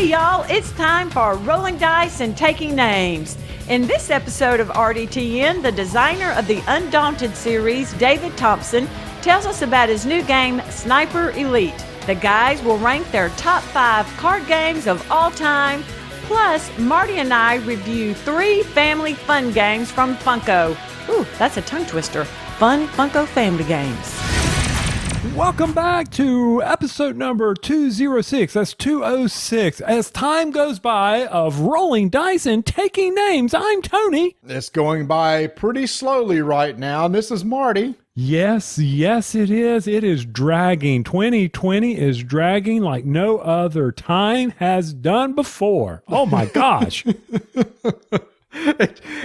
Hey y'all, it's time for Rolling Dice and Taking Names. In this episode of RDTN, the designer of the Undaunted series, David Thompson, tells us about his new game, Sniper Elite. The guys will rank their top 5 card games of all time. Plus, Marty and I review 3 family fun games from Funko. Ooh, that's a tongue twister. Fun Funko family games. Welcome back to episode number 206. That's 206. As time goes by of rolling dice and taking names, I'm Tony. It's going by pretty slowly right now. This is Marty. Yes, it is. It is dragging. 2020 is dragging like no other time has done before. Oh my gosh.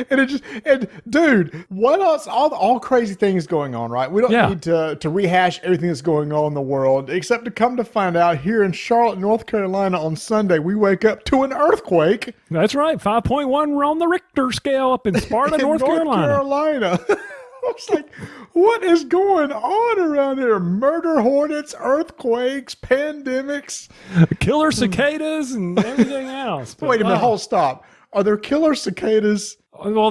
And dude, what else? All crazy things going on, right? We don't need to rehash everything that's going on in the world, except to come to find out here in Charlotte, North Carolina on Sunday, we wake up to an earthquake. That's right. 5.1 on the Richter scale up in Sparta, North Carolina. I was like, what is going on around here? Murder hornets, earthquakes, pandemics, killer cicadas, and everything else. But, wait a minute, hold, stop. Are there killer cicadas? Well,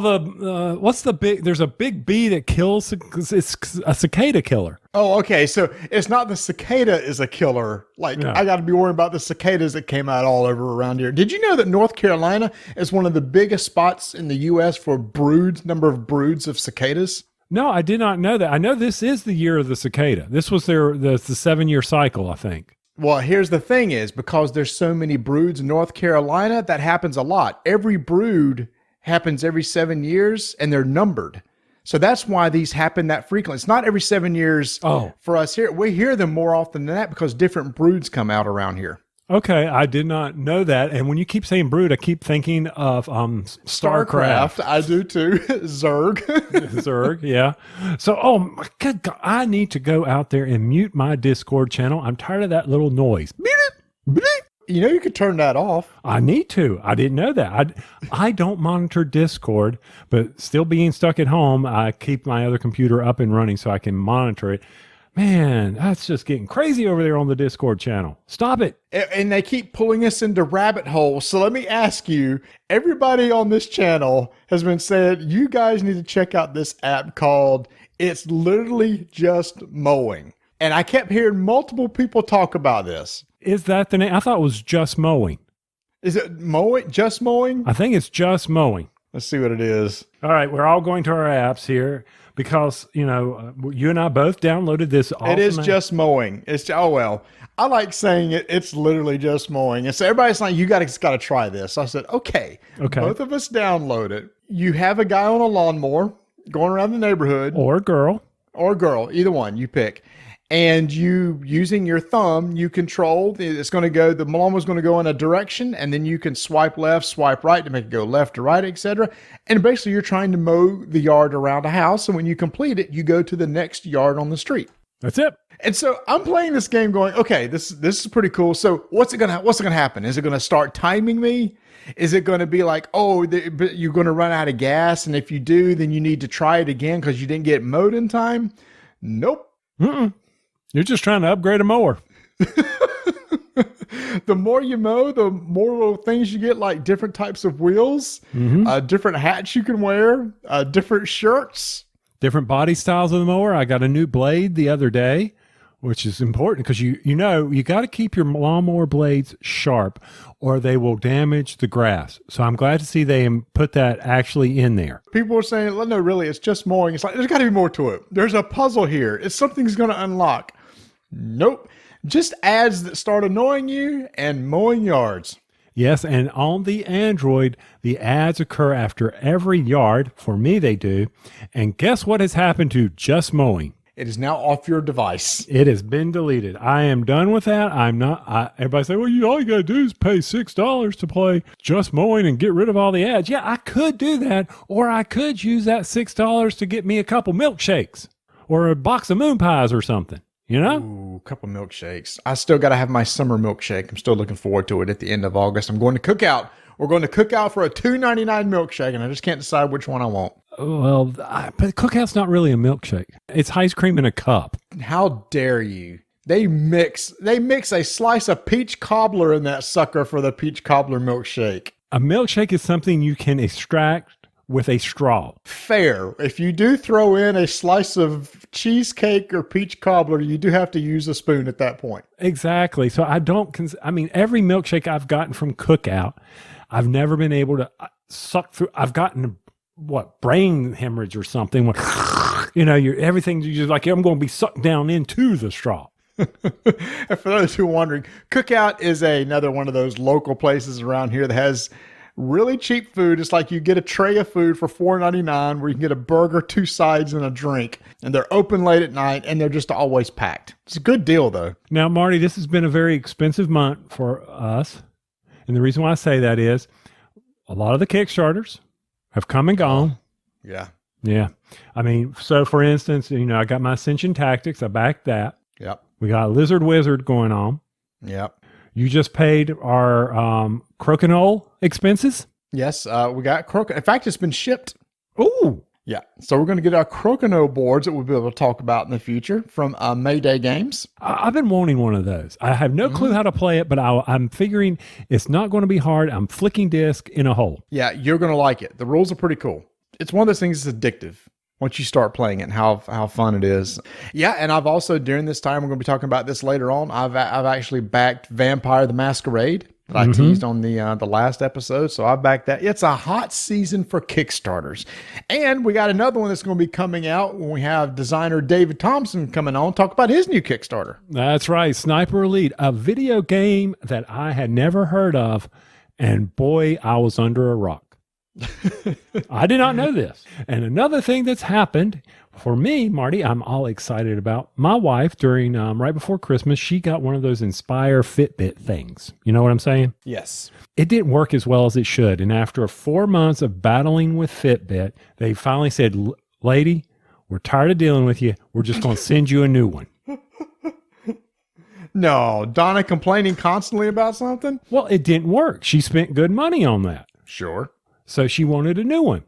what's the big? There's a big bee that kills. It's a cicada killer. Oh, okay. So it's not the cicada is a killer. Like, I got to be worried about the cicadas that came out all over around here. Did you know that North Carolina is one of the biggest spots in the U.S. for number of broods of cicadas? No, I did not know that. I know this is the year of the cicada. This was the 7-year cycle, I think. Well, here's the thing is, because there's so many broods in North Carolina, that happens a lot. Every brood happens every 7 years, and they're numbered. So that's why these happen that frequently. It's not every 7 years for us here. We hear them more often than that because different broods come out around here. Okay, I did not know that. And when you keep saying brood, I keep thinking of StarCraft. I do too. Zerg. Zerg, yeah. So, oh my God, I need to go out there and mute my Discord channel. I'm tired of that little noise. You know, you could turn that off. I need to. I didn't know that. I don't monitor Discord, but still being stuck at home, I keep my other computer up and running so I can monitor it. Man, that's just getting crazy over there on the Discord channel. Stop it. And they keep pulling us into rabbit holes. So let me ask you, everybody on this channel has been saying, you guys need to check out this app called It's Literally Just Mowing. And I kept hearing multiple people talk about this. Is that the name? I thought it was Just Mowing. Is it mowing? Just Mowing? I think it's Just Mowing. Let's see what it is. All right, we're all going to our apps here because, you know, you and I both downloaded this awesome It is app. Just Mowing. I like saying it. It's literally just mowing. And so everybody's like, you got to try this. So I said, okay. Both of us download it. You have a guy on a lawnmower going around the neighborhood. Or a girl. Either one, you pick. And you, using your thumb, you control, the lawnmower's going to go in a direction, and then you can swipe left, swipe right to make it go left to right, etc. And basically you're trying to mow the yard around a house. And when you complete it, you go to the next yard on the street. That's it. And so I'm playing this game going, okay, this is pretty cool. So what's it gonna happen? Is it gonna start timing me? Is it going to be like, you're going to run out of gas, and if you do, then you need to try it again because you didn't get mowed in time? Nope. You're just trying to upgrade a mower. The more you mow, the more little things you get, like different types of wheels, different hats you can wear, different shirts. Different body styles of the mower. I got a new blade the other day, which is important because you got to keep your lawnmower blades sharp or they will damage the grass. So I'm glad to see they put that actually in there. People are saying, well, no, really, it's just mowing. It's like, there's got to be more to it. There's a puzzle here. It's something's going to unlock. Nope. Just ads that start annoying you and mowing yards. Yes, and on the Android, the ads occur after every yard. For me, they do. And guess what has happened to Just Mowing? It is now off your device. It has been deleted. I am done with that. Everybody say, well, all you got to do is pay $6 to play Just Mowing and get rid of all the ads. Yeah, I could do that. Or I could use that $6 to get me a couple milkshakes or a box of moon pies or something. You know? Ooh, a couple milkshakes. I still got to have my summer milkshake. I'm still looking forward to it at the end of August. I'm going to Cookout. We're going to Cookout for a $2.99 milkshake, and I just can't decide which one I want. Well, but Cookout's not really a milkshake. It's ice cream in a cup. How dare you? They mix a slice of peach cobbler in that sucker for the peach cobbler milkshake. A milkshake is something you can extract with a straw. Fair. If you do throw in a slice of cheesecake or peach cobbler, you do have to use a spoon at that point. Exactly. So I don't, every milkshake I've gotten from Cookout, I've never been able to suck through. I've gotten, brain hemorrhage or something. Everything you just like, I'm going to be sucked down into the straw. And for those who are wondering, Cookout is another one of those local places around here that has really cheap food. It's like you get a tray of food for $4.99 where you can get a burger, 2 sides, and a drink. And they're open late at night, and they're just always packed. It's a good deal, though. Now, Marty, this has been a very expensive month for us. And the reason why I say that is a lot of the Kickstarters have come and gone. Yeah. Yeah. So for instance, I got my Ascension Tactics. I backed that. Yep. We got Lizard Wizard going on. Yep. You just paid our crokinole expenses? Yes, we got crokinole. In fact, it's been shipped. Ooh. Yeah. So we're going to get our crokinole boards that we'll be able to talk about in the future from Mayday Games. I've been wanting one of those. I have no clue how to play it, but I'm figuring it's not going to be hard. I'm flicking disc in a hole. Yeah, you're going to like it. The rules are pretty cool. It's one of those things that's addictive once you start playing it and how fun it is. Yeah, and I've also, during this time, we're going to be talking about this later on, I've actually backed Vampire the Masquerade that I teased on the last episode. So I backed that. It's a hot season for Kickstarters. And we got another one that's going to be coming out when we have designer David Thompson coming on, talk about his new Kickstarter. That's right, Sniper Elite, a video game that I had never heard of. And boy, I was under a rock. I did not know this. And another thing that's happened for me, Marty, I'm all excited about. My wife, during right before Christmas, she got one of those Inspire Fitbit things. You know what I'm saying? Yes. It didn't work as well as it should. And after 4 months of battling with Fitbit, they finally said, lady, we're tired of dealing with you. We're just going to send you a new one. No, Donna complaining constantly about something? Well, it didn't work. She spent good money on that. Sure. So she wanted a new one.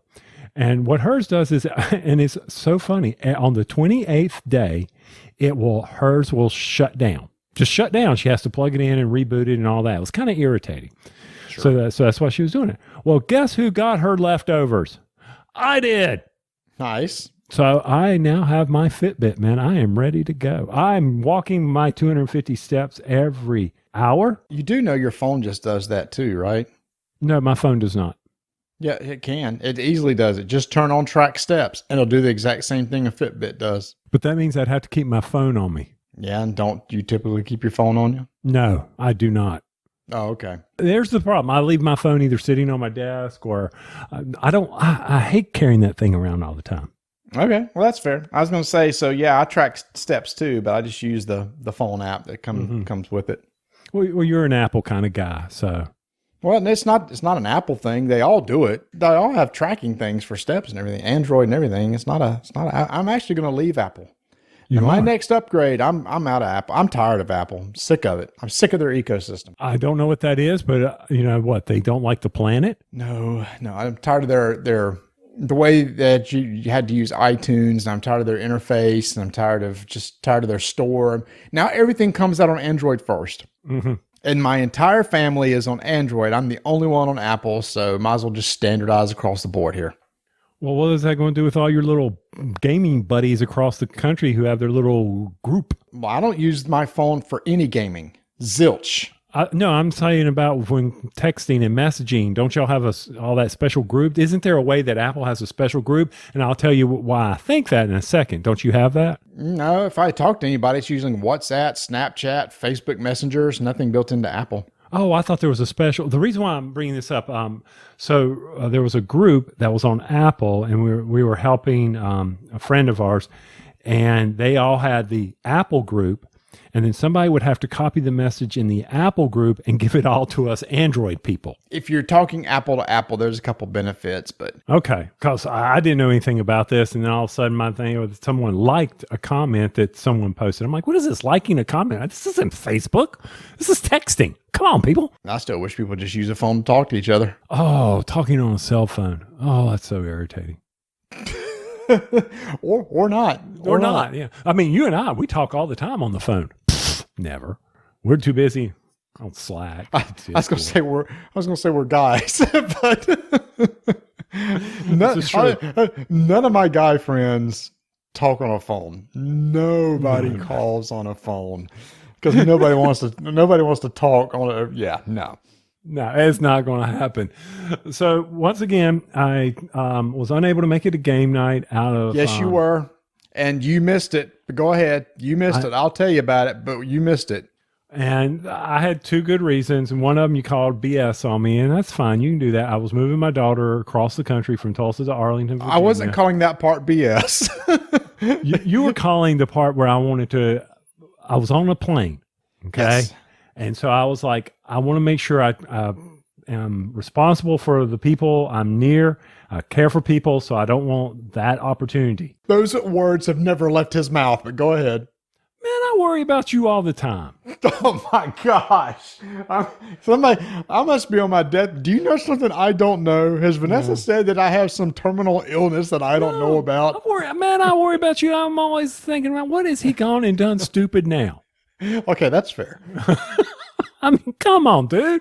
And what hers does is, and it's so funny, on the 28th day, hers will shut down. Just shut down. She has to plug it in and reboot it and all that. It was kind of irritating. Sure. So that's why she was doing it. Well, guess who got her leftovers? I did. Nice. So I now have my Fitbit, man. I am ready to go. I'm walking my 250 steps every hour. You do know your phone just does that too, right? No, my phone does not. Yeah, it can. It easily does it. Just turn on track steps, and it'll do the exact same thing a Fitbit does. But that means I'd have to keep my phone on me. Yeah, and don't you typically keep your phone on you? No, I do not. Oh, okay. There's the problem. I leave my phone either sitting on my desk or I hate carrying that thing around all the time. Okay, well, that's fair. I was going to say, so yeah, I track steps too, but I just use the phone app that comes with it. Well, you're an Apple kind of guy, so... Well, it's not an Apple thing. They all do it. They all have tracking things for steps and everything, Android and everything. I'm actually going to leave Apple. My next upgrade, I'm out of Apple. I'm tired of Apple. I'm sick of it. I'm sick of their ecosystem. I don't know what that is, but you know what? They don't like the planet? No. I'm tired of the way that you had to use iTunes, and I'm tired of their interface, and I'm tired of their store. Now everything comes out on Android first. Mm-hmm. And my entire family is on Android. I'm the only one on Apple, so might as well just standardize across the board here. Well, what is that going to do with all your little gaming buddies across the country who have their little group? Well, I don't use my phone for any gaming. Zilch. No, I'm saying about when texting and messaging. Don't y'all have all that special group? Isn't there a way that Apple has a special group? And I'll tell you why I think that in a second. Don't you have that? No, if I talk to anybody, it's using WhatsApp, Snapchat, Facebook Messengers, nothing built into Apple. Oh, I thought there was a special. The reason why I'm bringing this up, there was a group that was on Apple, and we were helping a friend of ours, and they all had the Apple group, and then somebody would have to copy the message in the Apple group and give it all to us Android people. If you're talking Apple to Apple, there's a couple benefits, but... Okay, because I didn't know anything about this, and then all of a sudden my thing was someone liked a comment that someone posted. I'm like, what is this, liking a comment? This isn't Facebook. This is texting. Come on, people. I still wish people just use a phone to talk to each other. Oh, talking on a cell phone. Oh, that's so irritating. or not. Or not, yeah. I mean, you and I, we talk all the time on the phone. Never. We're too busy on Slack. I was going to say we're guys, but none of my guy friends talk on a phone. Nobody calls on a phone because nobody wants to talk on a. Yeah, no. No, it's not going to happen. So once again, I was unable to make it a game night out of. Yes, you were, and you missed it. But go ahead, you missed it. I'll tell you about it, but you missed it. And I had two good reasons, and one of them you called BS on me, and that's fine. You can do that. I was moving my daughter across the country from Tulsa to Arlington, Virginia. I wasn't calling that part BS. you were calling the part where I was on a plane, okay? Yes. And so I was like, I want to make sure I am responsible for the people I'm near. I care for people, so I don't want that opportunity. Those words have never left his mouth, but go ahead. Man, I worry about you all the time. Oh my gosh. I must be on my death. Do you know something I don't know? Has Vanessa said that I have some terminal illness that I don't know about? I worry about you. I'm always thinking about what has he gone and done stupid now? Okay, that's fair. I mean, come on, dude.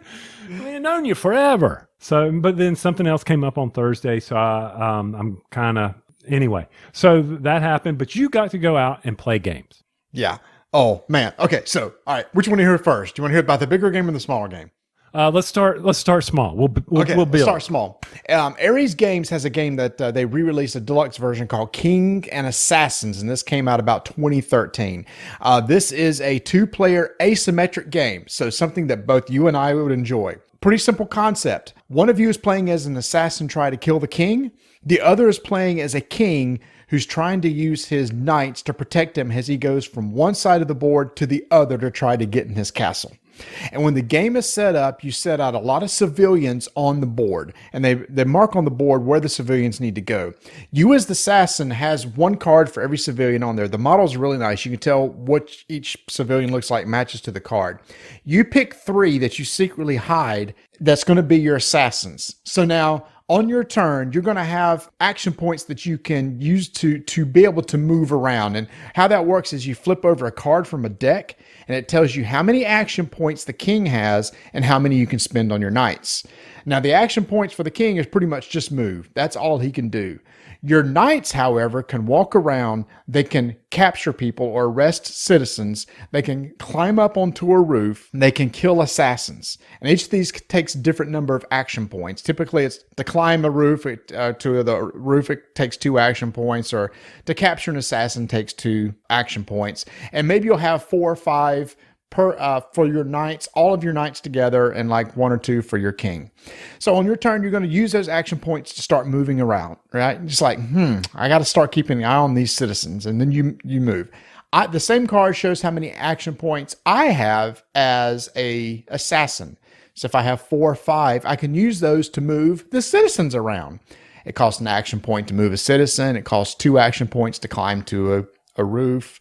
I've known you forever. So, but then something else came up on Thursday. So I'm kind of, anyway. So that happened, but you got to go out and play games. Yeah. Oh man. Okay. So, all right. Which one do you hear first? Do you want to hear about the bigger game or the smaller game? Let's start small. We'll build. Let's start small. Ares Games has a game that they re-released a deluxe version called King and Assassins, and this came out about 2013. This is a 2-player asymmetric game, so something that both you and I would enjoy. Pretty simple concept. One of you is playing as an assassin trying to kill the king. The other is playing as a king who's trying to use his knights to protect him as he goes from one side of the board to the other to try to get in his castle. And when the game is set up, you set out a lot of civilians on the board, and they mark on the board where the civilians need to go. You as the assassin has one card for every civilian on there. The model's really nice. You can tell what each civilian looks like matches to the card. You pick 3 that you secretly hide that's going to be your assassins. So now, on your turn, you're going to have action points that you can use to be able to move around. And how that works is you flip over a card from a deck, and it tells you how many action points the king has and how many you can spend on your knights. Now, the action points for the king is pretty much just move. That's all he can do. Your knights, however, can walk around. They can capture people or arrest citizens. They can climb up onto a roof. They can kill assassins. And each of these takes a different number of action points. Typically, it's to climb a roof, to the roof, it takes 2 action points, or to capture an assassin takes 2 action points. And maybe you'll have 4 or 5 for your knights, all of your knights together, and like 1 or 2 for your king. So on your turn, you're going to use those action points to start moving around, right? Just like, I got to start keeping an eye on these citizens, and then you move. The same card shows how many action points I have as a assassin. So if I have 4 or 5, I can use those to move the citizens around. It costs an action point to move a citizen. It costs 2 action points to climb to a roof.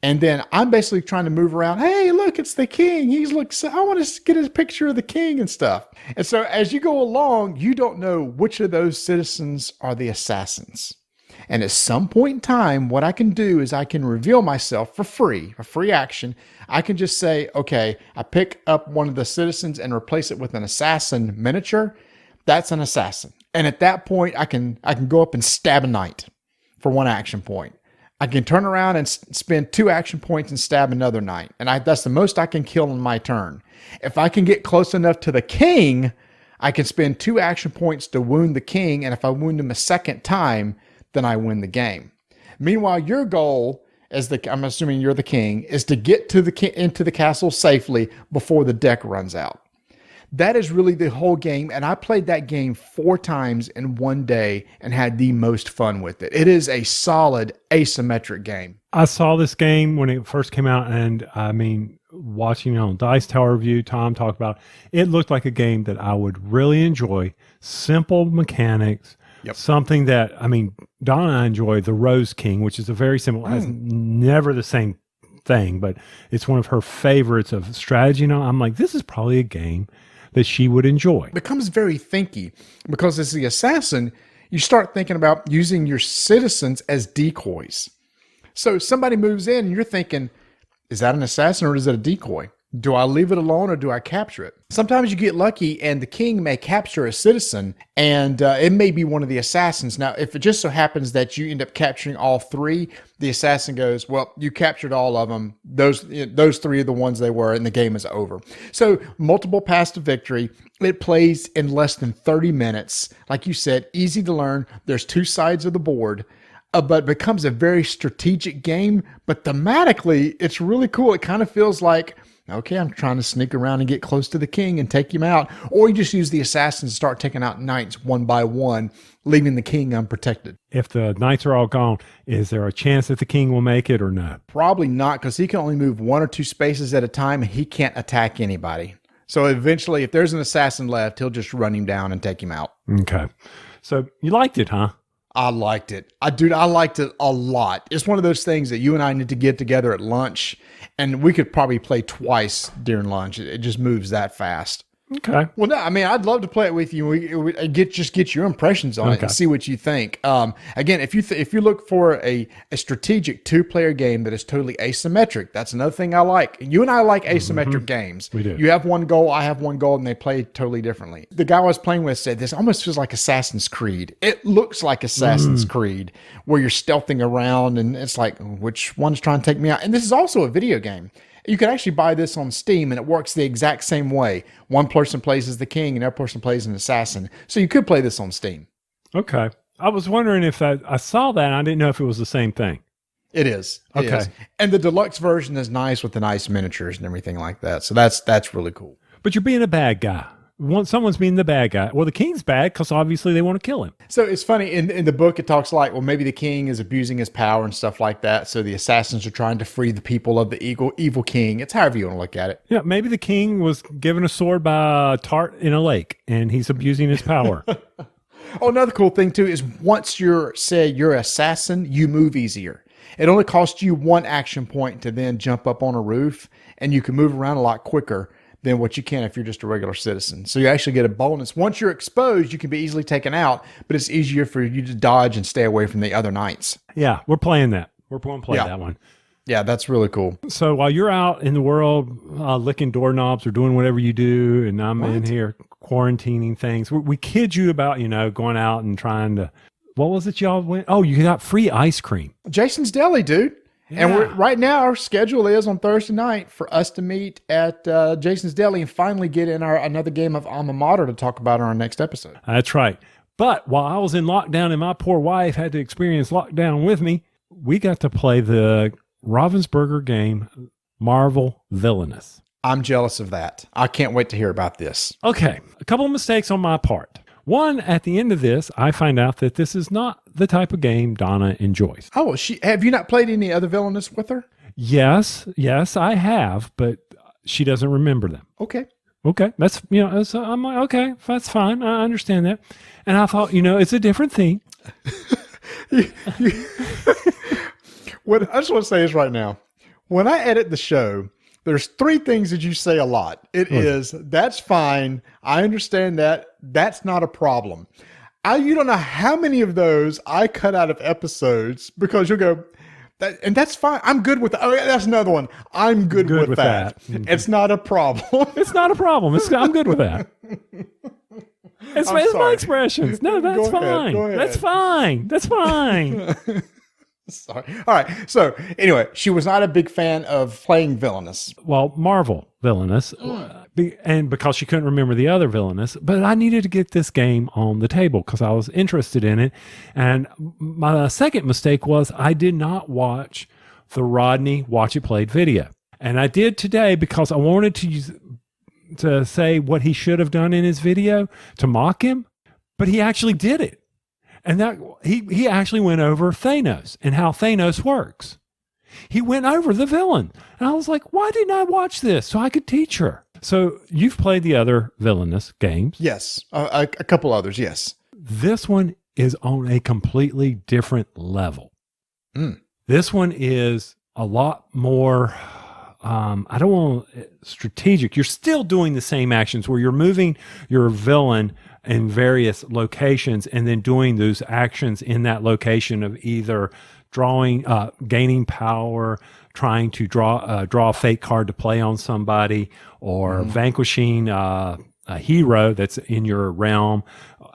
And then I'm basically trying to move around. Hey, look, it's the king. I want to get a picture of the king and stuff. And so as you go along, you don't know which of those citizens are the assassins. And at some point in time, what I can do is I can reveal myself for free, a free action. I can just say, okay, I pick up one of the citizens and replace it with an assassin miniature. That's an assassin. And at that point, I can go up and stab a knight for 1 action point. I can turn around and spend 2 action points and stab another knight. And that's the most I can kill in my turn. If I can get close enough to the king, I can spend 2 action points to wound the king. And if I wound him a second time, then I win the game. Meanwhile, your goal, I'm assuming you're the king, is to get to into the castle safely before the deck runs out. That is really the whole game, and I played that game 4 times in one day and had the most fun with it. It is a solid asymmetric game. I saw this game when it first came out, and I mean, watching it on Dice Tower Review, Tom talked about it, looked like a game that I would really enjoy. Simple mechanics, something that, I mean, Don and I enjoy the Rose King, which is a very simple, has never the same thing, but it's one of her favorites of strategy. I'm like, this is probably a game that she would enjoy. It becomes very thinky because as the assassin, you start thinking about using your citizens as decoys. So somebody moves in and you're thinking, Is that an assassin or is it a decoy? Do I leave it alone or do I capture it? Sometimes you get lucky and the king may capture a citizen and it may be one of the assassins. Now, if it just so happens that you end up capturing all three, the assassin goes, well, you captured all of them. Those three are the ones they were, and the game is over. So multiple paths to victory. It plays in less than 30 minutes. Like you said, easy to learn. There's two sides of the board. But becomes a very strategic game. But thematically, it's really cool. It kind of feels like, okay, I'm trying to sneak around and get close to the king and take him out. Or you just use the assassins to start taking out knights one by one, leaving the king unprotected. If the knights are all gone, is there a chance that the king will make it or no? Probably not, because he can only move 1 or 2 spaces at a time and he can't attack anybody. So eventually, if there's an assassin left, he'll just run him down and take him out. Okay. So you liked it, huh? I liked it. I liked it a lot. It's one of those things that you and I need to get together at lunch, and we could probably play twice during lunch. It just moves that fast. Okay. Well, no, I mean, I'd love to play it with you. We get your impressions on it and see what you think. Again, if you look for a strategic 2-player game that is totally asymmetric, that's another thing I like. You and I like asymmetric games. We do. You have one goal, I have one goal, and they play totally differently. The guy I was playing with said this almost feels like Assassin's Creed. It looks like Assassin's Creed, where you're stealthing around, and it's like, which one's trying to take me out? And this is also a video game. You can actually buy this on Steam, and it works the exact same way. One person plays as the king, and another person plays an assassin. So you could play this on Steam. Okay. I was wondering if I saw that, and I didn't know if it was the same thing. It is. It Okay. is. And the deluxe version is nice with the nice miniatures and everything like that. So that's really cool. But you're being a bad guy. Someone's being the bad guy. Well, the king's bad because obviously they want to kill him. So it's funny, in the book, it talks like, well, maybe the king is abusing his power and stuff like that. So the assassins are trying to free the people of the evil king. It's however you want to look at it. Yeah, maybe the king was given a sword by a tart in a lake, and he's abusing his power. Oh, another cool thing too is once you're assassin, you move easier. It only costs you 1 action point to then jump up on a roof, and you can move around a lot quicker than what you can if you're just a regular citizen. So you actually get a bonus. Once you're exposed, you can be easily taken out, but it's easier for you to dodge and stay away from the other knights. Yeah, we're playing that. We're going to play that one. Yeah, that's really cool. So while you're out in the world licking doorknobs or doing whatever you do, and I'm in here quarantining things, we kid you about, going out and trying to, what was it y'all went? Oh, you got free ice cream. Jason's Deli, dude. Yeah. And right now, our schedule is on Thursday night for us to meet at Jason's Deli and finally get in another game of Alma Mater to talk about in our next episode. That's right. But while I was in lockdown and my poor wife had to experience lockdown with me, we got to play the Ravensburger game, Marvel Villainous. I'm jealous of that. I can't wait to hear about this. Okay, a couple of mistakes on my part. One, at the end of this, I find out that this is not the type of game Donna enjoys. Oh, have you not played any other Villainous with her? Yes, I have, but she doesn't remember them. Okay. That's, I'm like, okay, that's fine. I understand that. And I thought, it's a different thing. What I just want to say is right now, when I edit the show, there's 3 things that you say a lot. It is, that's fine. I understand that. That's not a problem. You don't know how many of those I cut out of episodes because you'll go, and that's fine. I'm good with that. Oh, yeah, that's another one. I'm good with that. Mm-hmm. It's not a problem. It's not a problem. I'm good with that. It's my expressions. No, that's fine. That's fine. That's fine. Sorry. All right. So anyway, she was not a big fan of playing Villainous. Well, Marvel Villainous, and because she couldn't remember the other Villainous, but I needed to get this game on the table because I was interested in it. And my second mistake was I did not watch the Rodney Watch It Played video. And I did today because I wanted to say what he should have done in his video to mock him, but he actually did it. And that he actually went over Thanos and how Thanos works. He went over the villain. And I was like, why didn't I watch this so I could teach her? So you've played the other Villainous games. Yes. A couple others, yes. This one is on a completely different level. This one is a lot more, I don't want strategic. You're still doing the same actions where you're moving your villain in various locations and then doing those actions in that location of either gaining power, trying to draw a fake card to play on somebody, or vanquishing a hero that's in your realm.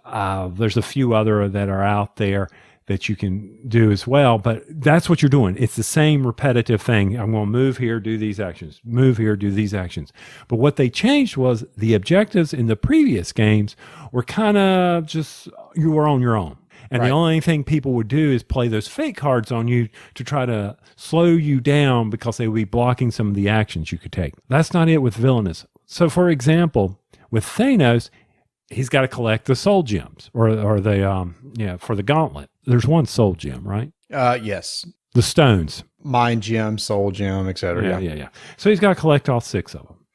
There's a few other that are out there that you can do as well, but that's what you're doing. It's the same repetitive thing. I'm going to move here, do these actions, move here, do these actions. But what they changed was the objectives in the previous games were kind of just, you were on your own. And the only thing people would do is play those fake cards on you to try to slow you down because they would be blocking some of the actions you could take. That's not it with Villainous. So for example, with Thanos, he's got to collect the soul gems or the for the gauntlet. There's one soul gem, right? Yes. The stones. Mind gem, soul gem, etc. Yeah. So he's got to collect all 6 of them.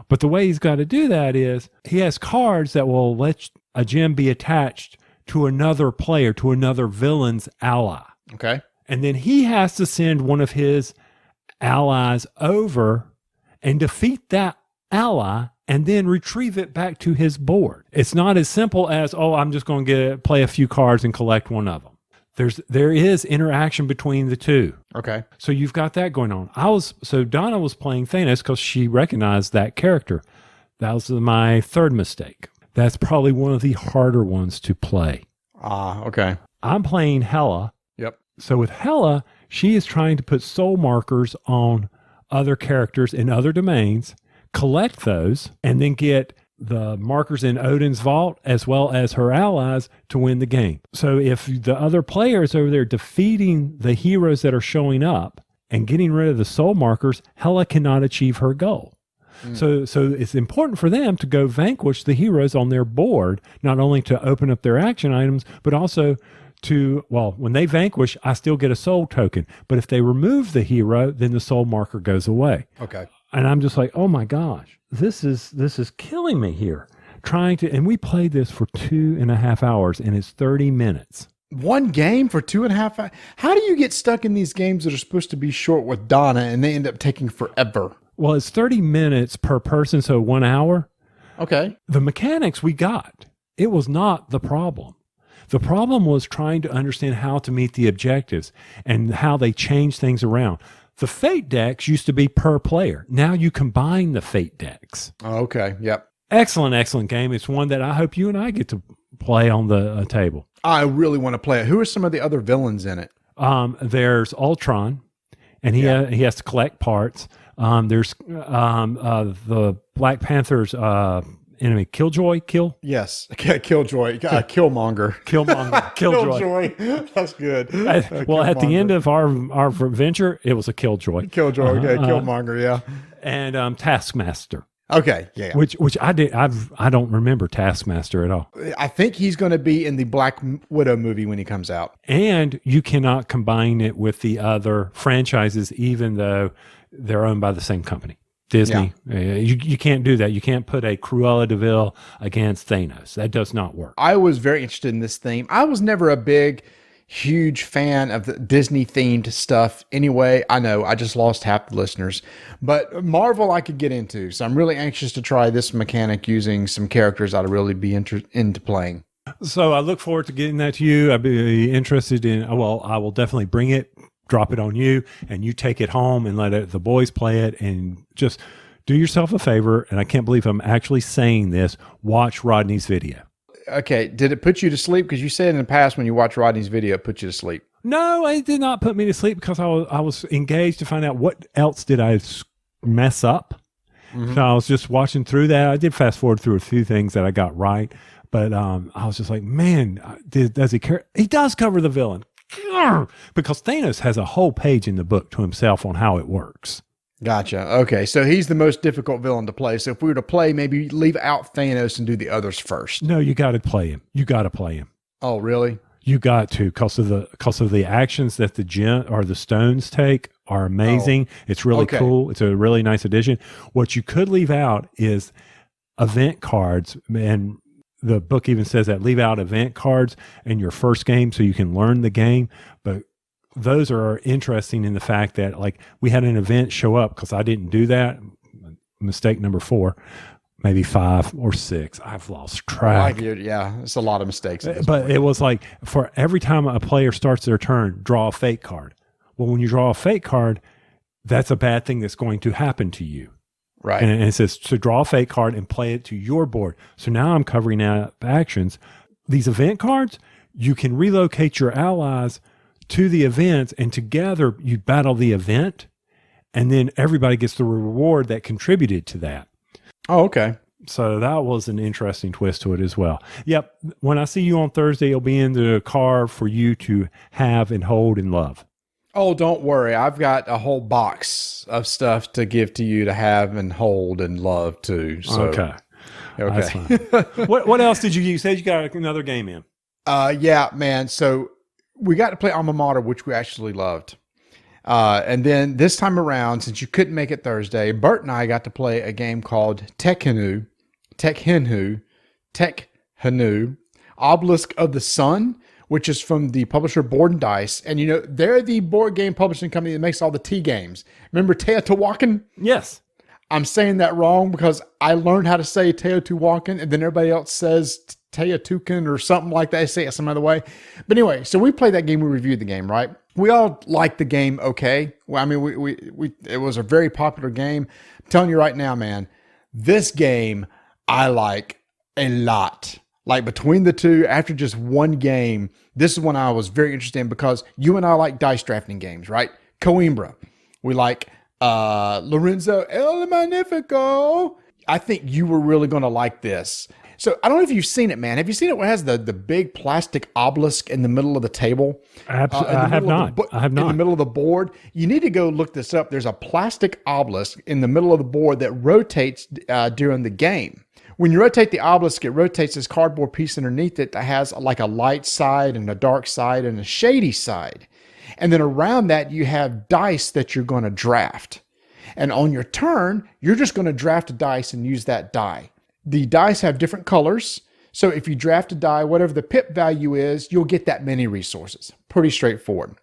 But the way he's got to do that is he has cards that will let a gem be attached to another player, to another villain's ally. Okay. And then he has to send one of his allies over and defeat that ally and then retrieve it back to his board. It's not as simple as, I'm just going to play a few cards and collect one of them. There is interaction between the two. Okay. So you've got that going on. Donna was playing Thanos because she recognized that character. That was my third mistake. That's probably one of the harder ones to play. Okay. I'm playing Hela. Yep. So with Hela, she is trying to put soul markers on other characters in other domains, collect those, and then get the markers in Odin's vault as well as her allies to win the game. So if the other players over there defeating the heroes that are showing up and getting rid of the soul markers, Hela cannot achieve her goal. So it's important for them to go vanquish the heroes on their board, not only to open up their action items, but also when they vanquish, I still get a soul token. But if they remove the hero, then the soul marker goes away. Okay. And I'm just like, oh my gosh, this is killing me here. And we played this for 2.5 hours, and it's 30 minutes. One game for 2.5 hours? How do you get stuck in these games that are supposed to be short with Donna and they end up taking forever? Well, it's 30 minutes per person, so 1 hour. Okay. The mechanics we got, it was not the problem. The problem was trying to understand how to meet the objectives and how they change things around. The fate decks used to be per player. Now you combine the fate decks. Okay. Yep. Excellent game. It's one that I hope you and I get to play on the table. I really want to play it. Who are some of the other villains in it? There's Ultron, and he has to collect parts. There's the Black Panther's enemy, Killjoy. Yes, Killjoy, Killmonger. Killjoy. That's good. Well, at the end of our adventure, it was a Killjoy. Killmonger, yeah. And Taskmaster. Okay, yeah. Which I don't remember Taskmaster at all. I think he's going to be in the Black Widow movie when he comes out. And you cannot combine it with the other franchises, even though they're owned by the same company. Disney. Yeah. You can't do that. You can't put a Cruella de Vil against Thanos. That does not work. I was very interested in this theme. I was never a huge fan of the Disney themed stuff anyway. I know I just lost half the listeners, but Marvel I could get into. So I'm really anxious to try this mechanic using some characters I'd really be into playing. So I look forward to getting that to you. I'd be interested in, I will definitely bring it, drop it on you, and you take it home and let the boys play it, and just do yourself a favor. And I can't believe I'm actually saying this. Watch Rodney's video. Okay. Did it put you to sleep? Because you said in the past when you watch Rodney's video, it put you to sleep. No, it did not put me to sleep because I was engaged to find out what else did I mess up. Mm-hmm. So I was just watching through that. I did fast forward through a few things that I got right, but I was just like, man, does he care? He does cover the villain. Because Thanos has a whole page in the book to himself on how it works. Gotcha. Okay, so he's the most difficult villain to play. So if we were to play, maybe leave out Thanos and do the others first. No, you got to play him. You got to play him. Oh, really? You got to, because of the actions that the stones take are amazing. Oh. It's really cool. It's a really nice addition. What you could leave out is event cards, and the book even says that leave out event cards in your first game so you can learn the game. But those are interesting in the fact that, like, we had an event show up because I didn't do that. Mistake number 4. maybe 5 or 6. I've lost track. Yeah, it's a lot of mistakes. But it was like for every time a player starts their turn, draw a fake card. Well, when you draw a fake card, that's a bad thing that's going to happen to you. Right. And it says to draw a fake card and play it to your board. So now I'm covering out actions. These event cards, you can relocate your allies to the events, and together you battle the event, and then everybody gets the reward that contributed to that. Oh, okay. So that was an interesting twist to it as well. Yep. When I see you on Thursday, it'll be in the car for you to have and hold and love. Oh, don't worry. I've got a whole box of stuff to give to you to have and hold and love too. So, Okay. Okay. What else did you said you got another game in? Yeah, man. So we got to play Alma Mater, which we actually loved. And then this time around, since you couldn't make it Thursday, Bert and I got to play a game called Tekhenu, Obelisk of the Sun, which is from the publisher Board and Dice. And, you know, they're the board game publishing company that makes all the T games. Remember Teotihuacan? Yes. I'm saying that wrong because I learned how to say Teotihuacan, and then everybody else says Teotihuacan or something like that. They say it some other way. But anyway, so we played that game. We reviewed the game, right? We all liked the game okay. Well, I mean, it was a very popular game. I'm telling you right now, man, this game I like a lot. Like between the two, after just one game, this is one I was very interested in because you and I like dice drafting games, right? Coimbra. We like Lorenzo El Magnifico. I think you were really going to like this. So I don't know if you've seen it, man. Have you seen it where it has the big plastic obelisk in the middle of the table? I have not. I have not. In the middle of the board. You need to go look this up. There's a plastic obelisk in the middle of the board that rotates during the game. When you rotate the obelisk, it rotates this cardboard piece underneath it that has like a light side and a dark side and a shady side. And then around that, you have dice that you're going to draft. And on your turn, you're just going to draft a dice and use that die. The dice have different colors. So if you draft a die, whatever the pip value is, you'll get that many resources. Pretty straightforward.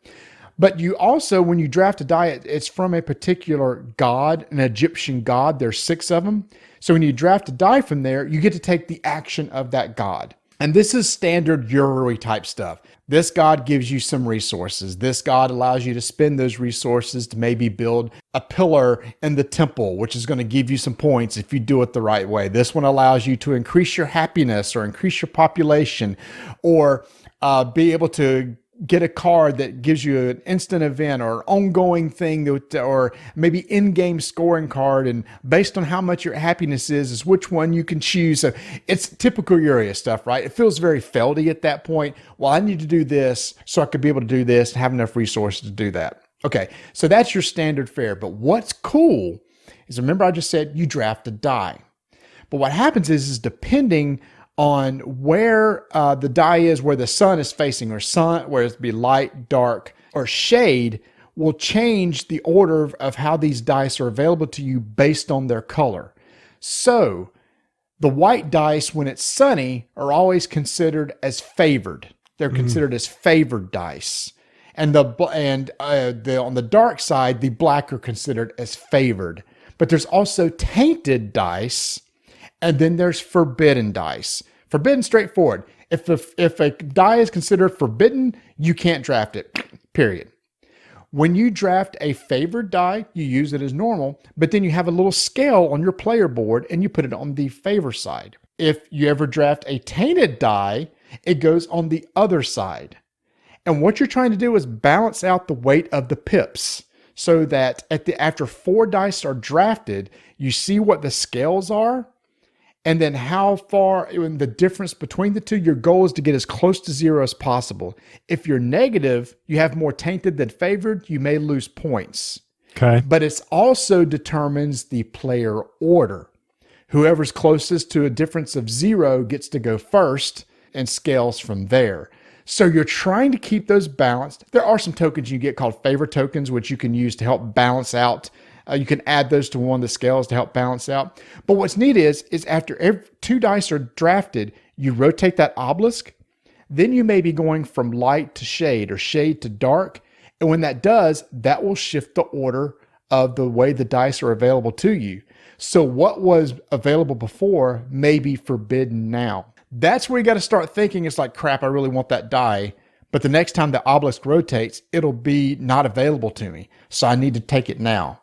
But you also, when you draft a die, it's from a particular god, an Egyptian god. There's 6 of them. So when you draft a die from there, you get to take the action of that god. And this is standard Yuri type stuff. This god gives you some resources. This god allows you to spend those resources to maybe build a pillar in the temple, which is going to give you some points if you do it the right way. This one allows you to increase your happiness or increase your population or be able to get a card that gives you an instant event or ongoing thing or maybe in-game scoring card. And based on how much your happiness is which one you can choose. So it's typical Yuria stuff, right? It feels very feldy at that point. Well, I need to do this so I could be able to do this and have enough resources to do that. Okay, so that's your standard fare. But what's cool is, remember I just said you draft a die. But what happens is depending on where the die is, where the sun is facing, or sun, where it be light, dark, or shade, will change the order of how these dice are available to you based on their color. So the white dice, when it's sunny, are always considered as favored. They're considered as favored dice. And on the dark side, the black are considered as favored. But there's also tainted dice, and then there's forbidden dice. Forbidden, straightforward. If a die is considered forbidden, you can't draft it, period. When you draft a favored die, you use it as normal, but then you have a little scale on your player board and you put it on the favor side. If you ever draft a tainted die, it goes on the other side. And what you're trying to do is balance out the weight of the pips so that after 4 dice are drafted, you see what the scales are. And then how far, in the difference between the two, your goal is to get as close to 0 as possible. If you're negative, you have more tainted than favored, you may lose points. Okay. But it also determines the player order. Whoever's closest to a difference of 0 gets to go first and scales from there. So you're trying to keep those balanced. There are some tokens you get called favor tokens, which you can use to help balance out. You can add those to one of the scales to help balance out. But what's neat is after 2 dice are drafted, you rotate that obelisk. Then you may be going from light to shade or shade to dark. And when that does, that will shift the order of the way the dice are available to you. So what was available before may be forbidden now. That's where you got to start thinking. It's like, crap, I really want that die. But the next time the obelisk rotates, it'll be not available to me. So I need to take it now.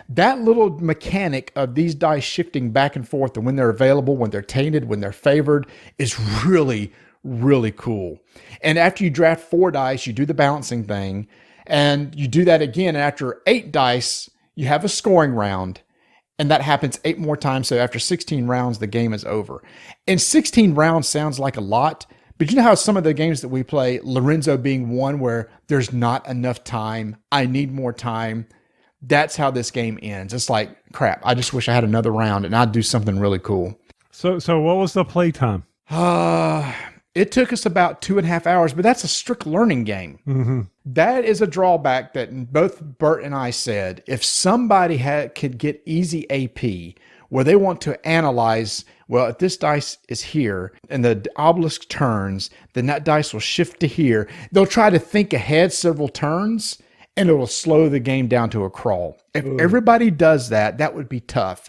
That little mechanic of these dice shifting back and forth and when they're available, when they're tainted, when they're favored is really, really cool. And after you draft 4 dice, you do the balancing thing. And you do that again. And after 8 dice, you have a scoring round. And that happens 8 more times. So after 16 rounds, the game is over. And 16 rounds sounds like a lot. But you know how some of the games that we play, Lorenzo being one where there's not enough time. I need more time. That's how this game ends. It's like, crap, I just wish I had another round and I'd do something really cool. So what was the play time? It took us about 2.5 hours, but that's a strict learning game. Mm-hmm. That is a drawback that both Bert and I said. If somebody could get easy AP where they want to analyze, well, if this dice is here and the obelisk turns, then that dice will shift to here. They'll try to think ahead several turns and it will slow the game down to a crawl. If everybody does that, that would be tough.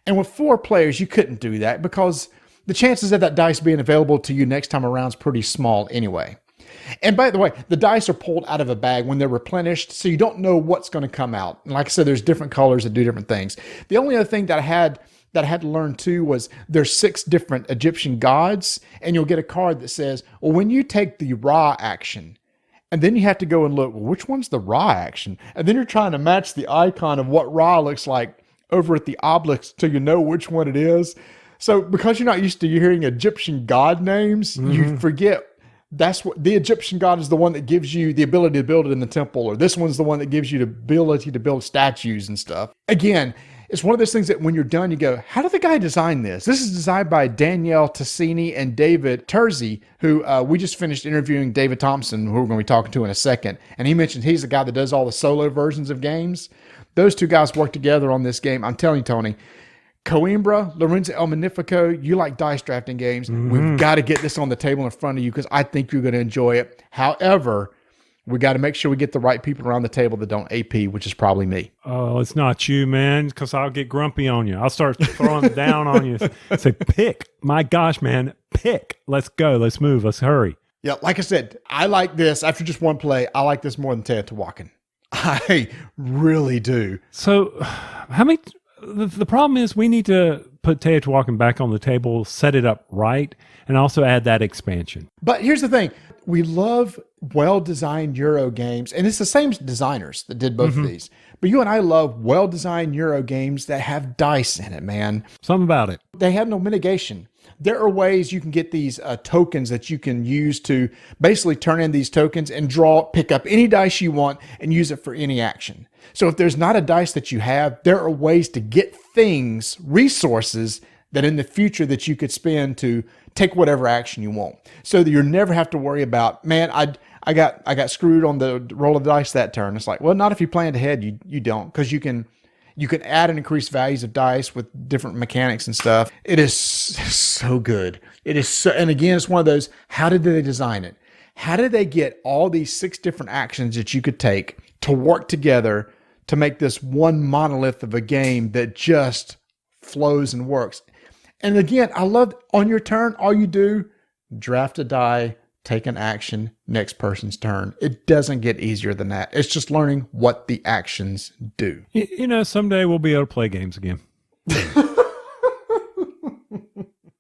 And with 4 players, you couldn't do that because the chances of that dice being available to you next time around is pretty small anyway. And by the way, the dice are pulled out of a bag when they're replenished, so you don't know what's going to come out. And like I said, there's different colors that do different things. The only other thing that I had to learn too was there's 6 different Egyptian gods, and you'll get a card that says, well, when you take the Ra action, and then you have to go and look, well, which one's the Ra action? And then you're trying to match the icon of what Ra looks like over at the obelisk till you know which one it is. So because you're not used to hearing Egyptian god names, you forget that's what the Egyptian god is, the one that gives you the ability to build it in the temple, or this one's the one that gives you the ability to build statues and stuff. Again, it's one of those things that when you're done, you go, how did the guy design this? This is designed by Danielle Tassini and David Terzi, who we just finished interviewing David Thompson, who we're going to be talking to in a second. And he mentioned he's the guy that does all the solo versions of games. Those 2 guys work together on this game. I'm telling you, Tony, Coimbra, Lorenzo El Magnifico, you like dice drafting games. We've got to get this on the table in front of you because I think you're going to enjoy it. However, we got to make sure we get the right people around the table that don't AP, which is probably me. Oh, it's not you, man, because I'll get grumpy on you. I'll start throwing down on you. Say, pick. My gosh, man, pick. Let's go. Let's move. Let's hurry. Yeah, like I said, I like this. After just one play, I like this more than Teotihuacan. I really do. So how many... The problem is we need to put Teotihuacan back on the table, set it up right, and also add that expansion. But here's the thing. We love well-designed Euro games, and it's the same designers that did both of these. But you and I love well-designed Euro games that have dice in it, man. Something about it. They have no mitigation. There are ways you can get these tokens that you can use to basically turn in these tokens and pick up any dice you want and use it for any action. So if there's not a dice that you have, there are ways to get things, resources that in the future that you could spend to take whatever action you want. So that you never have to worry about, man, I got screwed on the roll of the dice that turn. It's like, well, not if you planned ahead, you don't, because you can add and increase values of dice with different mechanics and stuff. It is so good. It is so, and again, it's one of those, how did they design it? How did they get all these 6 different actions that you could take to work together to make this one monolith of a game that just flows and works? And again, I love on your turn, all you do, draft a die, take an action, next person's turn. It doesn't get easier than that. It's just learning what the actions do. You know, someday we'll be able to play games again.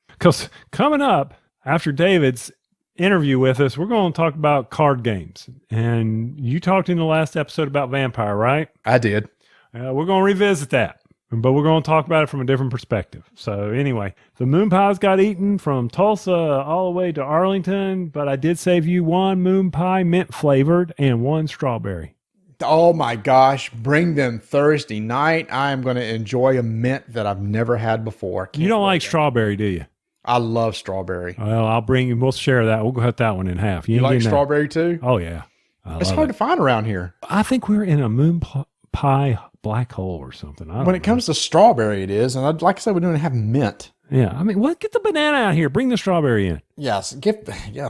Because coming up after David's interview with us, we're going to talk about card games. And you talked in the last episode about Vampire, right? I did. We're going to revisit that. But we're going to talk about it from a different perspective. So anyway, the moon pies got eaten from Tulsa all the way to Arlington, but I did save you 1 moon pie mint flavored and 1 strawberry. Oh my gosh, bring them Thursday night. I am going to enjoy a mint that I've never had before. You don't like strawberry, do you? I love strawberry. Well, we'll share that. We'll cut that one in half. You like strawberry too? Oh yeah. It's hard to find around here. I think we're in a moon pie black hole or something. When it comes to strawberry, it is. And like I said, we don't have mint. Yeah. I mean, get the banana out here. Bring the strawberry in. Yes.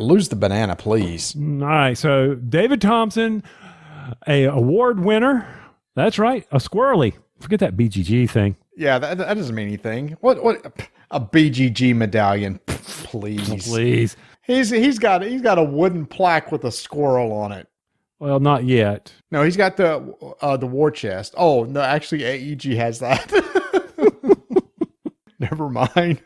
Lose the banana, please. All right. So David Thompson, a award winner That's right. A squirrely. Forget that BGG thing. Yeah, that doesn't mean anything. What a BGG medallion? Please, Please. He's got a wooden plaque with a squirrel on it. Well, not yet. No, he's got the war chest. Oh no, actually AEG has that. Never mind.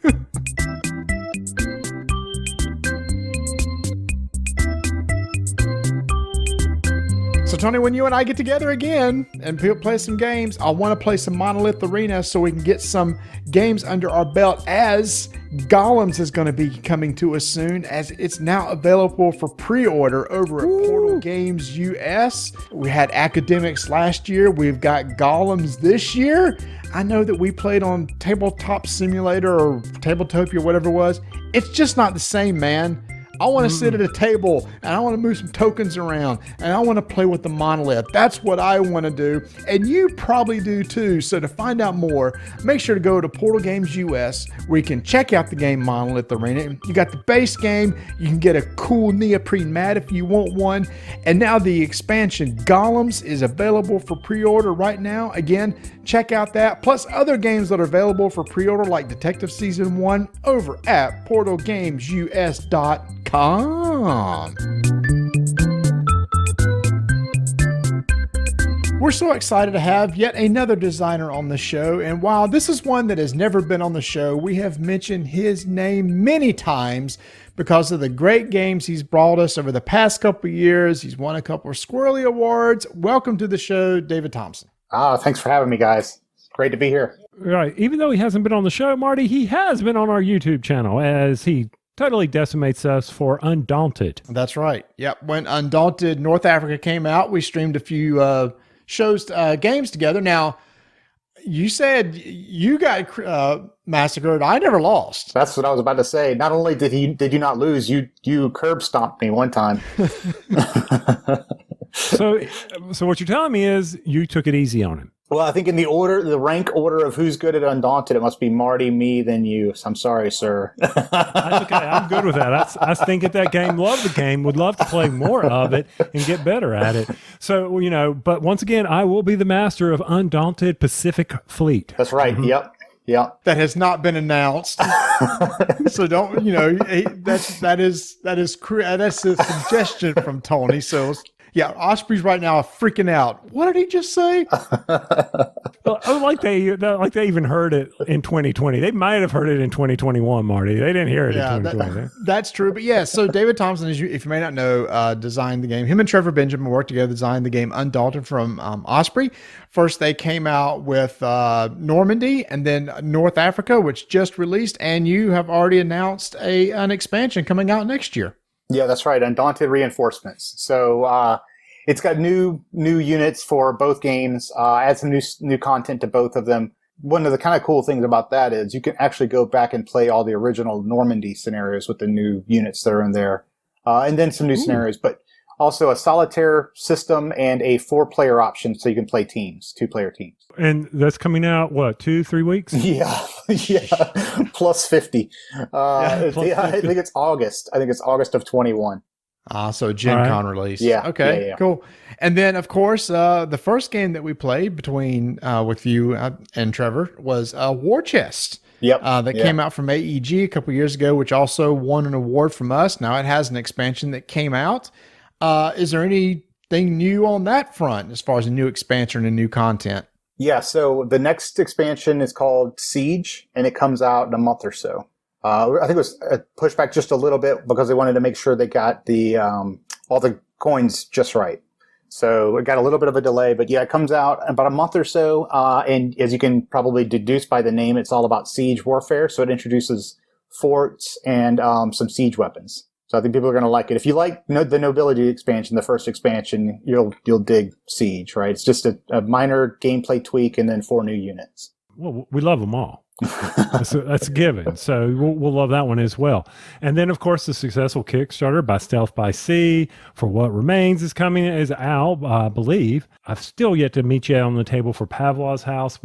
So, Tony, when you and I get together again and play some games, I want to play some Monolith Arena so we can get some games under our belt, as Golems is going to be coming to us soon, as it's now available for pre-order over at Portal Games US. We had Academics last year. We've got Golems this year. I know that we played on Tabletop Simulator or Tabletopia, whatever it was. It's just not the same, man. I want to sit at a table and I want to move some tokens around and I want to play with the monolith. That's what I want to do. And you probably do too. So to find out more, make sure to go to Portal Games US, where you can check out the game Monolith Arena. You got the base game. You can get a cool neoprene mat if you want one. And now the expansion Golems is available for pre-order right now. Again, check out that. Plus other games that are available for pre-order, like Detective Season 1, over at portalgamesus.com. We're so excited to have yet another designer on the show, and while this is one that has never been on the show, we have mentioned his name many times because of the great games he's brought us over the past couple of years. He's won a couple of Squirrely Awards. Welcome to the show, David Thompson. Thanks for having me, guys. Great to be here. Right. Even though he hasn't been on the show, Marty, he has been on our YouTube channel, as he totally decimates us for Undaunted. That's right. Yep. When Undaunted North Africa came out, we streamed a few games together. Now, you said you got massacred. I never lost. That's what I was about to say. Not only did you not lose, you curb stomped me one time. So what you're telling me is you took it easy on him. Well, I think in the rank order of who's good at Undaunted, it must be Marty, me, then you. So I'm sorry, sir. That's okay. I'm good with that. I stink at that game, love the game, would love to play more of it and get better at it. So, but once again, I will be the master of Undaunted Pacific Fleet. That's right. Mm-hmm. Yep. Yeah. That has not been announced. So don't, that is a suggestion from Tony. So yeah, Osprey's right now freaking out. What did he just say? Well, like they even heard it in 2020. They might have heard it in 2021, Marty. They didn't hear it in 2020. That's true. But yeah, so David Thompson, if you may not know, designed the game. Him and Trevor Benjamin worked together, designed the game Undaunted from Osprey. First, they came out with Normandy and then North Africa, which just released. And you have already announced an expansion coming out next year. Yeah, that's right. Undaunted Reinforcements. So it's got new units for both games. Add some new content to both of them. One of the kind of cool things about that is you can actually go back and play all the original Normandy scenarios with the new units that are in there, and then some new scenarios. But also a solitaire system and a 4-player option, so you can play teams, 2-player teams. And that's coming out, what, 2-3 weeks? Yeah, plus 50. I think it's August. I think it's August of 21. So Gen Con release. Yeah. Okay, cool. And then, of course, the first game that we played between with you and Trevor was War Chest. Yep. That came out from AEG a couple years ago, which also won an award from us. Now it has an expansion that came out. Is there anything new on that front as far as a new expansion and new content? Yeah, so the next expansion is called Siege, and it comes out in a month or so. I think it was pushed back just a little bit because they wanted to make sure they got the all the coins just right. So it got a little bit of a delay, but yeah, it comes out in about a month or so. And as you can probably deduce by the name, it's all about siege warfare. So it introduces forts and some siege weapons. So I think people are going to like it. If you like the nobility expansion, the first expansion, you'll dig Siege, right? It's just a minor gameplay tweak and then 4 new units. Well, we love them all. That's a given. So we'll love that one as well. And then, of course, the successful Kickstarter by Stealth by Sea for What Remains is out, I believe. I've still yet to meet you on the table for Pavlov's House.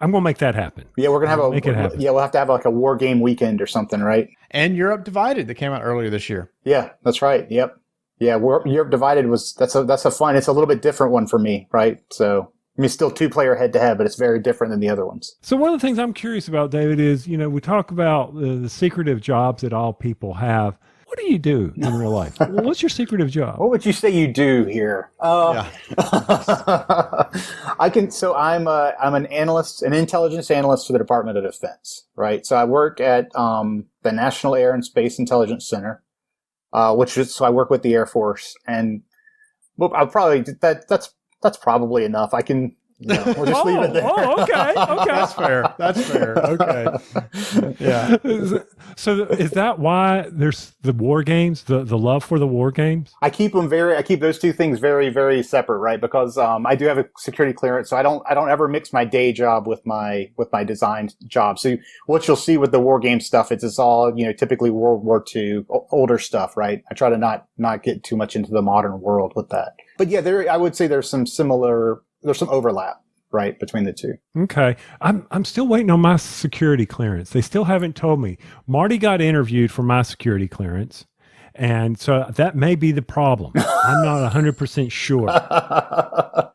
I'm going to make that happen. Yeah, we're going to have we'll have to have like a war game weekend or something, right? And Europe Divided that came out earlier this year. Yeah, that's right. Yep. Yeah, Europe Divided that's a fun. It's a little bit different one for me, right? So I mean, still 2-player head-to-head, but it's very different than the other ones. So one of the things I'm curious about, David, is, we talk about the secretive jobs that all people have. What do you do in real life? What's your secretive job? What would you say you do here? Yeah. I'm an analyst, an intelligence analyst for the Department of Defense, right? So I work at the National Air and Space Intelligence Center, so I work with the Air Force, and I'll probably that's probably enough. I can. We'll just leave it there. Oh, okay. That's fair. That's fair. Okay. Yeah. So is that why there's the war games, the love for the war games? I keep those two things very, very separate, right? Because I do have a security clearance, so I don't ever mix my day job with my design job. So what you'll see with the war game stuff is it's all, typically World War II, older stuff, right? I try to not get too much into the modern world with that. But yeah, I would say there's some overlap, right, between the two. Okay. I'm still waiting on my security clearance. They still haven't told me. Marty got interviewed for my security clearance, and so that may be the problem. I'm not 100% sure. Yeah,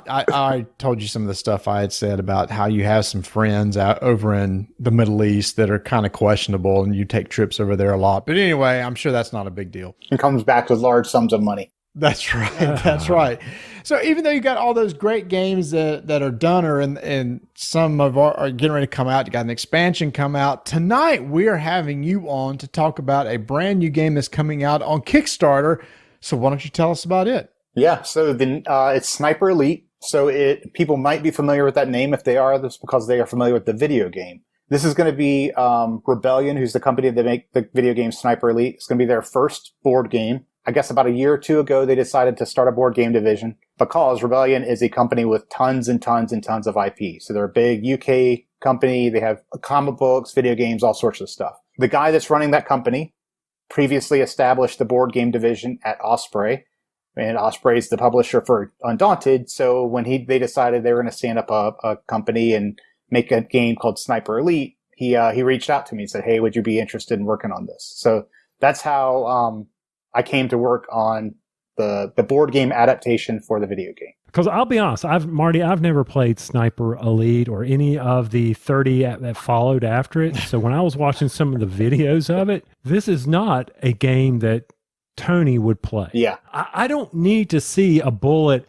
I told you some of the stuff I had said about how you have some friends out over in the Middle East that are kind of questionable, and you take trips over there a lot. But anyway, I'm sure that's not a big deal. It comes back with large sums of money. That's right. That's right. So even though you got all those great games that are done and some are getting ready to come out, you got an expansion come out, tonight we are having you on to talk about a brand new game that's coming out on Kickstarter. So why don't you tell us about it? Yeah. So it's Sniper Elite. So people might be familiar with that name. If they are, that's because they are familiar with the video game. This is going to be Rebellion, who's the company that make the video game Sniper Elite. It's going to be their first board game. I guess about a year or two ago, they decided to start a board game division because Rebellion is a company with tons and tons and tons of IP. So they're a big UK company. They have comic books, video games, all sorts of stuff. The guy that's running that company previously established the board game division at Osprey, and Osprey is the publisher for Undaunted. So when they decided they were going to stand up a company and make a game called Sniper Elite, he reached out to me and said, "Hey, would you be interested in working on this?" So that's how I came to work on the board game adaptation for the video game. Because I'll be honest, I've never played Sniper Elite or any of the 30 that followed after it. So when I was watching some of the videos of it, this is not a game that Tony would play. Yeah. I don't need to see a bullet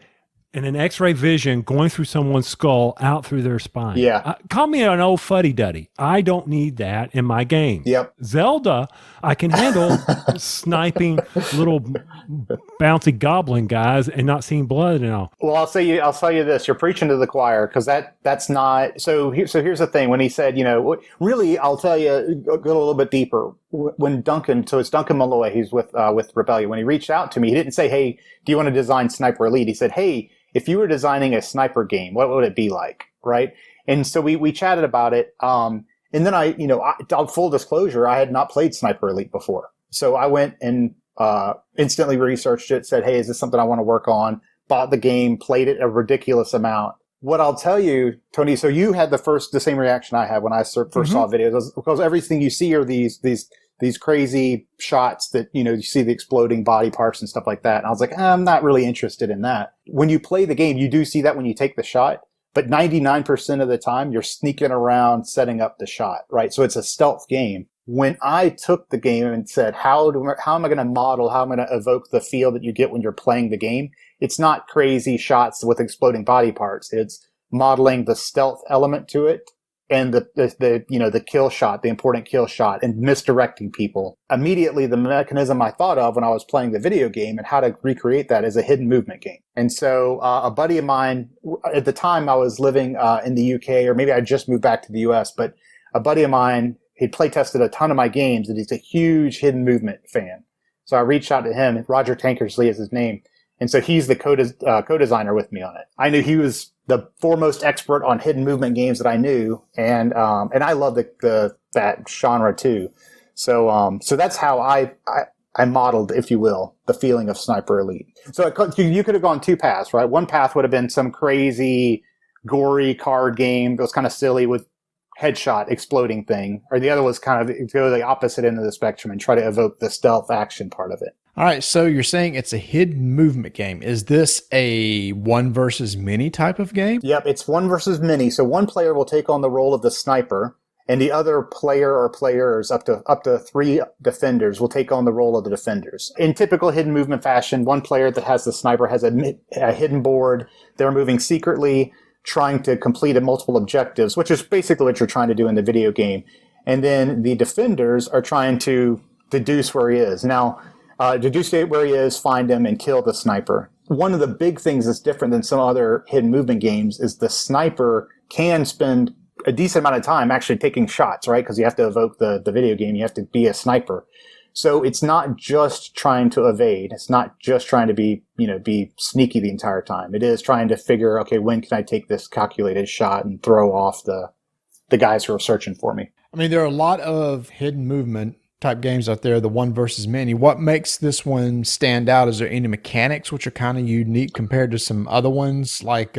and an X-ray vision going through someone's skull out through their spine. Yeah. Call me an old fuddy-duddy. I don't need that in my game. Yep. Zelda, I can handle sniping little bouncy goblin guys and not seeing blood and all. Well, I'll tell you this. You're preaching to the choir because that's not. So here's the thing. When he said, really, I'll tell you, go a little bit deeper. When Duncan, so it's Duncan Malloy, he's with Rebellion. When he reached out to me, he didn't say, "Hey, do you want to design Sniper Elite?" He said, "Hey, if you were designing a sniper game, what would it be like?" Right? And so we chatted about it. And then full disclosure, I had not played Sniper Elite before. So I went and instantly researched it, said, "Hey, is this something I want to work on?" Bought the game, played it a ridiculous amount. What I'll tell you, Tony, so you had the same reaction I had when I first saw videos, because everything you see are these crazy shots that, you see the exploding body parts and stuff like that. And I was like, I'm not really interested in that. When you play the game, you do see that when you take the shot, but 99% of the time you're sneaking around setting up the shot, right? So it's a stealth game. When I took the game and said, how am I going to model, how am I going to evoke the feel that you get when you're playing the game? It's not crazy shots with exploding body parts. It's modeling the stealth element to it and the kill shot, the important kill shot, and misdirecting people. Immediately, the mechanism I thought of when I was playing the video game and how to recreate that is a hidden movement game. And so a buddy of mine, at the time I was living in the UK, or maybe I just moved back to the US, but a buddy of mine, he'd play tested a ton of my games, and he's a huge hidden movement fan. So I reached out to him. Roger Tankersley is his name. And so he's the co-designer with me on it. I knew he was the foremost expert on hidden movement games that I knew, and I love that genre too. So that's how I modeled, if you will, the feeling of Sniper Elite. So you could have gone two paths, right? One path would have been some crazy, gory card game that was kind of silly with headshot exploding thing, or the other was kind of go the opposite end of the spectrum and try to evoke the stealth action part of it. All right, so you're saying it's a hidden movement game. Is this a one versus many type of game? Yep, it's one versus many. So one player will take on the role of the sniper, and the other player or players, up to 3 defenders, will take on the role of the defenders. In typical hidden movement fashion, one player that has the sniper has a hidden board. They're moving secretly, trying to complete multiple objectives, which is basically what you're trying to do in the video game. And then the defenders are trying to deduce where he is. Now, deduce where he is, find him, and kill the sniper. One of the big things that's different than some other hidden movement games is the sniper can spend a decent amount of time actually taking shots, right? Because you have to evoke the video game. You have to be a sniper. So it's not just trying to evade. It's not just trying to be sneaky the entire time. It is trying to figure, okay, when can I take this calculated shot and throw off the guys who are searching for me? I mean, there are a lot of hidden movement type games out there, the one versus many. What makes this one stand out? Is there any mechanics which are kind of unique compared to some other ones like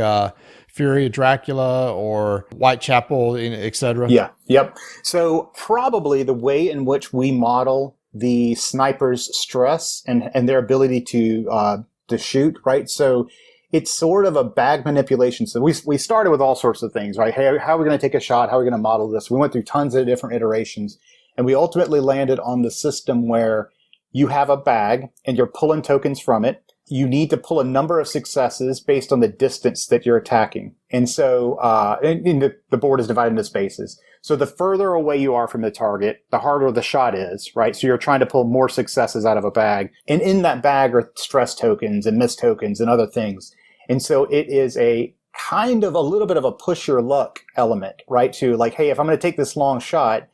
Fury of Dracula or Whitechapel, etc.? Yeah, yep. So probably the way in which we model the sniper's stress and their ability to shoot, right? So it's sort of a bag manipulation. So we started with all sorts of things, right? Hey, how are we going to take a shot? How are we going to model this? We went through tons of different iterations, and we ultimately landed on the system where you have a bag and you're pulling tokens from it. You need to pull a number of successes based on the distance that you're attacking. And so the board is divided into spaces. So the further away you are from the target, the harder the shot is, right? So you're trying to pull more successes out of a bag. And in that bag are stress tokens and miss tokens and other things. And so it is a kind of a little bit of a push your luck element, right? To like, hey, if I'm going to take this long shot,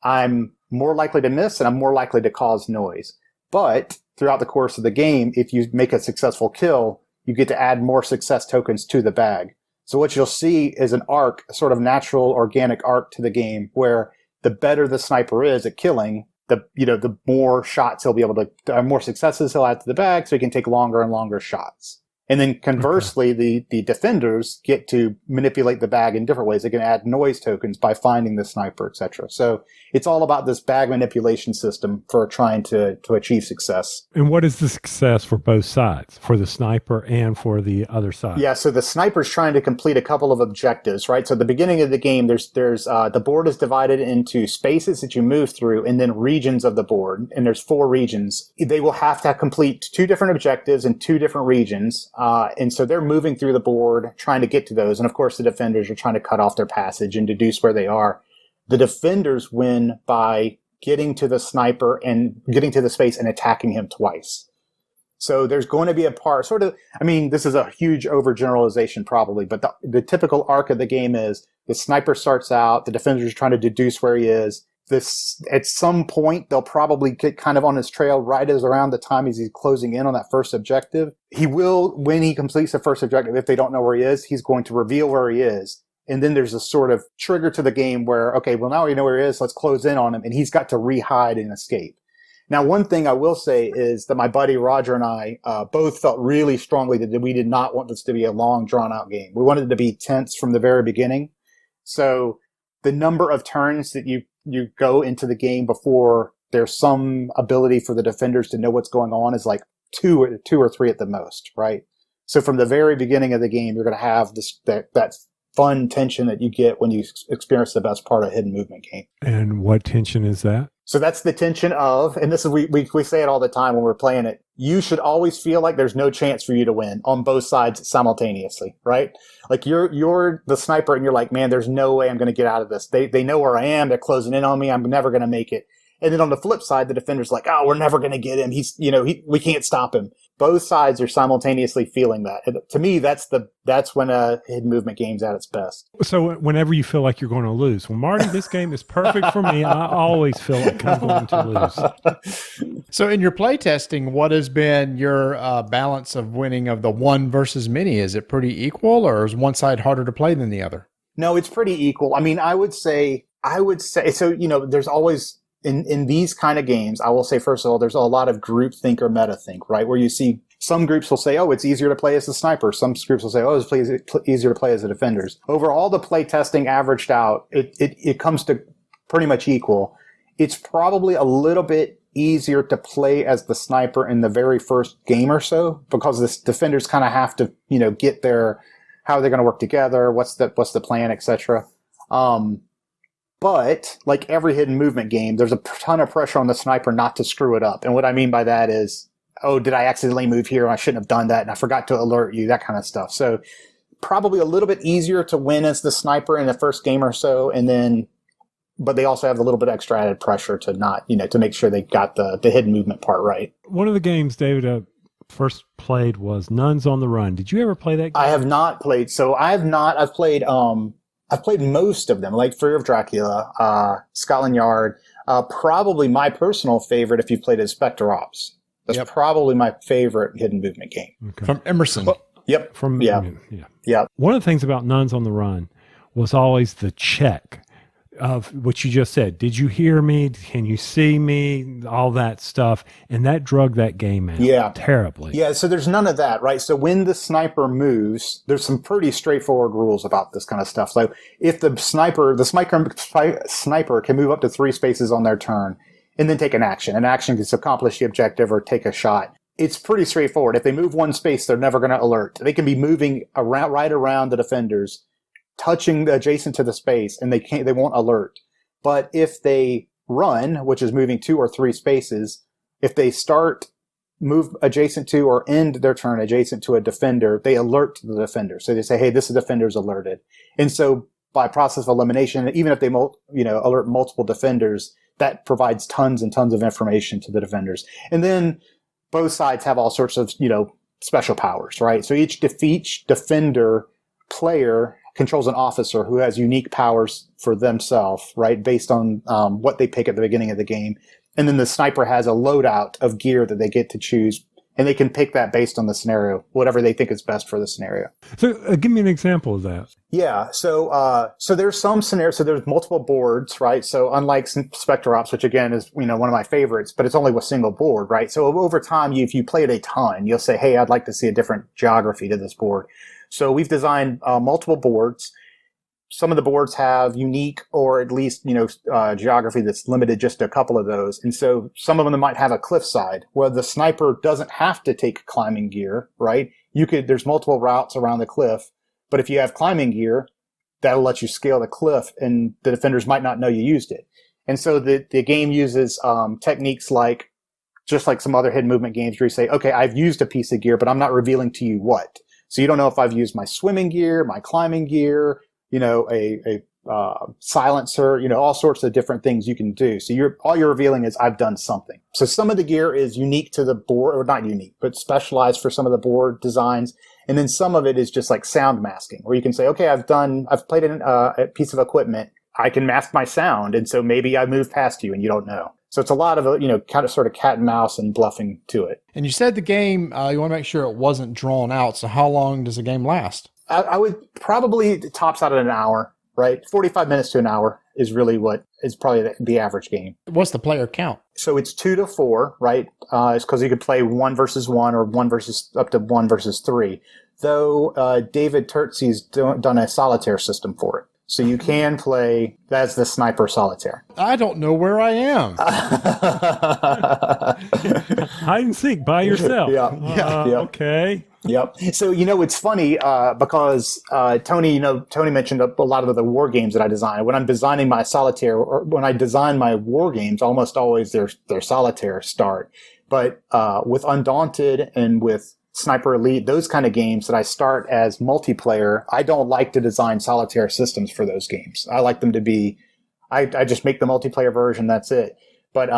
I'm more likely to miss and I'm more likely to cause noise. But throughout the course of the game, if you make a successful kill, you get to add more success tokens to the bag. So what you'll see is an arc, a sort of natural, organic arc to the game where the better the sniper is at killing, the more shots he'll be able to, more successes he'll add to the bag, so he can take longer and longer shots. And then conversely, the defenders get to manipulate the bag in different ways. They can add noise tokens by finding the sniper, etc. So it's all about this bag manipulation system for trying to achieve success. And what is the success for both sides, for the sniper and for the other side? Yeah, so the sniper's trying to complete a couple of objectives, right? So at the beginning of the game, there's the board is divided into spaces that you move through and then regions of the board. And there's 4 regions. They will have to complete 2 different objectives in 2 different regions. And so they're moving through the board, trying to get to those. And of course, the defenders are trying to cut off their passage and deduce where they are. The defenders win by getting to the sniper and getting to the space and attacking him twice. So there's going to be a part, sort of, I mean, this is a huge overgeneralization probably, but the typical arc of the game is the sniper starts out, the defenders are trying to deduce where he is. At some point, they'll probably get kind of on his trail right as around the time as he's closing in on that first objective. He will, when he completes the first objective, if they don't know where he is, he's going to reveal where he is. And then there's a sort of trigger to the game where, okay, well, now we know where he is. Let's close in on him. And he's got to re-hide and escape. Now, one thing I will say is that my buddy Roger and I both felt really strongly that we did not want this to be a long, drawn-out game. We wanted it to be tense from the very beginning. So the number of turns that you go into the game before there's some ability for the defenders to know what's going on is like two or three at the most, right? So from the very beginning of the game, you're going to have that fun tension that you get when you experience the best part of a hidden movement game. And what tension is that? So that's the tension of, and this is we say it all the time when we're playing it, you should always feel like there's no chance for you to win on both sides simultaneously, right? Like you're the sniper and you're like, man, there's no way I'm going to get out of this. They know where I am. They're closing in on me. I'm never going to make it. And then on the flip side, the defender's like, oh, we're never going to get him. We can't stop him. Both sides are simultaneously feeling that. And to me, that's when a hidden movement game's at its best. So whenever you feel like you're going to lose, well, Marty, this game is perfect for me. I always feel like I'm going to lose. So in your play testing, what has been your balance of winning of the one versus many? Is it pretty equal, or is one side harder to play than the other? No, it's pretty equal. I mean, I would say, so, there's always, in these kind of games, I will say, first of all, there's a lot of groupthink or meta-think, right? Where you see Some groups will say, oh, it's easier to play as the sniper. Some groups will say, oh, it's easier to play as the defenders. Over all the play testing averaged out, it comes to pretty much equal. It's probably a little bit easier to play as the sniper in the very first game or so, because the defenders kind of have to, get how they're going to work together, what's the plan, etc. But like every hidden movement game, there's a ton of pressure on the sniper not to screw it up. And what I mean by that is, oh, did I accidentally move here? I shouldn't have done that, and I forgot to alert you, that kind of stuff. So probably a little bit easier to win as the sniper in the first game or so, but they also have a little bit extra added pressure to not, to make sure they got the hidden movement part right. One of the games David first played was Nuns on the Run. Did you ever play that game? I have not played. So I've played most of them, like Fear of Dracula, Scotland Yard. Probably my personal favorite, if you've played, is Spectre Ops. That's probably my favorite hidden movement game. Okay. From Emerson. Yep. Yeah. One of the things about Nuns on the Run was always the check of what you just said. Did you hear me? Can you see me? All that stuff. And that drug that game out terribly. Yeah, so there's none of that, right? So when the sniper moves, there's some pretty straightforward rules about this kind of stuff. So if the sniper can move up to 3 spaces on their turn and then take an action. An action can accomplish the objective or take a shot. It's pretty straightforward. If they move 1 space, they're never going to alert. They can be moving right around the defenders, touching adjacent to the space, and they won't alert. But if they run, which is moving 2 or 3 spaces, if they move adjacent to or end their turn adjacent to a defender, they alert the defender. So they say, hey, this defender's alerted. And so by process of elimination, even if they alert multiple defenders, that provides tons and tons of information to the defenders. And then both sides have all sorts of, special powers, right? So each defender player controls an officer who has unique powers for themselves, right? Based on what they pick at the beginning of the game. And then the sniper has a loadout of gear that they get to choose, and they can pick that based on the scenario, whatever they think is best for the scenario. So give me an example of that. Yeah. So there's some scenarios. So there's multiple boards, right? So unlike Spectre Ops, which again is, one of my favorites, but it's only with single board, right? So over time, if you play it a ton, you'll say, hey, I'd like to see a different geography to this board. So we've designed multiple boards. Some of the boards have unique or at least, geography that's limited just to a couple of those. And so some of them might have a cliffside where the sniper doesn't have to take climbing gear, right? There's multiple routes around the cliff, but if you have climbing gear, that'll let you scale the cliff and the defenders might not know you used it. And so the game uses techniques just like some other hidden movement games where you say, okay, I've used a piece of gear, but I'm not revealing to you what. So you don't know if I've used my swimming gear, my climbing gear, a silencer, all sorts of different things you can do. So all you're revealing is I've done something. So some of the gear is unique to the board, or not unique, but specialized for some of the board designs. And then some of it is just like sound masking, where you can say, okay, I've played a piece of equipment. I can mask my sound. And so maybe I moved past you and you don't know. So it's a lot of, kind of sort of cat and mouse and bluffing to it. And you said the game, you want to make sure it wasn't drawn out. So how long does the game last? I would probably tops out at an hour, right? 45 minutes to an hour is really what is probably the average game. What's the player count? So it's 2 to 4, right? It's because you could play 1 versus 1 or 1 versus up to 1 versus 3. Though David Turtsy's done a solitaire system for it. So you can play as the sniper solitaire. I don't know where I am. Hide and seek by yourself. Yeah. Okay. Yep. So, it's funny because Tony mentioned a lot of the war games that I design. When I'm designing my solitaire, or when I design my war games, almost always their solitaire start. But with Undaunted and with Sniper Elite, those kind of games that I start as multiplayer, I don't like to design solitaire systems for those games. I like them to be, I just make the multiplayer version, that's it. But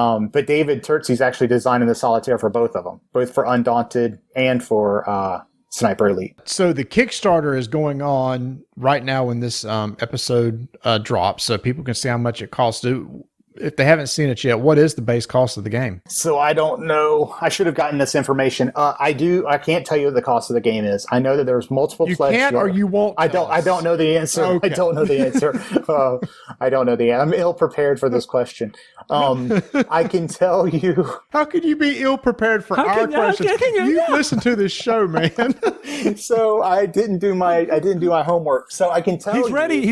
David Turtsy's actually designing the solitaire for both of them, both for Undaunted and for Sniper Elite. So the Kickstarter is going on right now when this episode drops, so people can see how much it costs. if they haven't seen it yet, what is the base cost of the game? So I don't know. I should have gotten this information. I can't tell you what the cost of the game is. I know that there's multiple You pledge. can't or you won't. I don't know the answer. Okay. I don't know the answer. I don't know the answer. I'm ill prepared for this question. I can tell you. How could you be ill prepared for our questions? You listen to this show, man. So I didn't do my homework. So I can tell He's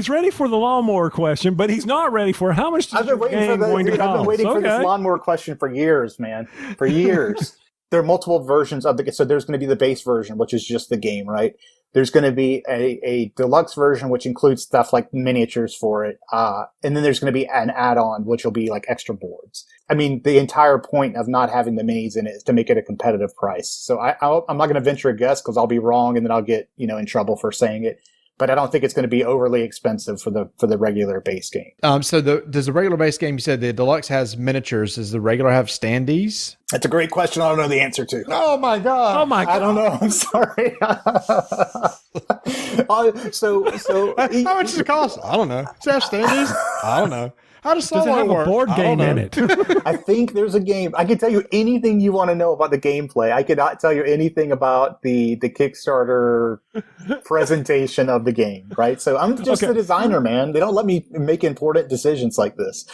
ready for the lawnmower question, but he's not ready for how much I've been waiting for this lawnmower question for years, man. For years. There are multiple versions of the game. So there's going to be the base version, which is just the game, right? There's going to be a deluxe version, which includes stuff like miniatures for it. And then there's going to be an add-on, which will be like extra boards. I mean, the entire point of not having the minis in it is to make it a competitive price. So I'm not going to venture a guess because I'll be wrong and then I'll get, in trouble for saying it. But I don't think it's going to be overly expensive for the regular base game. So does the regular base game, you said the deluxe has miniatures. Does the regular have standees? That's a great question. I don't know the answer to. Oh my god! I don't know. I'm sorry. So how much does it cost? I don't know. Does it have standees? I don't know. How does it have work? A board game in it? I think there's a game. I can tell you anything you want to know about the gameplay. I cannot tell you anything about the Kickstarter presentation of the game, right? So I'm just the designer, man. They don't let me make important decisions like this.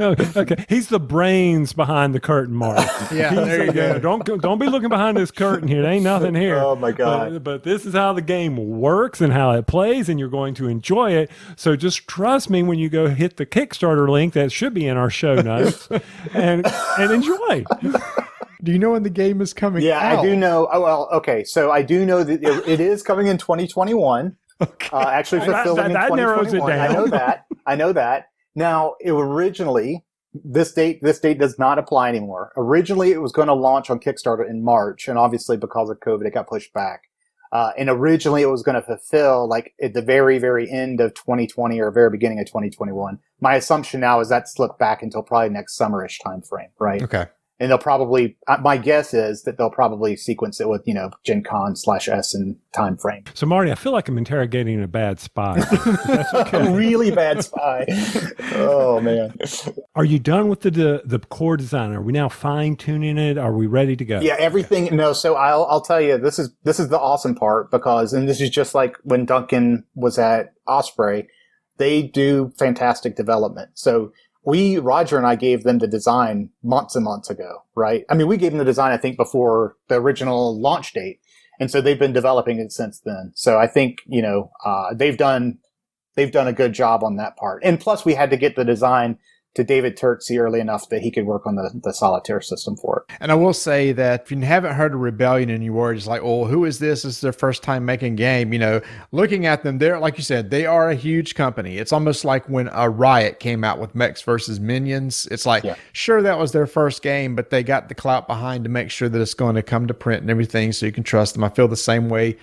Okay. He's the brains behind the curtain, Mark. Yeah, there you go. Don't be looking behind this curtain here. There ain't nothing here. Oh my god! But this is how the game works and how it plays, and you're going to enjoy it. So just trust me when you go hit the Kickstarter link that should be in our show notes, and enjoy. Do you know when the game is coming out? I do know. Oh, well, okay. So I do know that it is coming in 2021. Okay. Actually fulfilling in 2021. Narrows it down. I know that. Now, originally, this date does not apply anymore. Originally, it was going to launch on Kickstarter in March, and obviously because of COVID, it got pushed back. And originally, it was going to fulfill like at the very, very end of 2020 or very beginning of 2021. My assumption now is that's slipped back until probably next summerish time frame, right? Okay. And they'll probably, my guess is that they'll probably sequence it with, Gen Con /S and time frame. So, Marty, I feel like I'm interrogating a bad spy. That's okay. A really bad spy. Oh, man. Are you done with the core design? Are we now fine tuning it? Are we ready to go? Yeah, everything. No, so I'll tell you, this is the awesome part because, and this is just like when Duncan was at Osprey, they do fantastic development. So Roger and I gave them the design months and months ago, right? I mean, we gave them the design, I think, before the original launch date. And so they've been developing it since then. So I think, they've done a good job on that part. And plus we had to get the design to David Turtsey early enough that he could work on the solitaire system for it. And I will say that if you haven't heard of Rebellion and you were just like, oh, who is this? This is their first time making a game. Looking at them, they're, like you said, they are a huge company. It's almost like when a Riot came out with Mechs versus Minions. It's like, sure, that was their first game, but they got the clout behind to make sure that it's going to come to print and everything so you can trust them. I feel the same way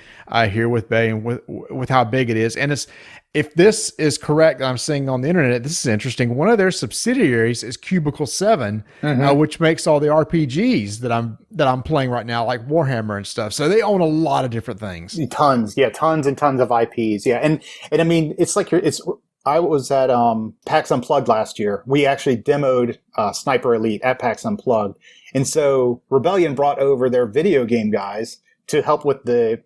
here with Bay and with how big it is. And if this is correct, I'm seeing on the internet, this is interesting. One of their subsidiaries is Cubicle 7, which makes all the RPGs that I'm playing right now, like Warhammer and stuff. So they own a lot of different things. Tons and tons of IPs. Yeah, and I mean, it's like I was at PAX Unplugged last year. We actually demoed Sniper Elite at PAX Unplugged, and so Rebellion brought over their video game guys to help with the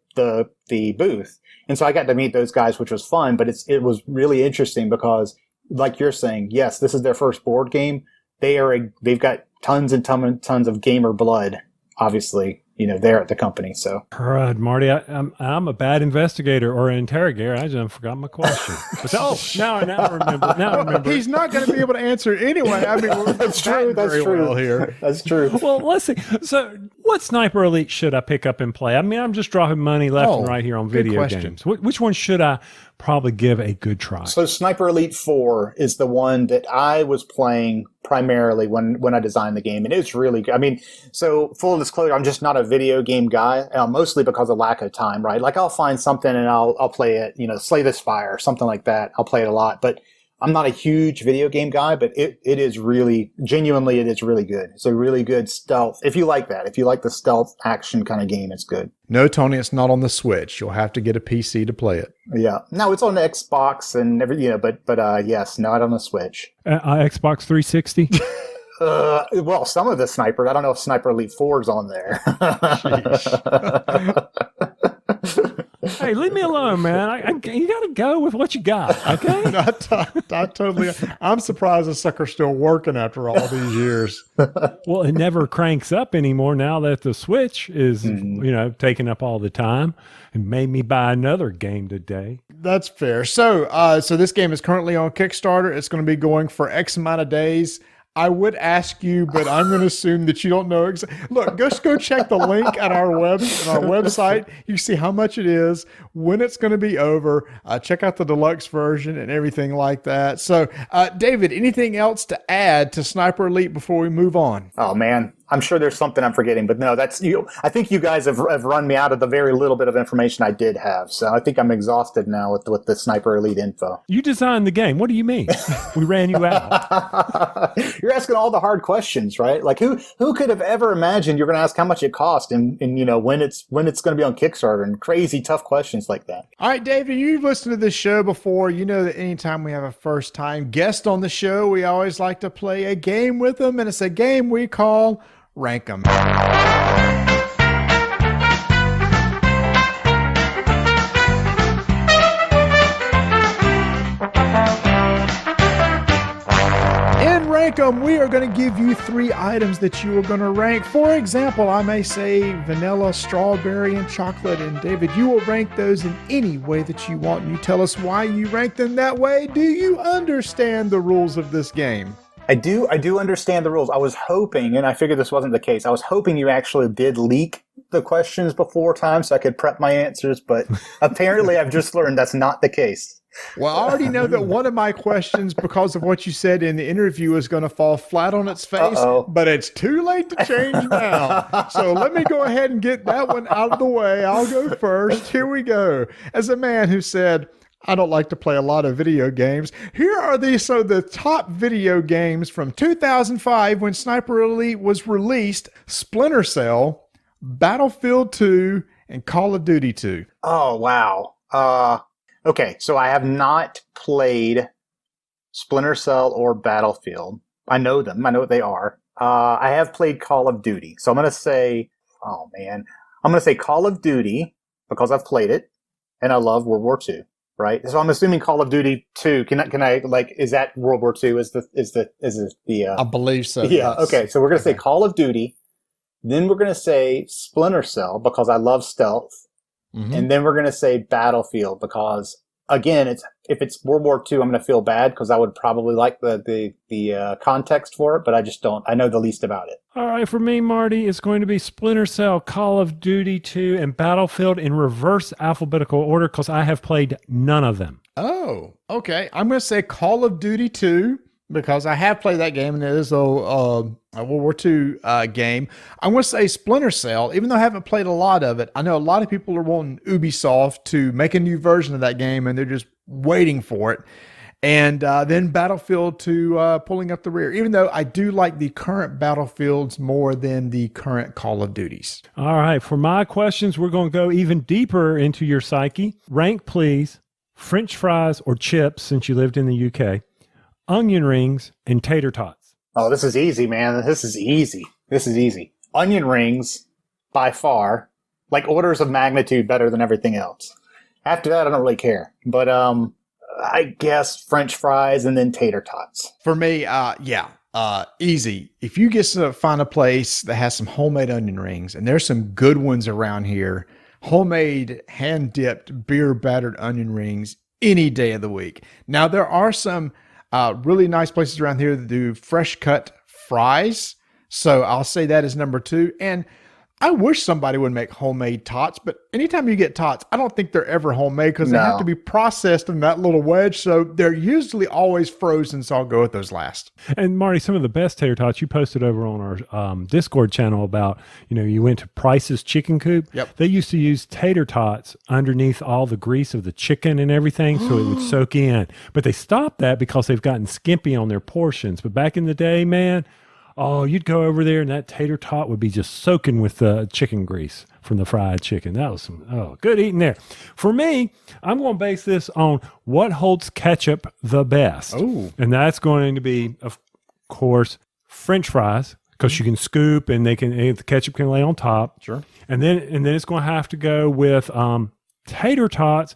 booth. And so I got to meet those guys, which was fun, but it was really interesting because, like you're saying, yes, this is their first board game. They've got tons and tons of gamer blood, obviously, there at the company. So, all right, Marty, I'm a bad investigator or an interrogator. I just forgot my question. Now I remember. Now I remember. He's not going to be able to answer it anyway. I mean, that's true. That's true. Well here. That's true. Well, let's see. So, what Sniper Elite should I pick up and play? I mean, I'm just dropping money left and right here on video games. Which one should I probably give a good try? So, Sniper Elite 4 is the one that I was playing primarily when I designed the game, and it's really good. I mean, so full disclosure, I'm just not a video game guy, mostly because of lack of time, right? Like I'll find something and I'll play it, Slay the Spire, something like that. I'll play it a lot, but I'm not a huge video game guy, but it is really, genuinely, it is really good. It's a really good stealth. If you like that, if you like the stealth action kind of game, it's good. No, Tony, it's not on the Switch. You'll have to get a PC to play it. Yeah. No, it's on the Xbox and everything, but yes, not on the Switch. Xbox 360? Well, some of the Sniper. I don't know if Sniper Elite 4 is on there. Hey, leave me alone, man. You got to go with what you got, okay? I totally. I'm surprised the sucker's still working after all these years. Well, it never cranks up anymore now that the Switch is, taking up all the time, and made me buy another game today. That's fair. So this game is currently on Kickstarter. It's going to be going for X amount of days. I would ask you, but I'm going to assume that you don't know. Look, just go check the link at our website. You see how much it is, when it's going to be over. Check out the deluxe version and everything like that. So, David, anything else to add to Sniper Elite before we move on? Oh, man. I'm sure there's something I'm forgetting, but no, that's you. I think you guys have run me out of the very little bit of information I did have. So I think I'm exhausted now with the Sniper Elite info. You designed the game. What do you mean? We ran you out. You're asking all the hard questions, right? Like who could have ever imagined you're going to ask how much it cost and when it's going to be on Kickstarter and crazy tough questions like that. All right, David, you've listened to this show before. You know that anytime we have a first time guest on the show, we always like to play a game with them, and it's a game we call Rank 'em. In Rank 'em, we are going to give you 3 items that you are going to rank. For example, I may say vanilla, strawberry, and chocolate. And David, you will rank those in any way that you want. You tell us why you rank them that way. Do you understand the rules of this game? I do understand the rules. I was hoping, and I figured this wasn't the case, I was hoping you actually did leak the questions before time so I could prep my answers, but apparently I've just learned that's not the case. Well, I already know that one of my questions, because of what you said in the interview, is going to fall flat on its face, but it's too late to change now. So let me go ahead and get that one out of the way. I'll go first. Here we go. As a man who said, I don't like to play a lot of video games, here are the top video games from 2005 when Sniper Elite was released: Splinter Cell, Battlefield 2, and Call of Duty 2. Oh, wow. Okay, so I have not played Splinter Cell or Battlefield. I know them. I know what they are. I have played Call of Duty. So I'm going to say, I'm going to say Call of Duty because I've played it and I love World War II. Right, so I'm assuming Call of Duty 2. Can I is that World War II? Is the I believe so. Yeah. Yes. Okay, so we're gonna say Call of Duty, then we're gonna say Splinter Cell because I love stealth, and then we're gonna say Battlefield because again, if it's World War II, I'm gonna feel bad because I would probably like the context for it, but I just don't. I know the least about it. All right, for me, Marty, it's going to be Splinter Cell, Call of Duty 2, and Battlefield in reverse alphabetical order because I have played none of them. Oh, okay. I'm going to say Call of Duty 2 because I have played that game and it is a World War II game. I'm going to say Splinter Cell, even though I haven't played a lot of it. I know a lot of people are wanting Ubisoft to make a new version of that game and they're just waiting for it. And then Battlefield 2 pulling up the rear, even though I do like the current Battlefields more than the current Call of Duties. All right, for my questions, we're going to go even deeper into your psyche. Rank, please, French fries or chips, since you lived in the UK, onion rings, and tater tots. Oh, this is easy, man. This is easy. Onion rings, by far, like orders of magnitude better than everything else. After that, I don't really care. But, I guess French fries and then tater tots. For me, easy. If you get to find a place that has some homemade onion rings, and there's some good ones around here, homemade, hand-dipped, beer-battered onion rings any day of the week. Now, there are some really nice places around here that do fresh-cut fries, so I'll say that is number 2. And I wish somebody would make homemade tots, but anytime you get tots, I don't think they're ever homemade because they have to be processed in that little wedge. So they're usually always frozen. So I'll go with those last. And Marty, some of the best tater tots you posted over on our Discord channel about, you went to Price's Chicken Coop. Yep. They used to use tater tots underneath all the grease of the chicken and everything so it would soak in. But they stopped that because they've gotten skimpy on their portions. But back in the day, man, oh, you'd go over there and that tater tot would be just soaking with the chicken grease from the fried chicken. That was good eating there. For me, I'm going to base this on what holds ketchup the best. Oh. And that's going to be, of course, French fries, because you can scoop and the ketchup can lay on top. Sure. And then it's going to have to go with tater tots.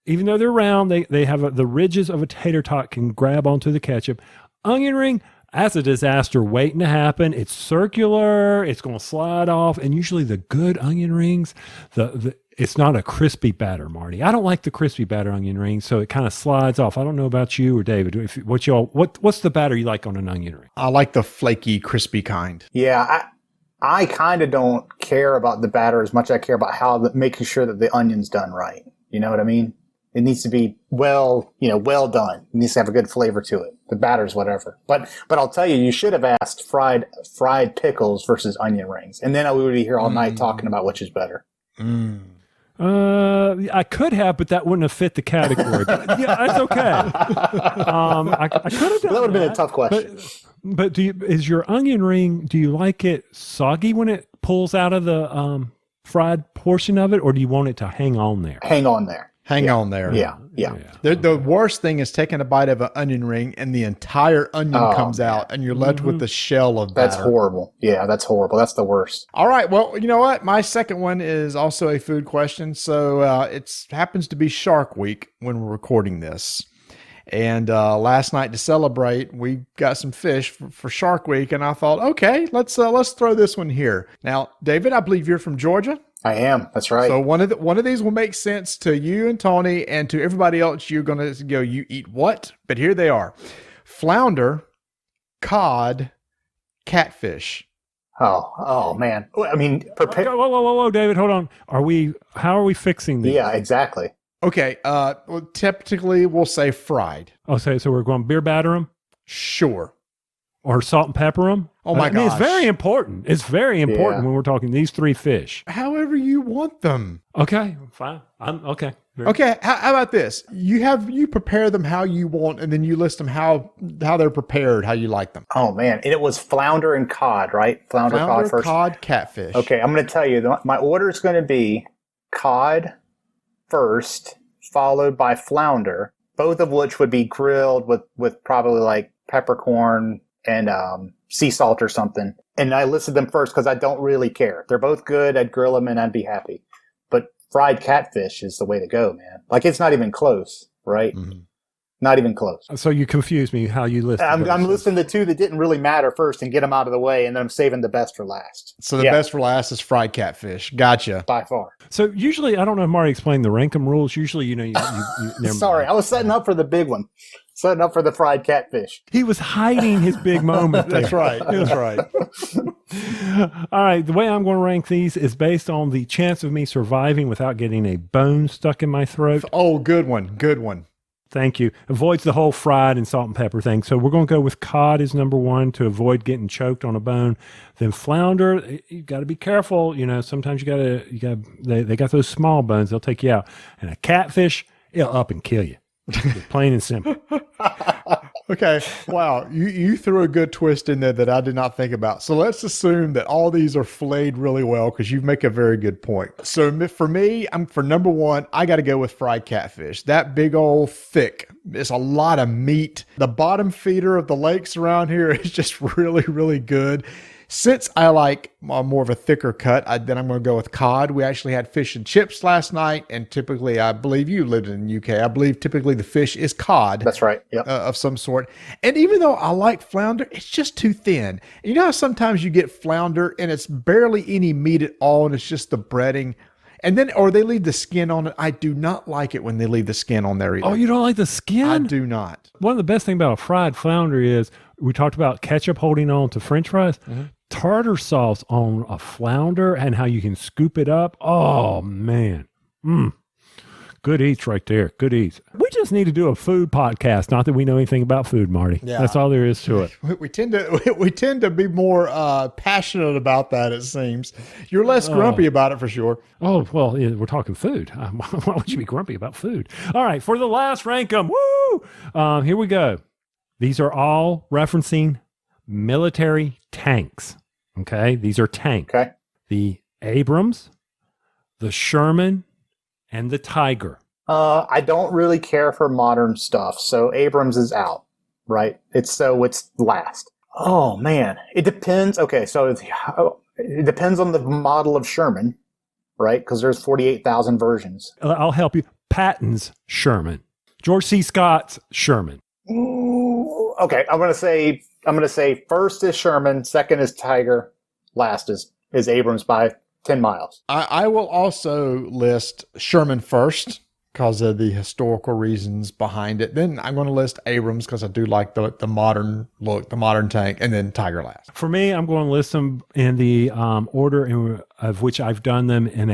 Even though they're round, they have the ridges of a tater tot can grab onto the ketchup. Onion ring, that's a disaster waiting to happen. It's circular. It's going to slide off. And usually the good onion rings, it's not a crispy batter, Marty. I don't like the crispy batter onion rings, so it kind of slides off. I don't know about you or David. What's the batter you like on an onion ring? I like the flaky, crispy kind. Yeah, I kind of don't care about the batter as much as I care about making sure that the onion's done right. You know what I mean? It needs to be well done. It needs to have a good flavor to it. The batter's whatever. But I'll tell you, you should have asked fried pickles versus onion rings. And then we would be here all night talking about which is better. I could have, but that wouldn't have fit the category. But yeah, that's okay. I could have done that would have been a tough question. But is your onion ring, do you like it soggy when it pulls out of the fried portion of it, or do you want it to hang on there? Hang on there. Hang on there. Yeah. The worst thing is taking a bite of an onion ring and the entire onion comes out and you're left with the shell of batter. That's horrible. Yeah, that's horrible. That's the worst. All right. Well, you know what? My second one is also a food question. So it happens to be Shark Week when we're recording this. And last night to celebrate, we got some fish for Shark Week. And I thought, okay, let's throw this one here. Now, David, I believe you're from Georgia. I am. That's right. So one of these will make sense to you and Tony, and to everybody else. You're going to go, you eat what? But here they are: flounder, cod, catfish. Oh man. I mean, whoa, David, hold on. How are we fixing these? Yeah, exactly. Okay. Well, typically we'll say fried. Oh, so we're going to beer batter them? Sure. Or salt and pepper them? Oh my gosh. It's very important. It's very important when we're talking these three fish. However you want them. Okay, fine. I'm okay. Okay, how about this? You prepare them how you want, and then you list them how they're prepared, how you like them. Oh man, and it was flounder and cod, right? Flounder cod first. Cod, catfish. Okay, I'm going to tell you, my order is going to be cod first, followed by flounder, both of which would be grilled with probably like peppercorn and sea salt or something. And I listed them first because I don't really care. They're both good. I'd grill them and I'd be happy. But fried catfish is the way to go, man. Like, it's not even close, right? Mm-hmm. Not even close. So you confused me how you listed I'm listing the two that didn't really matter first and get them out of the way, and then I'm saving the best for last. So the best for last is fried catfish. Gotcha. By far. So usually, I don't know if Marty explained the rankum rules. Usually, you never Sorry, I was setting up for the big one. Setting up for the fried catfish. He was hiding his big moment there. That's right. That's right. All right. The way I'm going to rank these is based on the chance of me surviving without getting a bone stuck in my throat. Oh, good one. Good one. Thank you. Avoids the whole fried and salt and pepper thing. So we're going to go with cod as number one to avoid getting choked on a bone. Then flounder, you got to be careful. Sometimes they got those small bones. They'll take you out. And a catfish, it'll up and kill you. Plain and simple. Okay. Wow. You threw a good twist in there that I did not think about. So let's assume that all these are filleted really well, because you make a very good point. So for me, for number one, I got to go with fried catfish. That big old thick. It's a lot of meat. The bottom feeder of the lakes around here is just really, really good. Since I like more of a thicker cut, then I'm going to go with cod. We actually had fish and chips last night, and typically, I believe you lived in the UK. I believe typically the fish is cod. That's right. Yep. Of some sort. And even though I like flounder, it's just too thin. And you know how sometimes you get flounder and it's barely any meat at all, and it's just the breading. Or they leave the skin on it. I do not like it when they leave the skin on there either. Oh, you don't like the skin? I do not. One of the best things about a fried flounder is we talked about ketchup holding on to French fries. Mm-hmm. tartar sauce on a flounder and how you can scoop it up. Oh, man. Good eats right there. Good eats. We just need to do a food podcast. Not that we know anything about food, Marty. Yeah. That's all there is to it. We tend to be more passionate about that. It seems you're less grumpy about it for sure. Oh, well, yeah, we're talking food. Why would you be grumpy about food? All right, for the last rank 'em. Woo! Here we go. These are all referencing military tanks. Okay, these are tanks. Okay. The Abrams, the Sherman, and the Tiger. I don't really care for modern stuff, so Abrams is out, right? It's last. Oh man, it depends. Okay, so it depends on the model of Sherman, right? Because there's 48,000 versions. I'll help you. Patton's Sherman. George C. Scott's Sherman. Ooh, okay, I'm gonna say first is Sherman, second is Tiger, last is Abrams by 10 miles. I will also list Sherman first because of the historical reasons behind it. Then I'm going to list Abrams because I do like the modern look, the modern tank, and then Tiger last. For me, I'm going to list them in the order of which I've done them in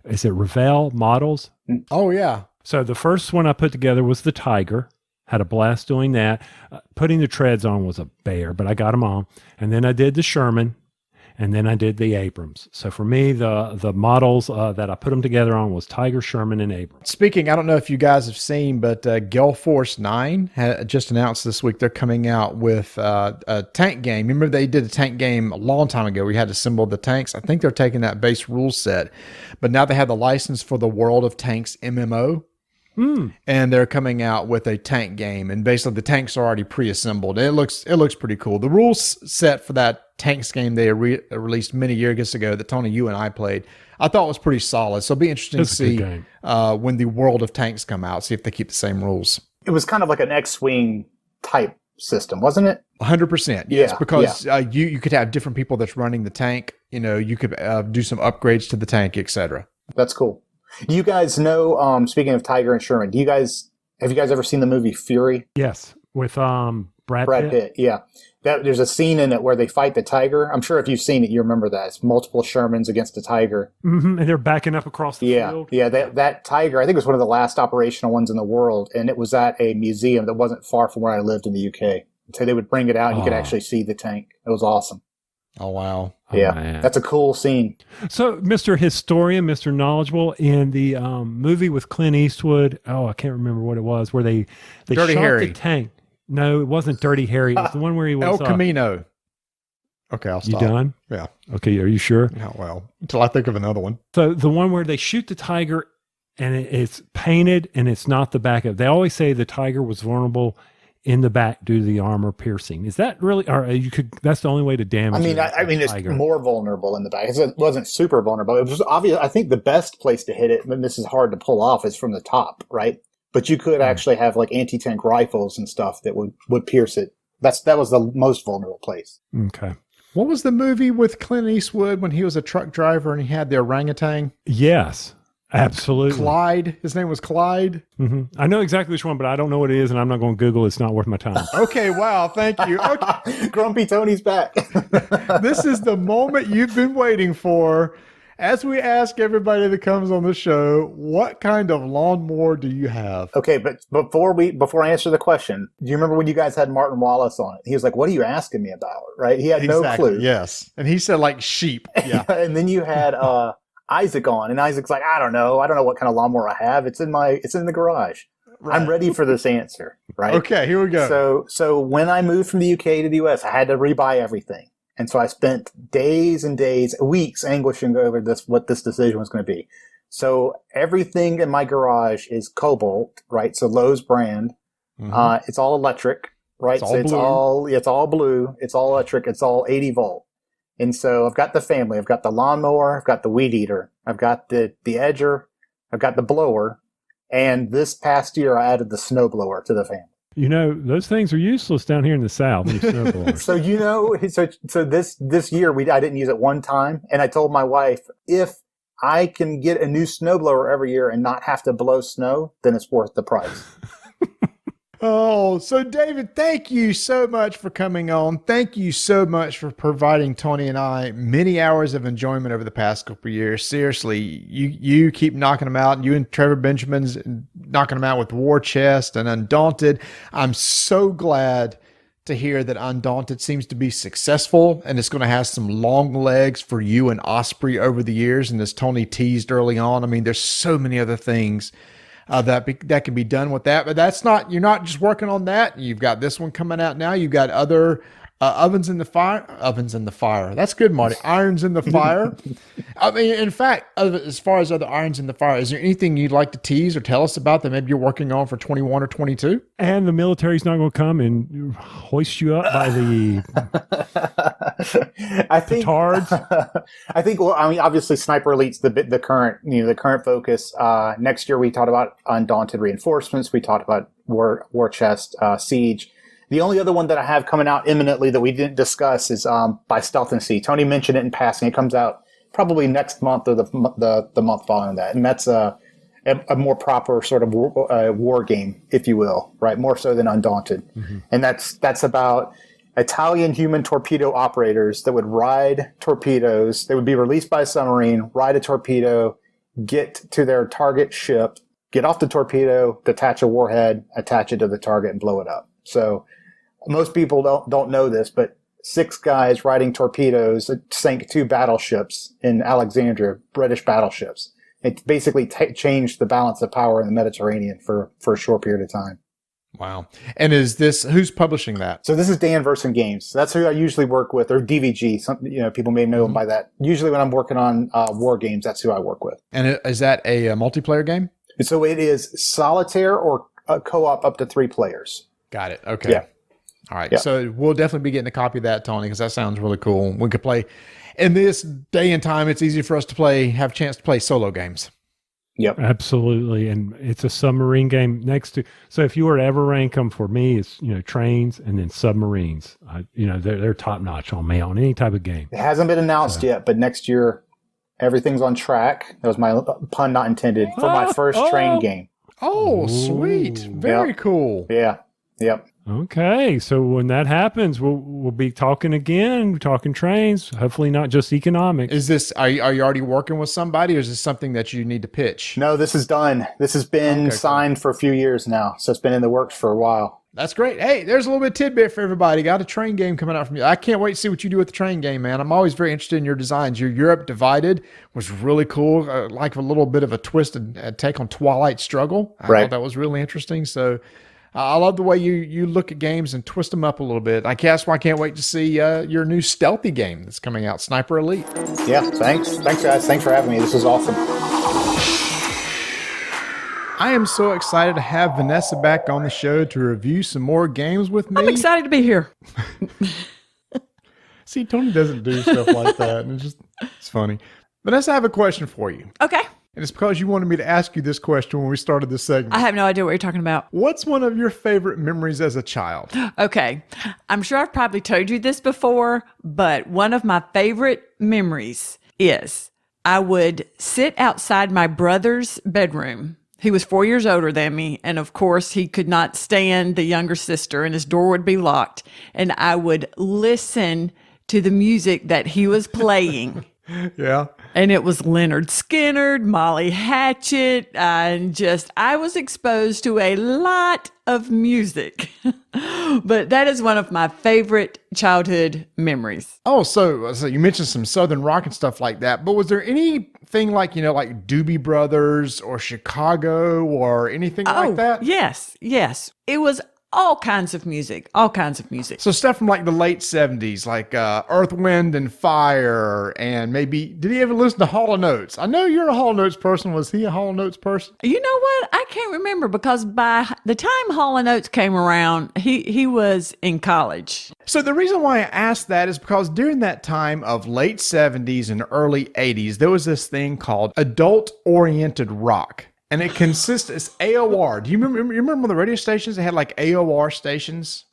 is it Revell models? Oh, yeah. So the first one I put together was the Tiger. Had a blast doing that. Putting the treads on was a bear, but I got them on. And then I did the Sherman. And then I did the Abrams. So for me, the models that I put them together on was Tiger, Sherman, and Abrams. Speaking, I don't know if you guys have seen, but Gale Force 9 had just announced this week they're coming out with a tank game. Remember they did a tank game a long time ago where you had to assemble the tanks? I think they're taking that base rule set. But now they have the license for the World of Tanks MMO. And they're coming out with a tank game, and basically the tanks are already pre-assembled. It looks pretty cool. The rules set for that tanks game they released many years ago that Tony, you and I played, I thought was pretty solid. So it'll be interesting to see when the World of Tanks come out, see if they keep the same rules. It was kind of like an X-Wing type system, wasn't it? 100%. Yes, Yeah, because you could have different people that's running the tank. You know, you could do some upgrades to the tank, etc. That's cool. Do you guys know, speaking of Tiger and Sherman, have you guys ever seen the movie Fury? Yes, with Brad Pitt. Yeah. There's a scene in it where they fight the Tiger. I'm sure if you've seen it, you remember that. It's multiple Shermans against a Tiger. Mm-hmm. And they're backing up across the field. Yeah, that Tiger, I think it was one of the last operational ones in the world, and it was at a museum that wasn't far from where I lived in the UK. So they would bring it out, and you could actually see the tank. It was awesome. Oh, wow. Yeah, that's a cool scene. So, Mr. Historian, Mr. Knowledgeable, in the movie with Clint Eastwood, I can't remember what it was, where they Dirty shot Harry. the tank. No, it wasn't Dirty Harry. It was the one where he was... El Camino. Okay, I'll You stop. done? Yeah. Okay, are you sure? Oh, well, until I think of another one. So, the one where they shoot the tiger, and it's painted, and it's not the back of... They always say the tiger was vulnerable in the back due to the armor piercing. Is that really, or that's the only way to damage I mean, it's tiger. more vulnerable in the back. It wasn't super vulnerable. It was obvious. I think the best place to hit it, and this is hard to pull off, is from the top, right? But you could actually have like anti-tank rifles and stuff that would pierce it. That was the most vulnerable place. Okay. What was the movie with Clint Eastwood when he was a truck driver and he had the orangutan? Yes. Absolutely. Clyde. His name was Clyde. Mm-hmm. I know exactly which one, but I don't know what it is, and I'm not going to Google. It's not worth my time. Okay, wow, thank you. Okay. Grumpy Tony's back. This is the moment you've been waiting for. As we ask everybody that comes on the show, what kind of lawnmower do you have? Okay, but before I answer the question, do you remember when you guys had Martin Wallace on it? He was like, "What are you asking me about?" Right? He had no clue. Yes, and he said like sheep. Yeah, and then you had Isaac on, and Isaac's like, I don't know what kind of lawnmower I have. It's in the garage. Right. I'm ready for this answer, right? Okay, here we go. So when I moved from the UK to the US, I had to rebuy everything. And so I spent days and days, weeks anguishing over what this decision was going to be. So everything in my garage is Cobalt, right? So Lowe's brand. Mm-hmm. It's all electric, right? It's all blue. It's all electric. It's all 80 volt. And so I've got the family. I've got the lawnmower. I've got the weed eater. I've got the edger. I've got the blower. And this past year, I added the snowblower to the family. You know, those things are useless down here in the South. These snowblowers. So this year I didn't use it one time, and I told my wife, if I can get a new snowblower every year and not have to blow snow, then it's worth the price. Oh, so David, thank you so much for coming on. Thank you so much for providing Tony and I many hours of enjoyment over the past couple of years. Seriously, you keep knocking them out. You and Trevor Benjamin's knocking them out with War Chest and Undaunted. I'm so glad to hear that Undaunted seems to be successful and it's going to have some long legs for you and Osprey over the years. And as Tony teased early on, I mean, there's so many other things that can be done with that, but you're not just working on that. You've got this one coming out now. You've got other ovens in the fire. That's good, Marty. Irons in the fire. I mean, in fact, as far as other irons in the fire, is there anything you'd like to tease or tell us about that maybe you're working on for 21 or 22? And the military's not going to come and hoist you up by the petards. I think. Well, I mean, obviously, Sniper Elite's the current focus. Next year, we talked about Undaunted Reinforcements. We talked about War Chest, Siege. The only other one that I have coming out imminently that we didn't discuss is by Stealth and Sea. Tony mentioned it in passing. It comes out probably next month or the month following that, and that's a more proper sort of war game, if you will, right? More so than Undaunted, and that's about Italian human torpedo operators that would ride torpedoes. They would be released by a submarine, ride a torpedo, get to their target ship, get off the torpedo, detach a warhead, attach it to the target, and blow it up. So most people don't know this, but 6 guys riding torpedoes sank 2 battleships in Alexandria, British battleships. It basically changed the balance of power in the Mediterranean for a short period of time. Wow. And who's publishing that? So this is Dan Verson Games. So that's who I usually work with, or DVG. People may know them by that. Usually when I'm working on war games, that's who I work with. And is that a multiplayer game? So it is solitaire or co-op up to 3 players. Got it. Okay. Yeah. All right. Yeah. So we'll definitely be getting a copy of that, Tony, because that sounds really cool. We could play in this day and time. It's easy for us to have a chance to play solo games. Yep. Absolutely. And it's a submarine game so if you were to ever rank them for me, it's, trains and then submarines. They're top notch on me on any type of game. It hasn't been announced yet, but next year, everything's on track. That was my pun not intended for my first train game. Oh, sweet. Very cool. Yeah. Yep. Okay, so when that happens, we'll be talking again, talking trains. Hopefully, not just economics. Is this? Are you already working with somebody, or is this something that you need to pitch? No, this is done. This has been signed for a few years now, so it's been in the works for a while. That's great. Hey, there's a little bit of tidbit for everybody. Got a train game coming out from you. I can't wait to see what you do with the train game, man. I'm always very interested in your designs. Your Europe Divided was really cool, like a little bit of a twist and take on Twilight Struggle. I thought that was really interesting. So. I love the way you look at games and twist them up a little bit. I can't wait to see your new stealthy game that's coming out, Sniper Elite. Yeah, thanks. Thanks, guys. Thanks for having me. This is awesome. I am so excited to have Vanessa back on the show to review some more games with me. I'm excited to be here. See, Tony doesn't do stuff like that. And it's funny. Vanessa, I have a question for you. Okay. And it's because you wanted me to ask you this question when we started this segment. I have no idea what you're talking about. What's one of your favorite memories as a child? Okay. I'm sure I've probably told you this before, but one of my favorite memories is I would sit outside my brother's bedroom. He was 4 years older than me. And of course, he could not stand the younger sister and his door would be locked. And I would listen to the music that he was playing. Yeah. And it was Leonard Skinner, Molly Hatchet, and I was exposed to a lot of music. But that is one of my favorite childhood memories. Oh, so you mentioned some Southern rock and stuff like that, but was there anything like Doobie Brothers or Chicago or anything like that? Yes. It was all kinds of music. So stuff from like the late 70s, like Earth, Wind, and Fire, and maybe, did he ever listen to Hall & Oates? I know you're a Hall & Oates person. Was he a Hall & Oates person? You know what? I can't remember because by the time Hall & Oates came around, he was in college. So the reason why I asked that is because during that time of late 70s and early 80s, there was this thing called adult-oriented rock. And it consists, it's AOR. Do you remember on the radio stations, they had like AOR stations?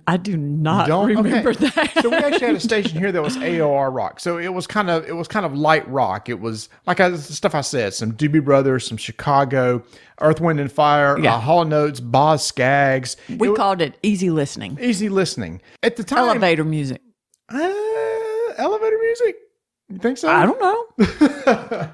I do not Don't remember okay. that. So we actually had a station here that was AOR rock. So it was kind of light rock. It was like the stuff I said, some Doobie Brothers, some Chicago, Earth, Wind and Fire, Yeah. Hall & Oates, Boz Scaggs. We called it easy listening. Easy listening. At the time, Elevator music. elevator music. You think so? I don't know.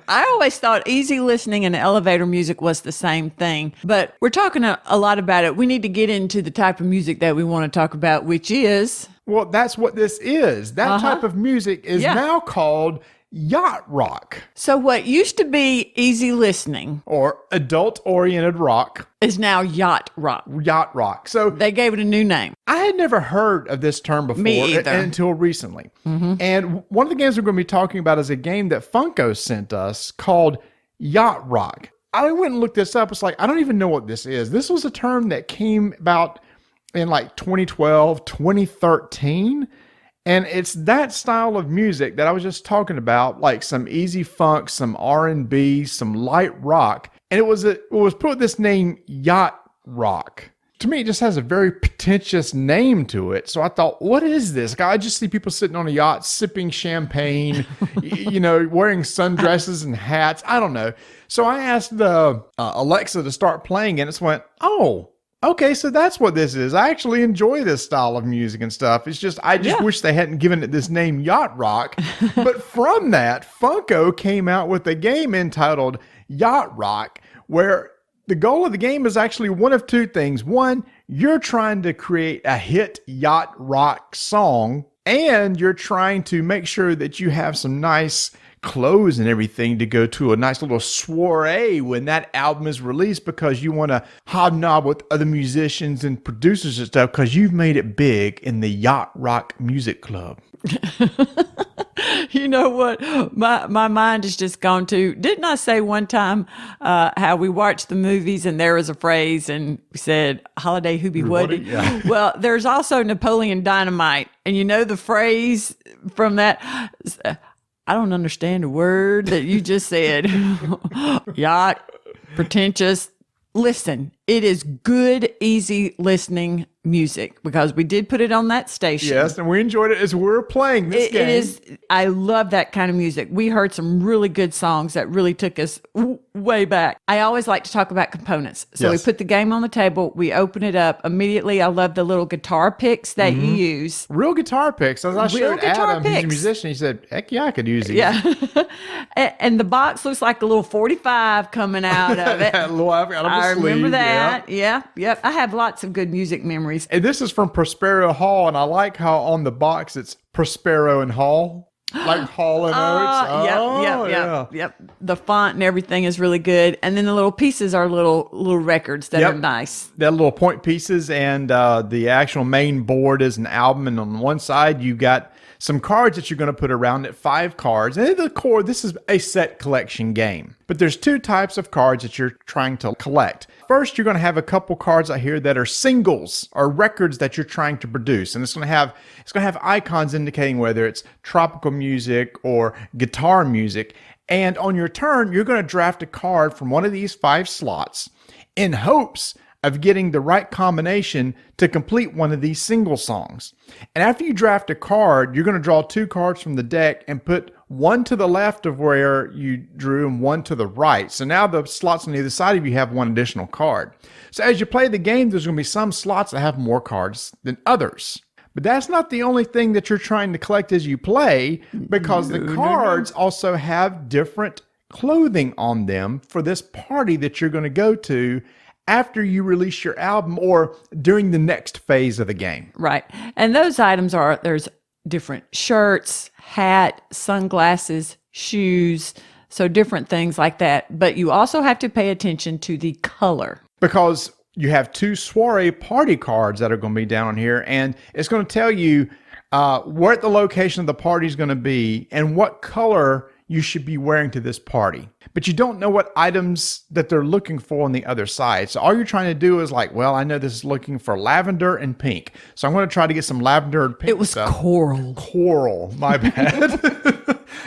I always thought easy listening and elevator music was the same thing, but we're talking a lot about it. We need to get into the type of music that we want to talk about, which is... Well, that's what this is. That type of music is now called yacht rock So what used to be easy listening or adult-oriented rock. is now yacht rock. Yacht rock. So They gave it a new name. I had never heard of this term before Me either. until recently. And one of the games we're going to be talking about is a game that Funko sent us called Yacht Rock. I went and looked this up. It's like, I don't even know what this is. This was a term that came about in like 2012, 2013. And it's that style of music that I was just talking about, like some easy funk, some R&B, some light rock. And it was put with this name, Yacht Rock. To me, it just has a very pretentious name to it. So I thought, what is this? I just see people sitting on a yacht, sipping champagne, wearing sundresses and hats. I don't know. So I asked Alexa to start playing, and it went, oh, okay, so that's what this is. I actually enjoy this style of music and stuff. It's just, I just wish they hadn't given it this name, Yacht Rock. But from that, Funko came out with a game entitled Yacht Rock, where the goal of the game is actually one of two things. One, you're trying to create a hit yacht rock song, and you're trying to make sure that you have some nice clothes and everything to go to a nice little soiree when that album is released, because you want to hobnob with other musicians and producers and stuff because you've made it big in the Yacht Rock Music Club. You know what? My mind has just gone to, didn't I say one time how we watched the movies and there was a phrase and we said, holiday who be woody? Yeah. Well, there's also Napoleon Dynamite. And you know the phrase from that? I don't understand a word that you just said. Yacht, pretentious. Listen, it is good, easy listening music because we did put it on that station. Yes, and we enjoyed it as we were playing this game. It is. I love that kind of music. We heard some really good songs that really took us way back. I always like to talk about components. So we put the game on the table. We open it up. Immediately, I love the little guitar picks that you use. Real guitar picks. As I showed Adam, he's a musician, he said, heck yeah, I could use these. Yeah. And the box looks like a little 45 coming out of it. That little out of a I remember sleeve, that. Yeah. Yep. I have lots of good music memories. And this is from Prospero Hall, and I like how on the box it's Prospero and Hall, like Hall and Oates. Yep. The font and everything is really good, and then the little pieces are little records that are nice. That little point pieces, and the actual main board is an album, and on one side you got some cards that you're going to put around it, 5 cards. And at the core, this is a set collection game. But there's 2 types of cards that you're trying to collect. First, you're going to have a couple cards out here that are singles or records that you're trying to produce. And it's going to have icons indicating whether it's tropical music or guitar music. And on your turn, you're going to draft a card from one of these 5 slots in hopes of getting the right combination to complete one of these single songs. And after you draft a card, you're going to draw 2 cards from the deck and put one to the left of where you drew and one to the right. So now the slots on either side of you have one additional card. So as you play the game, there's going to be some slots that have more cards than others. But that's not the only thing that you're trying to collect as you play, because the cards also have different clothing on them for this party that you're going to go to after you release your album or during the next phase of the game. Right. And those items there's different shirts, hat, sunglasses, shoes, so different things like that. But you also have to pay attention to the color. Because you have 2 soiree party cards that are going to be down here, and it's going to tell you where the location of the party is going to be and what color you should be wearing to this party. But you don't know what items that they're looking for on the other side. So all you're trying to do is like, well, I know this is looking for lavender and pink. So I'm going to try to get some lavender and pink. It was stuff. coral. Coral, my bad.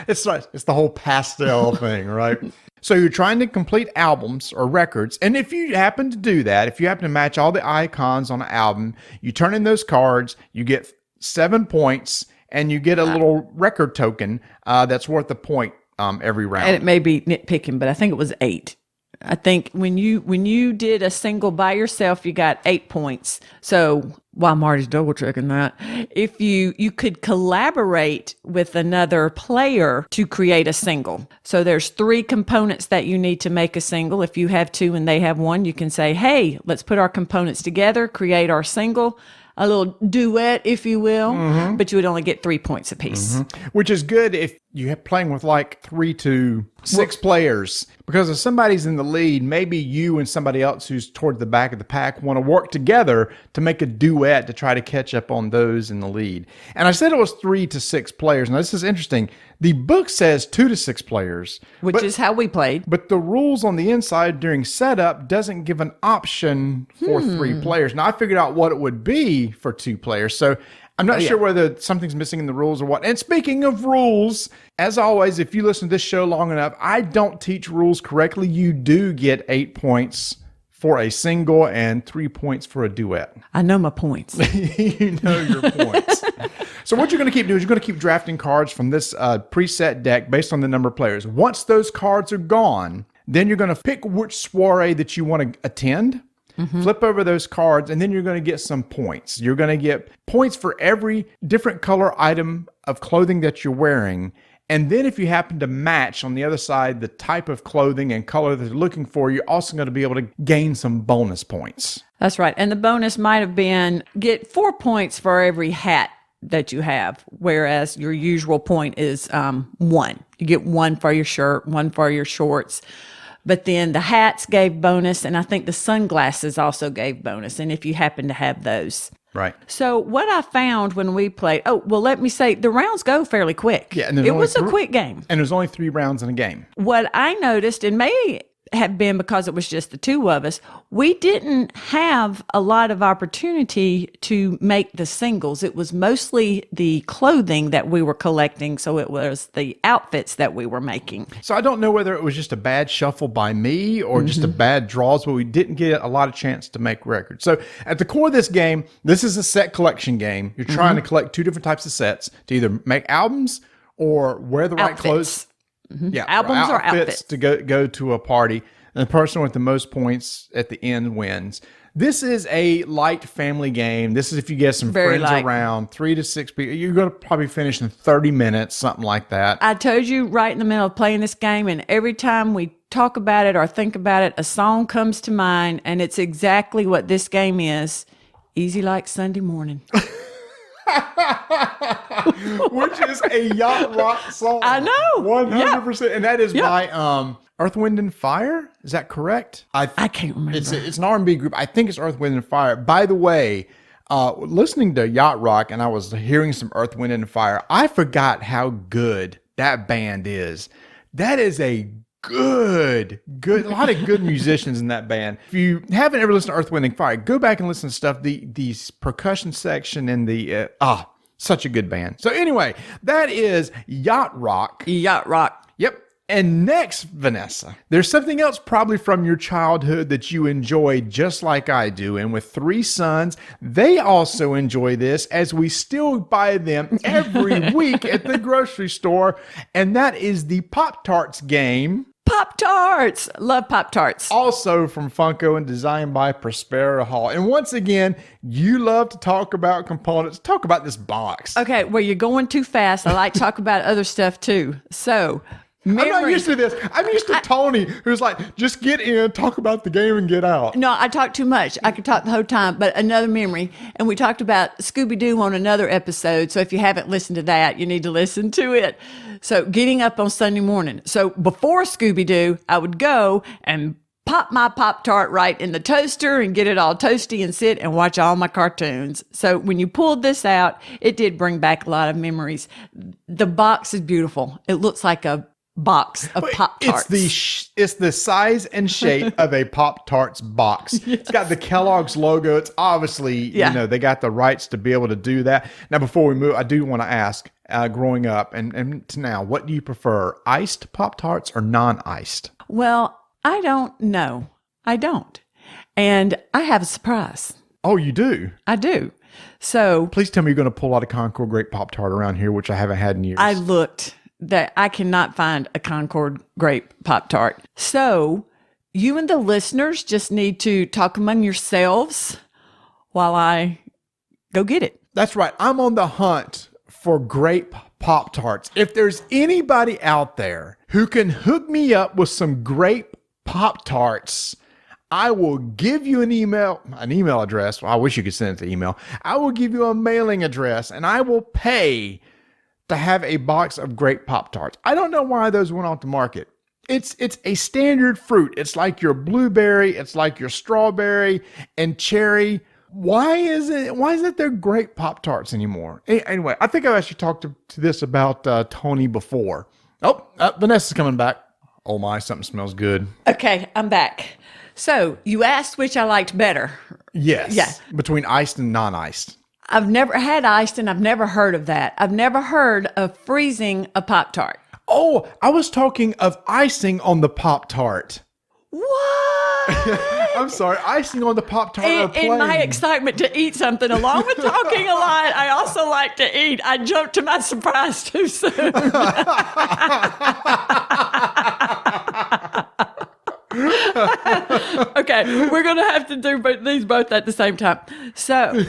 It's the whole pastel thing, right? So you're trying to complete albums or records. And if you happen to do that, if you happen to match all the icons on an album, you turn in those cards, you get 7 points, and you get a little record token that's worth a point every round. And it may be nitpicking, but I think it was 8. I think when you did a single by yourself, you got 8 points. So while Marty's double checking that, if you could collaborate with another player to create a single. So there's 3 components that you need to make a single. If you have 2 and they have 1, you can say, hey, let's put our components together, create our single. A little duet, if you will, but you would only get 3 points apiece. Which is good if you're playing with like 3 to 6 players. Because if somebody's in the lead, maybe you and somebody else who's toward the back of the pack want to work together to make a duet to try to catch up on those in the lead. And I said it was 3 to 6 players. Now, this is interesting. The book says 2 to 6 players. Which is how we played. But the rules on the inside during setup doesn't give an option for 3 players. Now, I figured out what it would be for 2 players. So I'm not sure whether something's missing in the rules or what. And speaking of rules, as always, if you listen to this show long enough, I don't teach rules correctly. You do get 8 points for a single and 3 points for a duet. I know my points. You know your points. So what you're going to keep doing is you're going to keep drafting cards from this preset deck based on the number of players. Once those cards are gone, then you're going to pick which soiree that you want to attend. Flip over those cards, and then you're going to get some points. You're going to get points for every different color item of clothing that you're wearing. And then if you happen to match on the other side the type of clothing and color that you're looking for, you're also going to be able to gain some bonus points. That's right. And the bonus might have been get 4 points for every hat that you have, whereas your usual point is 1. You get 1 for your shirt, 1 for your shorts. But then the hats gave bonus, and I think the sunglasses also gave bonus, and if you happen to have those. Right. So what I found when we played, let me say, the rounds go fairly quick. Yeah, and it was a quick game. And there's only 3 rounds in a game. What I noticed, and may have been because it was just the 2 of us, we didn't have a lot of opportunity to make the singles. It was mostly the clothing that we were collecting, so it was the outfits that we were making. So I don't know whether it was just a bad shuffle by me or just a bad draws, but we didn't get a lot of chance to make records. So at the core of this game, this is a set collection game. You're trying to collect 2 different types of sets to either make albums or wear the right Outfits. clothes. Yeah, Albums or outfits to go to a party, and the person with the most points at the end wins. This is a light family game. This is if you get some Very friends light. around, 3 to 6 people. You're going to probably finish in 30 minutes, something like that. I told you right in the middle of playing this game, and every time we talk about it or think about it, a song comes to mind, and it's exactly what this game is. Easy like Sunday morning. Which is a Yacht Rock song. I know. 100%. And that is by Earth, Wind, and Fire. Is that correct? I can't remember. It's an R&B group. I think it's Earth, Wind, and Fire. By the way, listening to Yacht Rock, and I was hearing some Earth, Wind, and Fire, I forgot how good that band is. That is a good, a lot of good musicians in that band. If you haven't ever listened to Earth, Wind, and Fire, go back and listen to stuff. The percussion section and the such a good band. So anyway, that is Yacht Rock. Yacht Rock. Yep. And next, Vanessa, there's something else probably from your childhood that you enjoy just like I do. And with 3 sons, they also enjoy this as we still buy them every week at the grocery store. And that is the Pop-Tarts game. Pop-Tarts. Love Pop-Tarts. Also from Funko and designed by Prospera Hall. And once again, you love to talk about components. Talk about this box. Okay, well, you're going too fast. I like to talk about other stuff too. So, I'm not used to this. I'm used to Tony, who's like, just get in, talk about the game, and get out. No, I talk too much. I could talk the whole time, but another memory. And we talked about Scooby-Doo on another episode. So if you haven't listened to that, you need to listen to it. So getting up on Sunday morning. So before Scooby-Doo, I would go and pop my Pop-Tart right in the toaster and get it all toasty and sit and watch all my cartoons. So when you pulled this out, it did bring back a lot of memories. The box is beautiful. It looks like a box of Pop-Tarts. It's the size and shape of a Pop-Tarts box. Yes. It's got the Kellogg's logo. It's obviously, they got the rights to be able to do that. Now, before we move, I do want to ask, growing up and to now, what do you prefer, iced Pop-Tarts or non-iced? Well, I don't know. I don't. And I have a surprise. Oh, you do? I do. So Please tell me you're going to pull out a Concord Grape Pop-Tart around here, which I haven't had in years. I looked that I cannot find a Concord Grape Pop-Tart. So you and the listeners just need to talk among yourselves while I go get it. That's right. I'm on the hunt for grape Pop-Tarts. If there's anybody out there who can hook me up with some grape Pop-Tarts, I will give you an email address. Well, I wish you could send it to email. I will give you a mailing address and I will pay to have a box of grape Pop-Tarts. I don't know why those went off the market. It's a standard fruit. It's like your blueberry, it's like your strawberry and cherry. Why isn't there grape Pop-Tarts anymore? Anyway, I think I've actually talked to this about Tony before. Oh, Vanessa's coming back. Oh my, something smells good. Okay, I'm back. So you asked which I liked better. Yes. Yeah. Between iced and non-iced. I've never had iced and I've never heard of that. I've never heard of freezing a Pop-Tart. Oh, I was talking of icing on the Pop-Tart. What? I'm sorry, icing on the Pop-Tart or plain. In my excitement to eat something, along with talking a lot, I also like to eat. I jumped to my surprise too soon. Okay, we're going to have to do these both at the same time. So,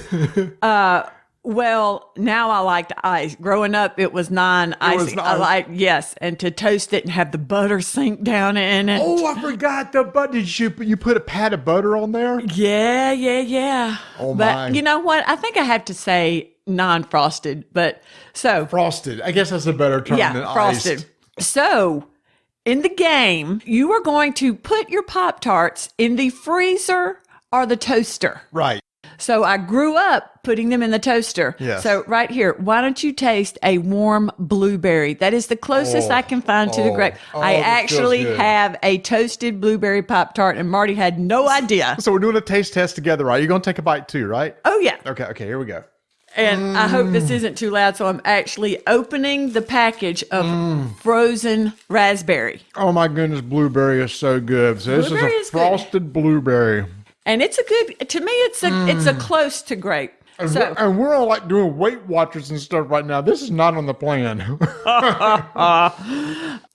well, now I like the ice. Growing up, it was non-icing. I like, yes, and to toast it and have the butter sink down in it. Oh, I forgot the butter. Did you put a pat of butter on there? Yeah. Oh, but my. you know what? I think I have to say non-frosted. But so Frosted. I guess that's a better term than frosted. iced. So in the game, you are going to put your Pop-Tarts in the freezer or the toaster. Right. So I grew up putting them in the toaster. Yes. So right here, why don't you taste a warm blueberry? That is the closest I can find to the grape. I that feels actually good. have a toasted blueberry Pop-Tart, and Marty had no idea. So we're doing a taste test together, right? You're going to take a bite too, right? Oh, yeah. Okay, here we go. And I hope this isn't too loud, so I'm actually opening the package of frozen raspberry. Oh my goodness, blueberry is so good. So this Blueberry is is a good. frosted blueberry. And it's a good, to me, it's a close to grape. So And we're all like doing Weight Watchers and stuff right now. This is not on the plan.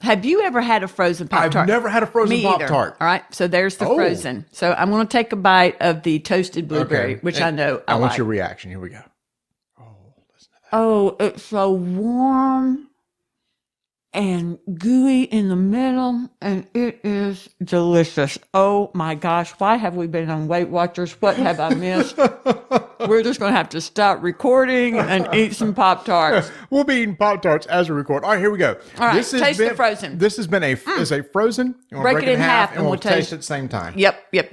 have you ever had a frozen Pop-Tart? I've never had a frozen Me either. Pop-Tart. All right, so there's the frozen. So I'm going to take a bite of the toasted blueberry, which I know I want like. your reaction. Here we go. Oh, it's so warm and gooey in the middle, and it is delicious. Oh my gosh, why have we been on Weight Watchers? What have I missed? We're just going to have to stop recording and eat some Pop-Tarts. We'll be eating Pop-Tarts as we record. All right, here we go. All right, has taste the been, frozen. This has been is a frozen. And we'll Break it in half and we'll taste it at the same time. Yep. All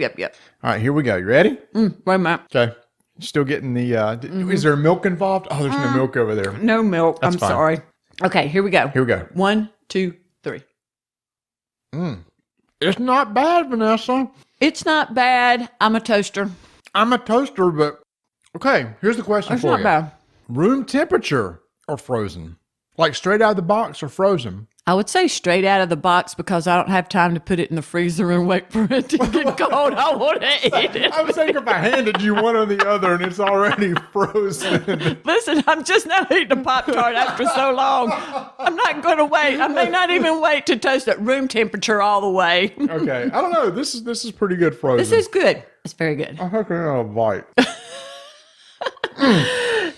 right, here we go. You ready? Wait a minute. Okay. Still getting the, is there milk involved? Oh, there's no milk over there. No milk. I'm fine. sorry. Okay, here we go. Here we go. 1, 2, 3. It's not bad, Vanessa. It's not bad. I'm a toaster. I'm a toaster, but okay, here's the question It's for not you. bad. Room temperature or frozen? Like straight out of the box or frozen? I would say straight out of the box because I don't have time to put it in the freezer and wait for it to get cold. I want to eat it. I was thinking if I handed you one or the other and it's already frozen. Listen, I'm just now eating a Pop-Tart after so long. I'm not going to wait. I may not even wait to toast at room temperature all the way. Okay, I don't know. This is pretty good frozen. This is good. It's very good. I'm hooking in a bite.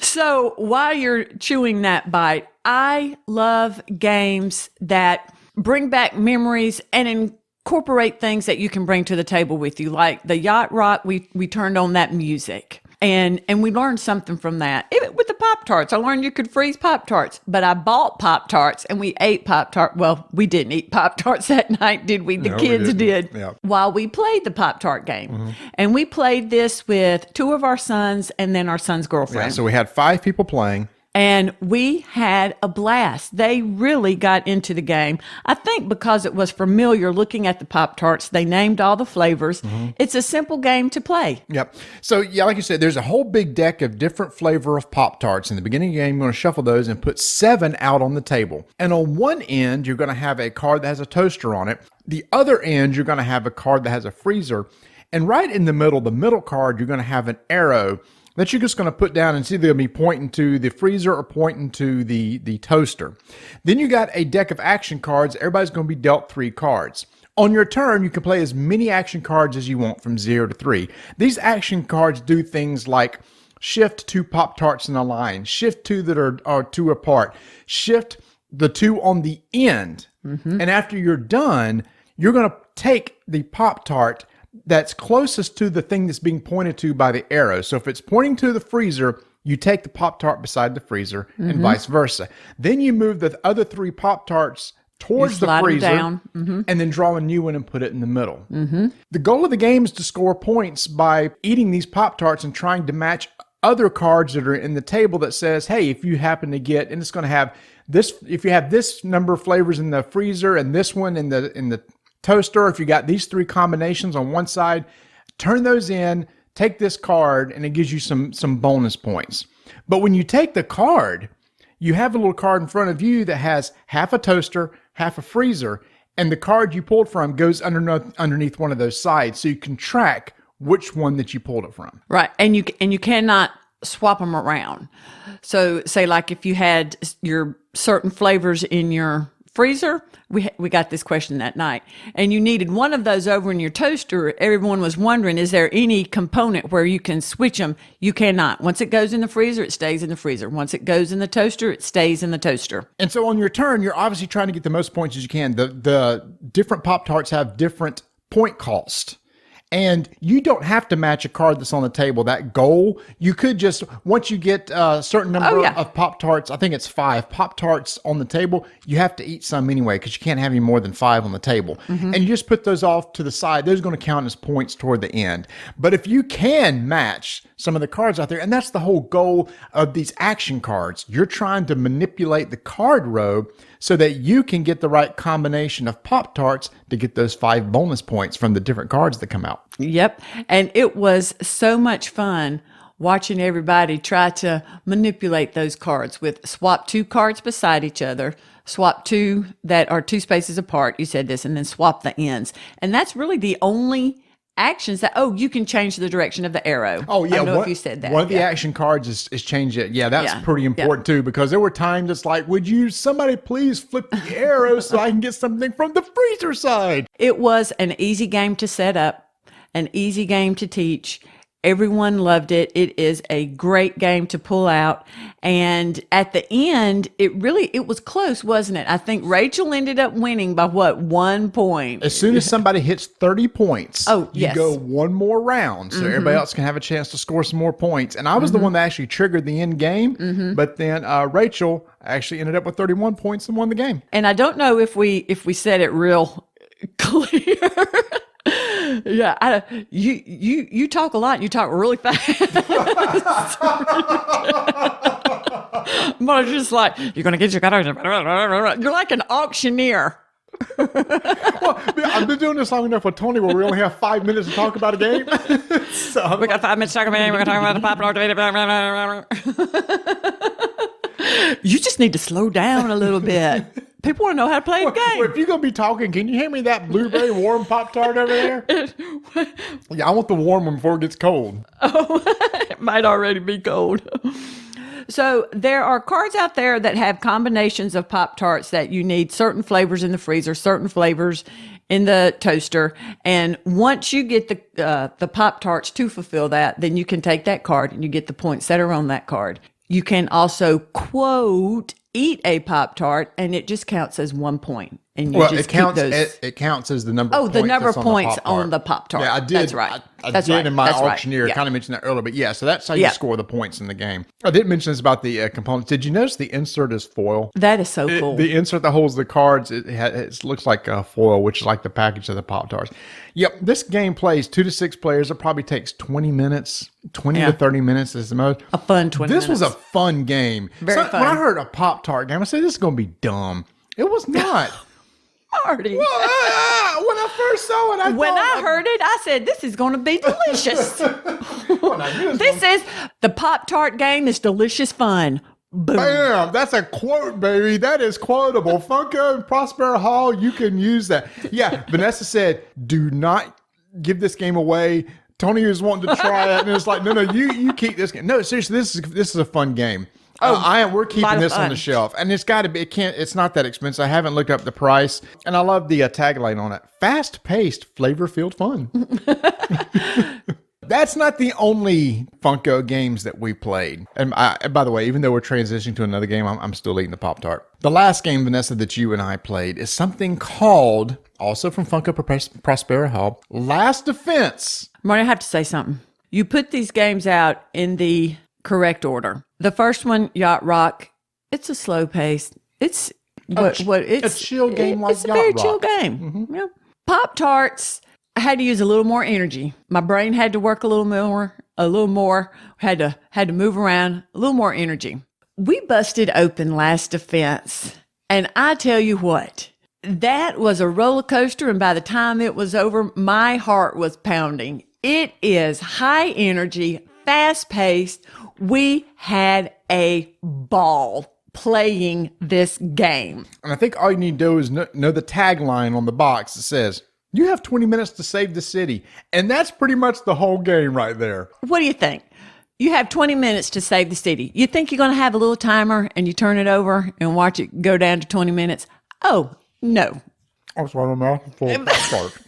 So while you're chewing that bite, I love games that bring back memories and incorporate things that you can bring to the table with you. Like the Yacht Rock, we turned on that music. And we learned something from that. Even with the Pop-Tarts, I learned you could freeze Pop-Tarts. But I bought Pop-Tarts and we ate Pop-Tart. Well, we didn't eat Pop-Tarts that night, did we? The No, we kids didn't. did. Yeah. While we played the Pop-Tart game. And we played this with 2 of our sons and then our son's Yeah, girlfriend. so we had 5 people playing, And we had a blast. They really got into the game. I think because it was familiar looking at the Pop-Tarts, they named all the flavors. It's a simple game to play. Yep. So, yeah, like you said, there's a whole big deck of different flavor of Pop-Tarts. In the beginning of the game, you're going to shuffle those and put 7 out on the table. And on one end, you're going to have a card that has a toaster on it. The other end, you're going to have a card that has a freezer. And right in the middle card, you're going to have an arrow that you're just going to put down, and it's either going to be pointing to the freezer or pointing to the toaster. Then you got a deck of action cards. Everybody's going to be dealt 3 cards. On your turn, you can play as many action cards as you want from 0 to 3. These action cards do things like shift 2 Pop-Tarts in a line, shift 2 that are 2 apart, shift the 2 on the end. And after you're done, you're going to take the Pop-Tart that's closest to the thing that's being pointed to by the arrow. So if it's pointing to the freezer, you take the Pop-Tart beside the freezer and vice versa. Then you move the other 3 Pop-Tarts towards the freezer down. and then draw a new one and put it in the middle. The goal of the game is to score points by eating these Pop-Tarts and trying to match other cards that are in the table that says, hey, if you happen to get, and it's going to have this, if you have this number of flavors in the freezer and this one in the toaster, if you got these 3 combinations on one side, turn those in, take this card, and it gives you some bonus points. But when you take the card, you have a little card in front of you that has half a toaster, half a freezer, and the card you pulled from goes underneath one of those sides, so you can track which one that you pulled it from. Right. And you cannot swap them around. So say like if you had your certain flavors in your freezer, we got this question that night, and you needed one of those over in your toaster. Everyone was wondering, is there any component where you can switch them? You cannot. Once it goes in the freezer, it stays in the freezer. Once it goes in the toaster, it stays in the toaster. And so on your turn, you're obviously trying to get the most points as you can. The different Pop-Tarts have different point cost. And you don't have to match a card that's on the table. That goal, you could just, once you get a certain number of Pop-Tarts, I think it's 5 Pop-Tarts on the table, you have to eat some anyway because you can't have any more than 5 on the table. And you just put those off to the side. Those are going to count as points toward the end. But if you can match some of the cards out there, and that's the whole goal of these action cards, you're trying to manipulate the card row so that you can get the right combination of Pop-Tarts to get those 5 bonus points from the different cards that come out. Yep. And it was so much fun watching everybody try to manipulate those cards with swap 2 cards beside each other, swap 2 that are 2 spaces apart. You said this, and then swap the ends. And that's really the only actions that, you can change the direction of the arrow. Oh, yeah. I don't know if you said that. One of the action cards is change it. Yeah, that's pretty important too, because there were times it's like, somebody please flip the arrow so I can get something from the freezer side? It was an easy game to set up, an easy game to teach. Everyone loved it. It is a great game to pull out. And at the end, it was close, wasn't it? I think Rachel ended up winning by 1 point? As soon as somebody hits 30 points, yes. you go one more round so everybody else can have a chance to score some more points. And I was the one that actually triggered the end game, but then Rachel actually ended up with 31 points and won the game. And I don't know if we said it real clear. Yeah, you talk a lot. You talk really fast. But just like, you're going to get your car. You're like an auctioneer. Well, I've been doing this long enough with Tony where we only have 5 minutes to talk about a game. So we got 5 minutes to talk about a game. We're going to talk about the Pop-Tart. You just need to slow down a little bit. People want to know how to play the game. Well, if you're going to be talking, can you hand me that blueberry warm Pop-Tart over there? Yeah, I want the warm one before it gets cold. Oh, it might already be cold. So there are cards out there that have combinations of Pop-Tarts that you need certain flavors in the freezer, certain flavors in the toaster. And once you get the Pop-Tarts to fulfill that, then you can take that card and you get the points that are on that card. You can also quote eat a Pop-Tart, and it just counts as 1 point. and you Well, just it counts. keep those. It counts as the number. Oh, of the points number of that's points Pop-Tart. on the Pop-Tart. Yeah, I did. That's right. I That's did right. in my That's right. auctioneer. Yeah. Kind of mentioned that earlier, but yeah. So that's how Yeah. you score the points in the game. I did mention this about the components. Did you notice the insert is foil? That is so cool. The insert that holds the cards, it looks like foil, which is like the package of the Pop-Tarts. Yep, this game plays 2 to 6 players. It probably takes 20 minutes, 20 to 30 minutes is the most. A fun 20 This minutes. was a fun game. Very fun. When I heard a Pop-Tart game, I said, this is going to be dumb. It was not. Party. When I first saw it, When I heard it, I said, this is going to be delicious. This is the Pop-Tart game is delicious fun. Boom. Bam! That's a quote, baby. That is quotable. Funko and Prospero Hall, you can use that. Yeah, Vanessa said, do not give this game away. Tony was wanting to try it, and it's like, no, you keep this game. No, seriously, this is a fun game. We're keeping this on the shelf, and it's got to be. It's not that expensive. I haven't looked up the price, and I love the tagline on it: fast-paced, flavor-filled fun. That's not the only Funko games that we played. And by the way, even though we're transitioning to another game, I'm still eating the Pop-Tart. The last game, Vanessa, that you and I played is something called, also from Funko Prospero Hall, Last Defense. Marty, I have to say something. You put these games out in the correct order. The first one, Yacht Rock, it's a slow pace. It's a chill game like it's a Yacht very Rock. chill game. Mm-hmm. Yeah. Pop-Tarts, I had to use a little more energy. My brain had to work a little more. Had to move around, a little more energy. We busted open Last Defense, and I tell you what, that was a roller coaster, and by the time it was over, my heart was pounding. It is high energy, fast paced. We had a ball playing this game. And I think all you need to do is know the tagline on the box that says, you have 20 minutes to save the city. And that's pretty much the whole game right there. What do you think? You have 20 minutes to save the city. You think you're going to have a little timer and you turn it over and watch it go down to 20 minutes? Oh, no. I was running mouth full of Pop-Tart.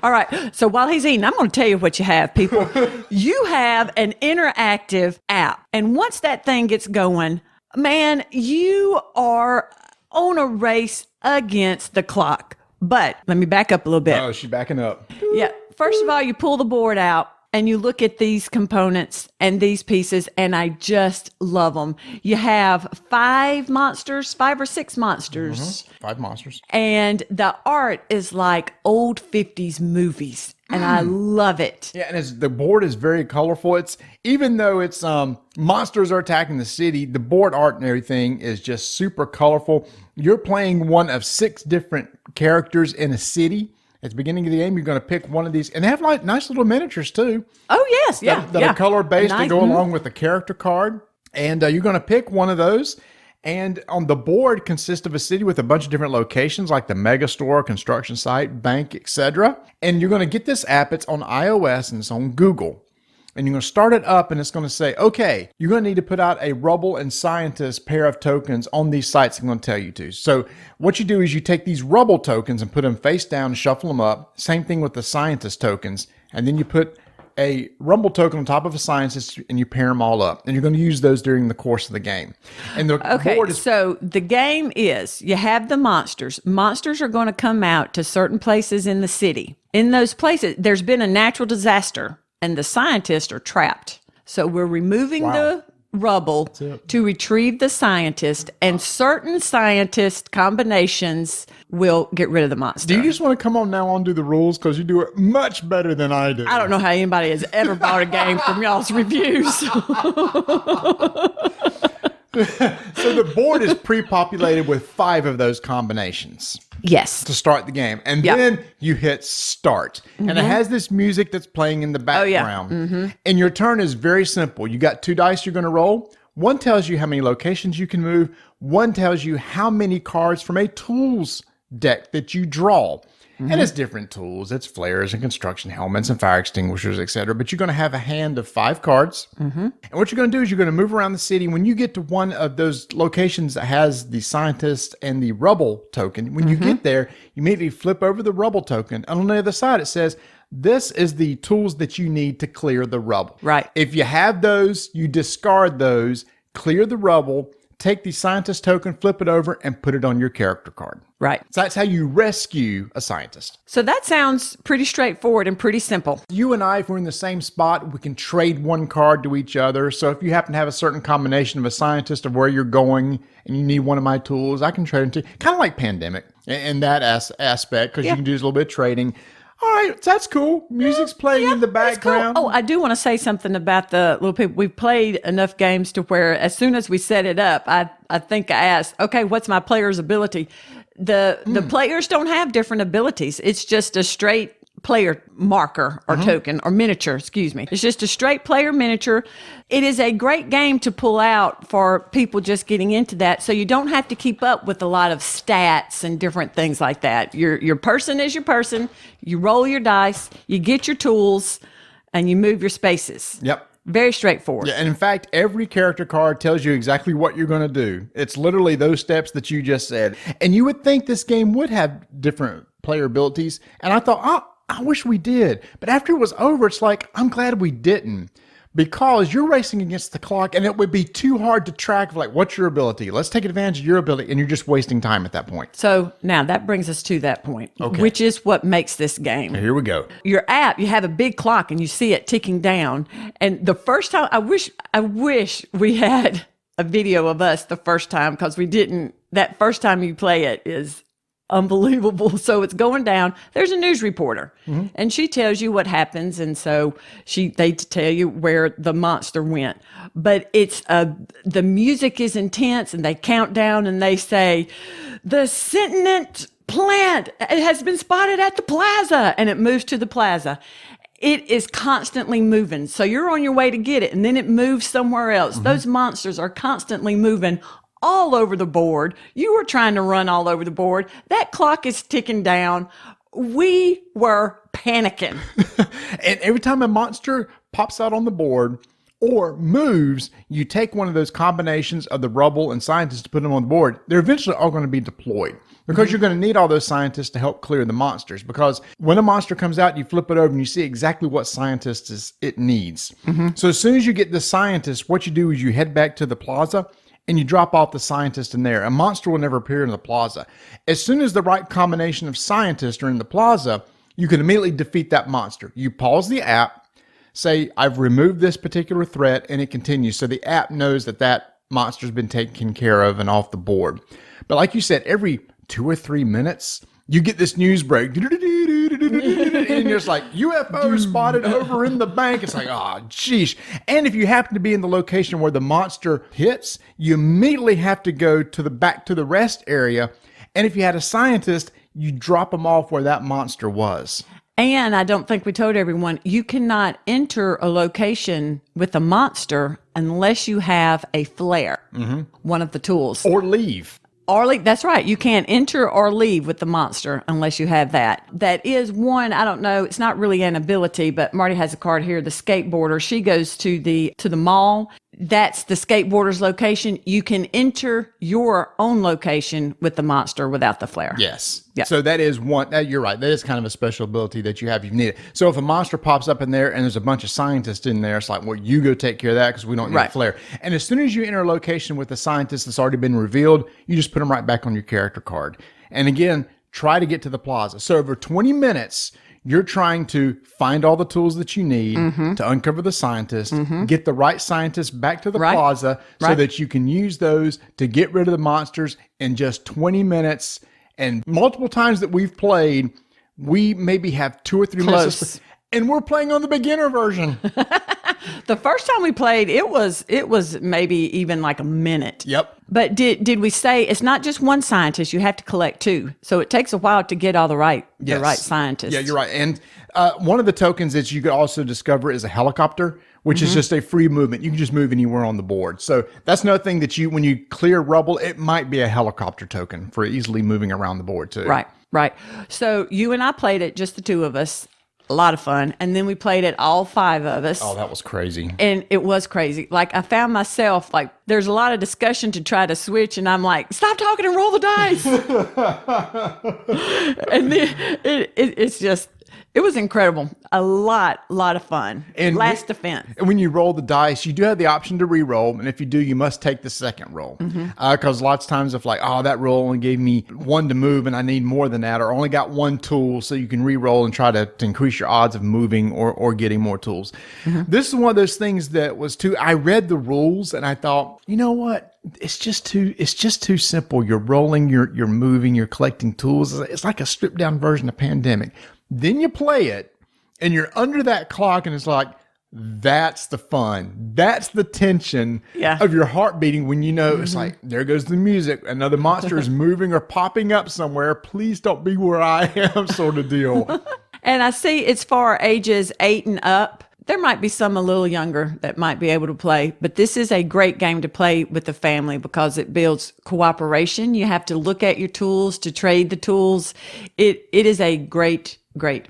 All right. So while he's eating, I'm going to tell you what you have, people. You have an interactive app. And once that thing gets going, man, you are on a race against the clock. But let me back up a little bit. Oh, she's backing up. Yeah. First of all, you pull the board out and you look at these components and these pieces, and I just love them. You have 5 or 6 monsters. 5 monsters. And the art is like old 50s movies, and I love it. Yeah, and the board is very colorful. It's even though it's monsters are attacking the city, the board art and everything is just super colorful. You're playing one of 6 different characters in a city. At the beginning of the game, you're going to pick one of these, and they have like nice little miniatures too. Oh yes, yeah, that are color based to go along with the character card, and you're going to pick one of those. And on the board consists of a city with a bunch of different locations like the mega store, construction site, bank, etc. And you're going to get this app. It's on iOS and it's on Google. And you're going to start it up and it's going to say, okay, you're going to need to put out a Rubble and Scientist pair of tokens on these sites I'm going to tell you to. So what you do is you take these Rubble tokens and put them face down and shuffle them up. Same thing with the Scientist tokens. And then you put a Rumble token on top of a Scientist and you pair them all up. And you're going to use those during the course of the game. And the board is... So the game is, you have the monsters. Monsters are going to come out to certain places in the city. In those places, there's been a natural disaster, and the scientists are trapped. So we're removing the rubble to retrieve the scientist, and certain scientist combinations will get rid of the monster. Do you just want to come on now and do the rules? Because you do it much better than I do. I don't know how anybody has ever bought a game from y'all's reviews. So the board is pre-populated with 5 of those combinations. Yes. To start the game. And then you hit start. And it has this music that's playing in the background. And your turn is very simple. You got 2 dice you're going to roll. One tells you how many locations you can move. One tells you how many cards from a tools deck that you draw. And it's different tools. It's flares and construction helmets and fire extinguishers, etc. But you're going to have a hand of 5 cards. And what you're going to do is you're going to move around the city. When you get to one of those locations that has the scientist and the rubble token, when you get there, you immediately flip over the rubble token. And on the other side, it says, this is the tools that you need to clear the rubble. Right. If you have those, you discard those, clear the rubble, take the scientist token, flip it over, and put it on your character card. Right. So that's how you rescue a scientist. So that sounds pretty straightforward and pretty simple. You and I, if we're in the same spot, we can trade one card to each other. So if you happen to have a certain combination of a scientist of where you're going and you need one of my tools, I can trade them to you. Kind of like Pandemic in that aspect, because you can do a little bit of trading. All right, that's cool. Music's playing in the background. Cool. Oh, I do want to say something about the little people. We've played enough games to where as soon as we set it up, I think I asked, okay, what's my player's ability? The players don't have different abilities. It's just a straight player marker or token or miniature, excuse me. It's just a straight player miniature. It is a great game to pull out for people just getting into that. So you don't have to keep up with a lot of stats and different things like that. Your person is your person. You roll your dice, you get your tools, and you move your spaces. Yep. Very straightforward. Yeah, and in fact, every character card tells you exactly what you're going to do. It's literally those steps that you just said. And you would think this game would have different player abilities. And I thought, I wish we did. But after it was over, it's like, I'm glad we didn't. Because you're racing against the clock and it would be too hard to track of like, what's your ability? Let's take advantage of your ability. And you're just wasting time at that point. So now that brings us to that point, which is what makes this game. Here we go. Your app, you have a big clock and you see it ticking down. And the first time, I wish we had a video of us the first time, because we didn't. That first time you play it is unbelievable. So it's going down. There's a news reporter and she tells you what happens. And so they tell you where the monster went, but it's the music is intense and they count down and they say the sentient plant has been spotted at the plaza, and it moves to the plaza. It is constantly moving. So you're on your way to get it and then it moves somewhere else. Those monsters are constantly moving all over the board. You were trying to run all over the board. That clock is ticking down. We were panicking. And every time a monster pops out on the board or moves, you take one of those combinations of the rubble and scientists to put them on the board. They're eventually all going to be deployed because you're going to need all those scientists to help clear the monsters. Because when a monster comes out, you flip it over and you see exactly what scientists it needs. So as soon as you get the scientist, what you do is you head back to the plaza and you drop off the scientist in there. A monster will never appear in the plaza. As soon as the right combination of scientists are in the plaza, you can immediately defeat that monster. You pause the app, say, I've removed this particular threat, and it continues. So the app knows that monster's been taken care of and off the board. But like you said, every 2 or 3 minutes, you get this news break. And you're just like, UFO spotted over in the bank. It's like, oh, sheesh. And if you happen to be in the location where the monster hits, you immediately have to go back to the rest area. And if you had a scientist, you drop them off where that monster was. And I don't think we told everyone, you cannot enter a location with a monster unless you have a flare, one of the tools. Or leave. That's right. You can't enter or leave with the monster unless you have that. That is one, I don't know, it's not really an ability, but Marty has a card here, the skateboarder. She goes to the mall. That's the skateboarder's location. You can enter your own location with the monster without the flare. Yes. Yeah. So that is one, you're right. That is kind of a special ability that you have if you need it. So if a monster pops up in there and there's a bunch of scientists in there, it's like, well, you go take care of that because we don't need a flare. And as soon as you enter a location with a scientist that's already been revealed, you just put them right back on your character card. And again, try to get to the plaza. So over 20 minutes, you're trying to find all the tools that you need to uncover the scientist, get the right scientist back to the plaza so that you can use those to get rid of the monsters in just 20 minutes. And multiple times that we've played, we maybe have 2 or 3 minutes. And we're playing on the beginner version. The first time we played, it was maybe even like a minute. Yep. But did we say it's not just one scientist? You have to collect 2, so it takes a while to get all the right scientists. Yeah, you're right. And one of the tokens that you could also discover is a helicopter, which is just a free movement. You can just move anywhere on the board. So that's another thing that when you clear rubble, it might be a helicopter token for easily moving around the board too. Right. So you and I played it, just the 2 of us. A lot of fun. And then we played it, all 5 of us. Oh, that was crazy. And it was crazy. Like, I found myself, like, there's a lot of discussion to try to switch, and I'm like, stop talking and roll the dice. And then it's just, It was incredible. A lot of fun. And Last Defense. And when you roll the dice, you do have the option to re-roll, and if you do, you must take the second roll. Because lots of times, if like, oh, that roll only gave me 1 to move, and I need more than that, or only got 1 tool, so you can re-roll and try to increase your odds of moving or getting more tools. This is one of those things that was too. I read the rules, and I thought, you know what? It's just too simple. You're rolling, you're moving, you're collecting tools. It's like a stripped down version of Pandemic. Then you play it, and you're under that clock, and it's like, that's the fun. That's the tension of your heart beating when you know it's like, there goes the music. Another monster is moving or popping up somewhere. Please don't be where I am, sort of deal. And I see it's for ages 8 and up. There might be some a little younger that might be able to play, but this is a great game to play with the family because it builds cooperation. You have to look at your tools to trade the tools. It is a great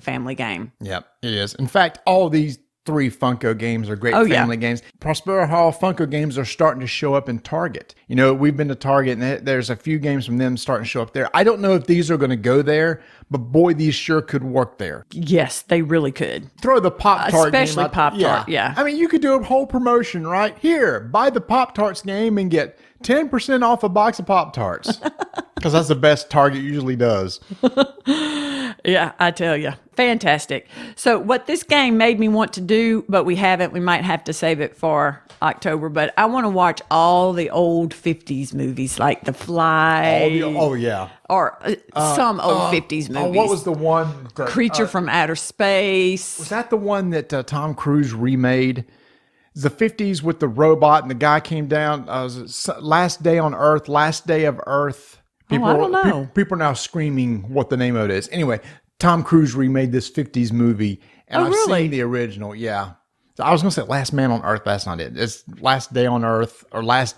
family game. Yep, it is. In fact, all these 3 Funko games are great family games. Prospero Hall Funko games are starting to show up in Target. You know, we've been to Target, and there's a few games from them starting to show up there. I don't know if these are going to go there, but boy, these sure could work there. Yes, they really could. Throw the Pop-Tart game Especially out. Pop-Tart, yeah. I mean, you could do a whole promotion right here. Buy the Pop-Tarts game and get 10% off a box of Pop-Tarts. Because that's the best Target usually does. Yeah, I tell you. Fantastic. So what this game made me want to do, but we haven't, we might have to save it for October, but I want to watch all the old 50s movies like The Fly. Oh, yeah. Or some old 50s movies. What was the one? Creature from Outer Space. Was that the one that Tom Cruise remade? The 50s with the robot and the guy came down. Was it Last Day on Earth, Last Day of Earth? I don't know. People are now screaming what the name of it is. Anyway, Tom Cruise remade this 50s movie, and I've seen the original. Yeah. So I was going to say Last Man on Earth. That's not it. It's Last Day on Earth or Last...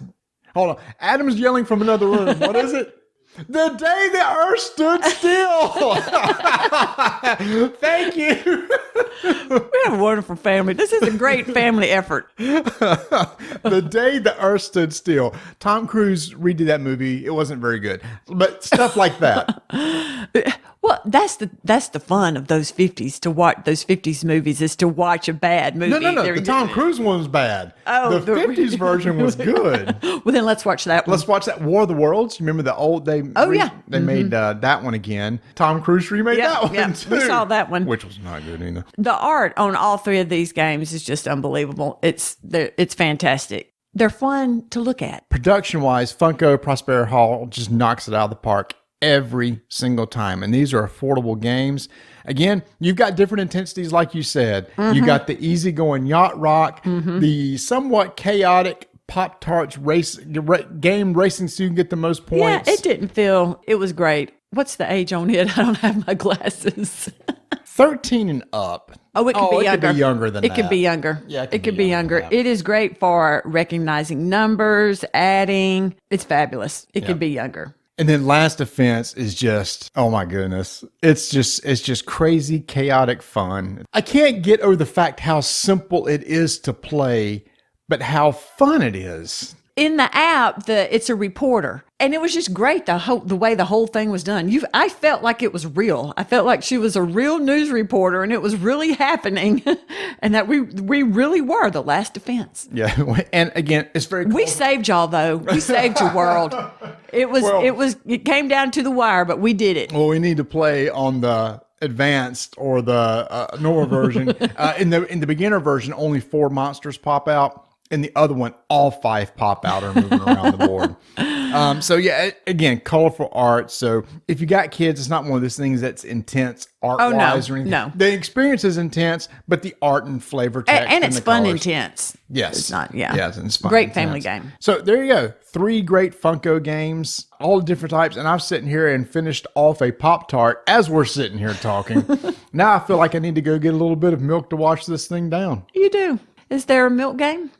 Hold on. Adam's yelling from another room. What is it? The day the earth stood still. Thank you. We have a wonderful family. This is a great family effort. The day the earth stood still. Tom Cruise redid that movie. It wasn't very good, but stuff like that. Well, that's the fun of those 50s, to watch those 50s movies, is to watch a bad movie. No. The Tom Cruise one was bad. Oh, the 50s version was good. Well, then let's watch that one. Let's watch that War of the Worlds. You remember the old, they made that one again. Tom Cruise remade that one too. We saw that one. Which was not good either. The art on all 3 of these games is just unbelievable. It's fantastic. They're fun to look at. Production-wise, Funko Prospero Hall just knocks it out of the park every single time. And these are affordable games. Again, you've got different intensities, like you said. You got the easygoing Yacht Rock, the somewhat chaotic Pop-Tarts game racing so you can get the most points. Yeah, it didn't feel, it was great. What's the age on it? I don't have my glasses. 13 and up. Oh, it could be younger. It could be younger than that. It could be younger. Yeah, it could be younger. It is great for recognizing numbers, adding. It's fabulous. It could be younger. And then Last Defense is just, oh my goodness. It's just crazy, chaotic fun. I can't get over the fact how simple it is to play, but how fun it is. In the app, it's a reporter, and it was just great the way the whole thing was done. I felt like it was real. I felt like she was a real news reporter, and it was really happening, and that we really were the Last Defense. Yeah, and again, it's very cool. We saved y'all though. We saved your world. It came down to the wire, but we did it. Well, we need to play on the advanced or the normal version. In the beginner version, only 4 monsters pop out. And the other one, all 5 pop out or moving around the board. So yeah, again, colorful art. So if you got kids, it's not one of those things that's intense art-wise or anything. No. The experience is intense, but the art and flavor text and it's the fun colors. intense. Yes. It's not, yeah. Yes, and it's fun. Great family game. So there you go. 3 great Funko games, all different types. And I'm sitting here and finished off a Pop-Tart as we're sitting here talking. Now I feel like I need to go get a little bit of milk to wash this thing down. You do. Is there a milk game?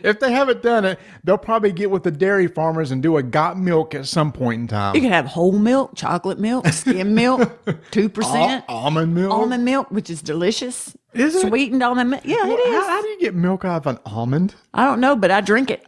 If they haven't done it, they'll probably get with the dairy farmers and do a got milk at some point in time. You can have whole milk, chocolate milk, skim milk, 2%. Almond milk. Almond milk, which is delicious. Is it? Sweetened almond milk. Yeah, it is. How do you get milk out of an almond? I don't know, but I drink it.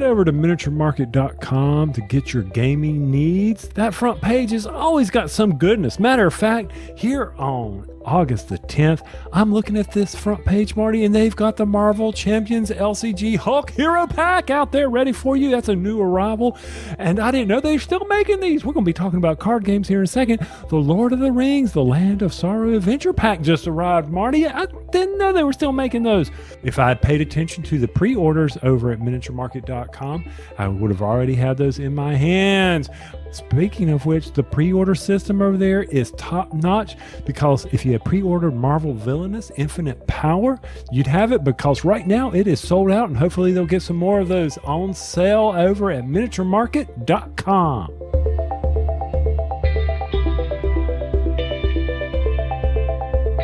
head over to miniaturemarket.com to get your gaming needs. That front page has always got some goodness. Matter of fact, here on August the 10th, I'm looking at this front page, Marty, and they've got the Marvel Champions LCG Hulk Hero Pack out there ready for you. That's a new arrival, and I didn't know they're still making these. We're going to be talking about card games here in a second. The Lord of the Rings, The Land of Sorrow Adventure Pack just arrived, Marty. I didn't know they were still making those. If I had paid attention to the pre-orders over at miniaturemarket.com, I would have already had those in my hands. Speaking of which, the pre-order system over there is top notch, because if you had pre-ordered Marvel Villainous Infinite Power, you'd have it, because right now it is sold out, and hopefully they'll get some more of those on sale over at miniaturemarket.com.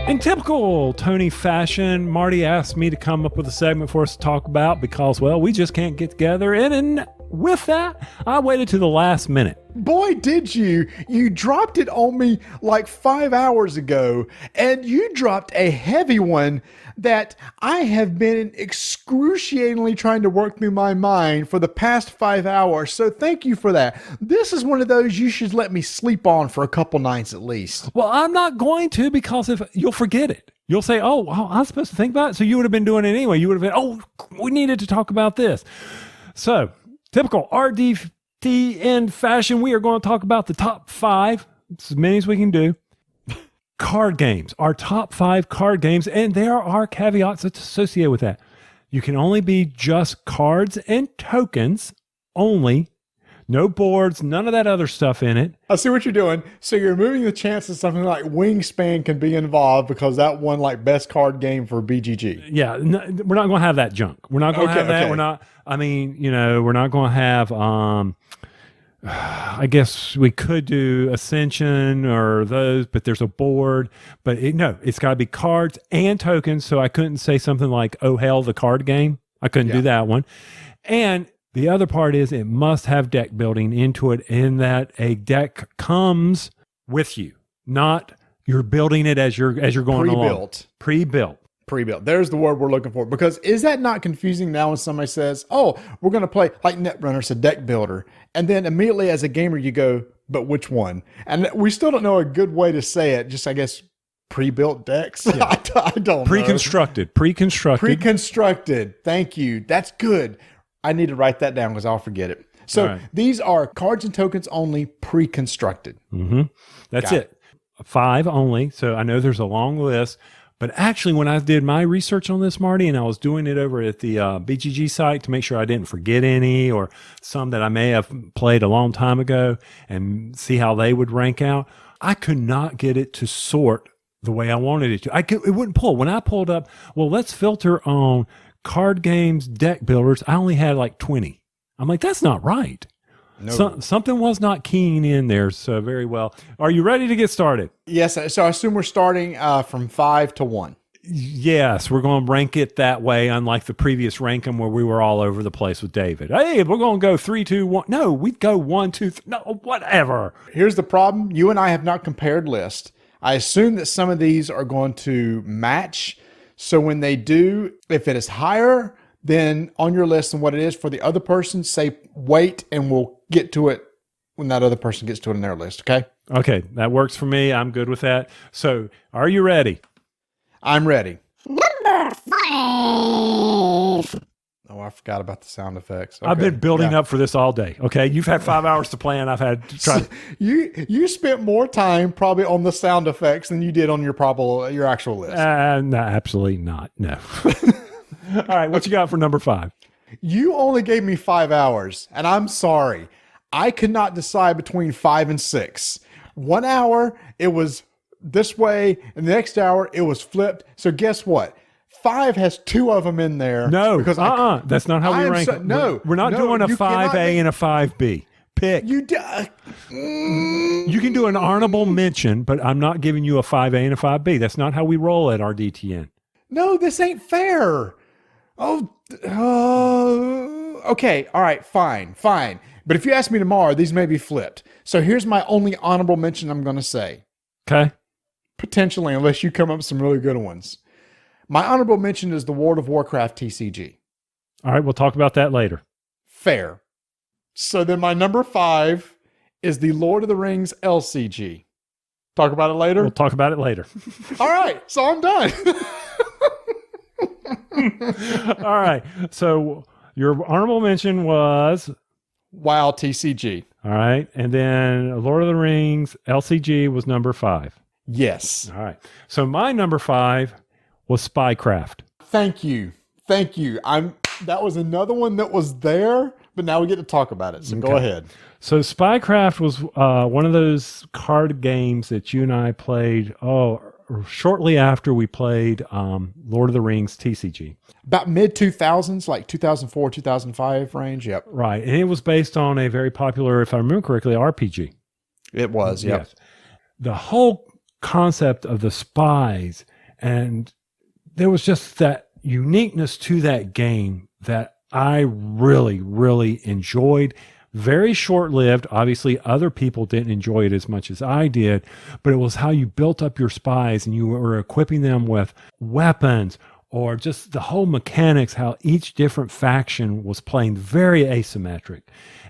In typical Tony fashion, Marty asked me to come up with a segment for us to talk about because, well, we just can't get together. And with that, I waited to the last minute. Boy, did you. You dropped it on me like 5 hours ago, and you dropped a heavy one that I have been excruciatingly trying to work through my mind for the past 5 hours. So thank you for that. This is one of those you should let me sleep on for a couple nights at least. Well, I'm not going to, because if you'll forget it. You'll say, oh, well, I'm supposed to think about it. So you would have been doing it anyway. You would have been, oh, we needed to talk about this. So typical RDTN fashion, we are going to talk about the top 5, as many as we can do, card games, our top 5 card games, and there are caveats that's associated with that. You can only be just cards and tokens only, no boards, none of that other stuff in it. I see what you're doing. So you're removing the chance that something like Wingspan can be involved because that won like best card game for BGG. Yeah, no, we're not going to have that junk. We're not going to have that. Okay. We're not, I mean, we're not going to have, I guess we could do Ascension or those, but there's a board. But it's got to be cards and tokens. So I couldn't say something like, oh, hell, the card game. I couldn't do that one. And the other part is it must have deck building into it, in that a deck comes with you, not you're building it as you're going along. Pre-built. There's the word we're looking for. Because is that not confusing now when somebody says, oh, we're going to play, like Netrunner's a deck builder. And then immediately as a gamer, you go, but which one? And we still don't know a good way to say it. Just, I guess, pre-built decks. Yeah. I don't know. Pre-constructed. Thank you. That's good. I need to write that down because I'll forget it. So These are cards and tokens only, pre-constructed. Mm-hmm. That's it. 5 only. So I know there's a long list. But actually, when I did my research on this, Marty, and I was doing it over at the BGG site to make sure I didn't forget any or some that I may have played a long time ago and see how they would rank out, I could not get it to sort the way I wanted it to. It wouldn't pull. When I pulled up, well, let's filter on card games, deck builders, I only had like 20. I'm like, that's not right. No. Something was not keying in there. So very well. Are you ready to get started? Yes. So I assume we're starting from 5 to 1. Yes, we're going to rank it that way, unlike the previous ranking where we were all over the place with David. Hey, we're going to go 3, 2, 1. No, we'd go 1, 2, 3. No, whatever. Here's the problem. You and I have not compared lists. I assume that some of these are going to match. So when they do, if it is higher than on your list than what it is for the other person, say wait, and we'll get to it when that other person gets to it in their list, okay? Okay, that works for me. I'm good with that. So are you ready? I'm ready. Number 5. Oh, I forgot about the sound effects. Okay. I've been building up for this all day, okay? You've had 5 hours to plan. I've had to try. You spent more time probably on the sound effects than you did on your actual list. No, absolutely not. No. All right, what you got for number 5? You only gave me 5 hours, and I'm sorry. I could not decide between 5 and 6. 1 hour, it was this way, and the next hour, it was flipped. So guess what? 5 has 2 of them in there. No, because that's not how we rank. We're not doing a 5A and a 5B. Pick. You can do an honorable mention, but I'm not giving you a 5A and a 5B. That's not how we roll at RDTN. No, this ain't fair. Okay. All right, fine. But if you ask me tomorrow, these may be flipped. So here's my only honorable mention I'm going to say. Okay. Potentially, unless you come up with some really good ones. My honorable mention is the World of Warcraft TCG. All right, we'll talk about that later. Fair. So then my number 5 is the Lord of the Rings LCG. Talk about it later? We'll talk about it later. All right. So I'm done. All right. So your honorable mention was WoW TCG. all right, and then Lord of the Rings LCG was number 5. Yes. All right. So my number 5 was Spycraft. Thank you. That was another one that was there, but now we get to talk about it. So go ahead. So Spycraft was one of those card games that you and I played shortly after we played Lord of the Rings TCG. About mid-2000s, like 2004, 2005 range. Yep. Right. And it was based on a very popular, if I remember correctly, RPG. It was, yep. Yes. The whole concept of the spies, and there was just that uniqueness to that game that I really, really enjoyed. Very short-lived. Obviously, other people didn't enjoy it as much as I did, but it was how you built up your spies and you were equipping them with weapons or just the whole mechanics, how each different faction was playing very asymmetric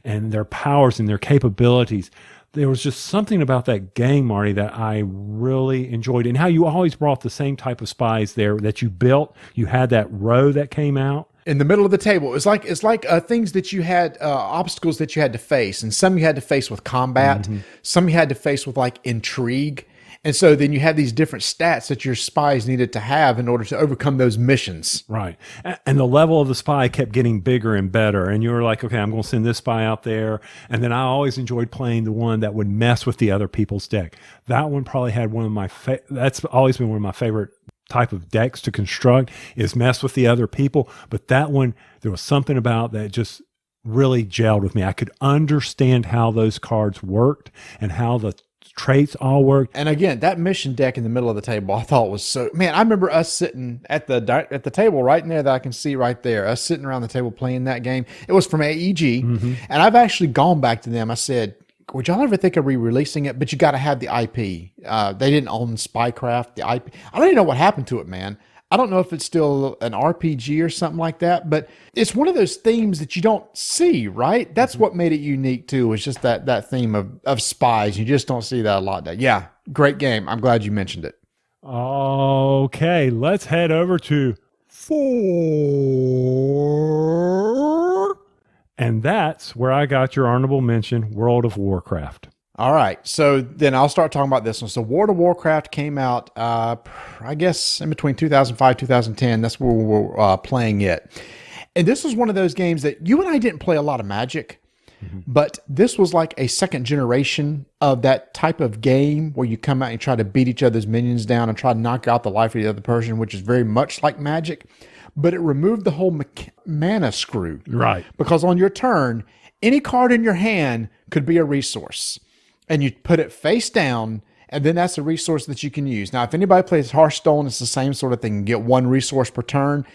and their powers and their capabilities. There was just something about that game, Marty, that I really enjoyed, and how you always brought the same type of spies there that you built. You had that row that came out in the middle of the table. It's like things that you had, obstacles that you had to face, and some you had to face with combat, some you had to face with like intrigue. And so then you had these different stats that your spies needed to have in order to overcome those missions. Right. And the level of the spy kept getting bigger and better. And you were like, okay, I'm going to send this spy out there. And then I always enjoyed playing the one that would mess with the other people's deck. That one probably had one of my, that's always been one of my favorite type of decks to construct, is mess with the other people. But that one, there was something about that just really gelled with me. I could understand how those cards worked and how the traits all worked. And again, that mission deck in the middle of the table, I thought was so, man, I remember us sitting at the table right in there that I can see right there, us sitting around the table playing that game. It was from AEG. And I've actually gone back to them. I said, would y'all ever think of re-releasing it? But you got to have the IP. They didn't own Spycraft, the IP. I don't even know what happened to it, man. I don't know if it's still an RPG or something like that, but it's one of those themes that you don't see, right? That's what made it unique too, was just that theme of spies. You just don't see that a lot. Yeah, great game. I'm glad you mentioned it. Okay, let's head over to 4. And that's where I got your honorable mention, World of Warcraft. All right, so then I'll start talking about this one. So World of Warcraft came out, I guess, in between 2005, 2010. That's where we were playing it. And this was one of those games that you and I didn't play a lot of Magic, but this was like a second generation of that type of game where you come out and try to beat each other's minions down and try to knock out the life of the other person, which is very much like Magic. But it removed the whole mana screw. Right. Because on your turn, any card in your hand could be a resource. And you put it face down, and then that's a resource that you can use. Now, if anybody plays Hearthstone, it's the same sort of thing. You get one resource per turn.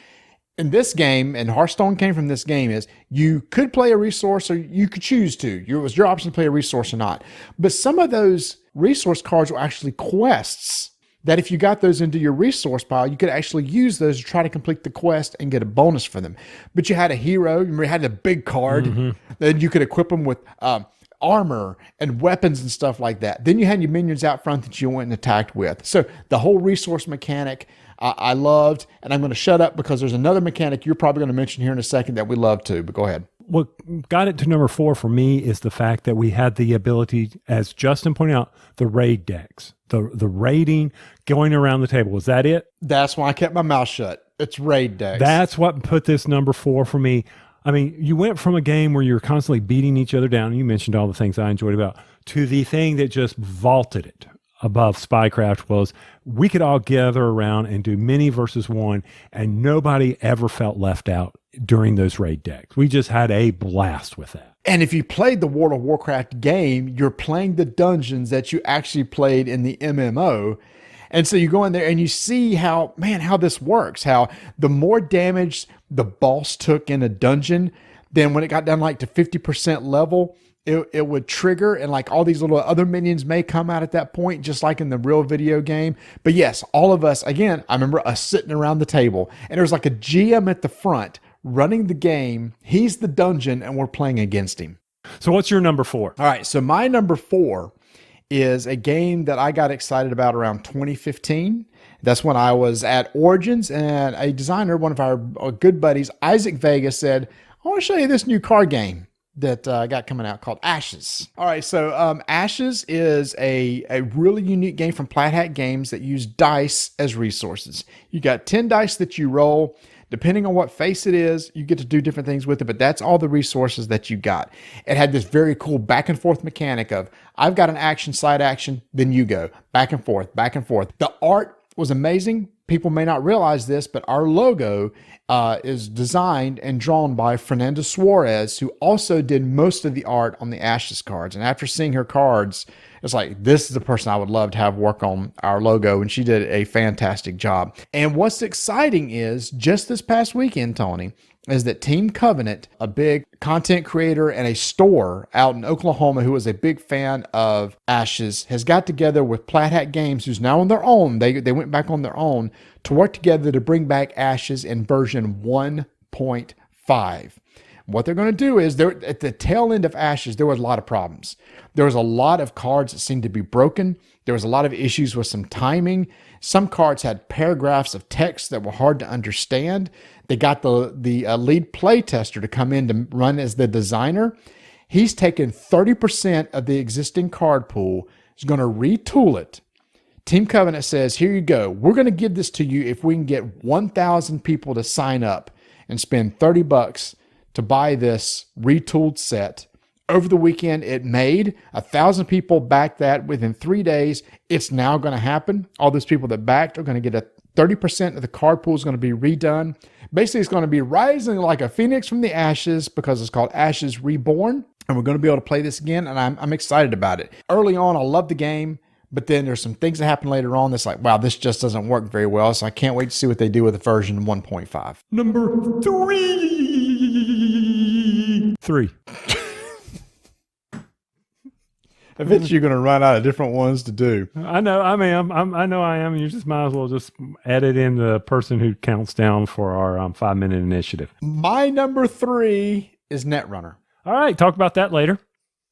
In this game, and Hearthstone came from this game, is you could play a resource or you could choose to. It was your option to play a resource or not. But some of those resource cards were actually quests that if you got those into your resource pile, you could actually use those to try to complete the quest and get a bonus for them. But you had a hero, you had a big card, then you could equip them with armor and weapons and stuff like that. Then you had your minions out front that you went and attacked with. So the whole resource mechanic I loved, and I'm going to shut up because there's another mechanic you're probably going to mention here in a second that we love too, but go ahead. What got it to number 4 for me is the fact that we had the ability, as Justin pointed out, the raid decks, the raiding, going around the table. Was that it? That's why I kept my mouth shut. It's raid decks. That's what put this number 4 for me. I mean, you went from a game where you're constantly beating each other down, and you mentioned all the things I enjoyed about, to the thing that just vaulted it above Spycraft was we could all gather around and do many versus one, and nobody ever felt left out during those raid decks. We just had a blast with that. And if you played the World of Warcraft game, you're playing the dungeons that you actually played in the MMO. And so you go in there and you see how this works, how the more damage the boss took in a dungeon, then when it got down like to 50% level, it would trigger, and like all these little other minions may come out at that point, just like in the real video game. But yes, all of us, again, I remember us sitting around the table, and there was like a GM at the front running the game. He's the dungeon, and we're playing against him. So what's your number 4? All right, so my number 4 is a game that I got excited about around 2015. That's when I was at Origins, and a designer, one of our good buddies, Isaac Vega, said, I want to show you this new card game that I got coming out called Ashes. All right, so Ashes is a really unique game from Plat Hat Games that use dice as resources. You got 10 dice that you roll. Depending on what face it is, you get to do different things with it, but that's all the resources that you got. It had this very cool back and forth mechanic of, I've got an action, side action, then you go. Back and forth, back and forth. The art was amazing. People may not realize this, but our logo is designed and drawn by Fernanda Suarez, who also did most of the art on the Ashes cards. And after seeing her cards, it's like, this is the person I would love to have work on our logo. And she did a fantastic job. And what's exciting is, just this past weekend, Tony, is that Team Covenant, a big content creator and a store out in Oklahoma who was a big fan of Ashes, has got together with Plat Hat Games, who's now on their own. They went back on their own to work together to bring back Ashes in version 1.5. What they're going to do is, at the tail end of Ashes, there was a lot of problems. There was a lot of cards that seemed to be broken. There was a lot of issues with some timing. Some cards had paragraphs of text that were hard to understand. They got the lead play tester to come in to run as the designer. He's taken 30% of the existing card pool. He's going to retool it. Team Covenant says, here you go. We're going to give this to you if we can get 1,000 people to sign up and spend $30 to buy this retooled set. Over the weekend, it made 1,000 people back that within 3 days. It's now going to happen. All those people that backed are going to get 30% of the card pool is going to be redone. Basically, it's going to be rising like a phoenix from the ashes, because it's called Ashes Reborn. And we're going to be able to play this again. And I'm excited about it. Early on, I love the game. But then there's some things that happen later on that's like, wow, this just doesn't work very well. So I can't wait to see what they do with the version 1.5. Number 3. I bet you're going to run out of different ones to do. I know. I mean, I know I am. You just might as well just add it in the person who counts down for our 5-minute initiative. My number 3 is Netrunner. All right. Talk about that later.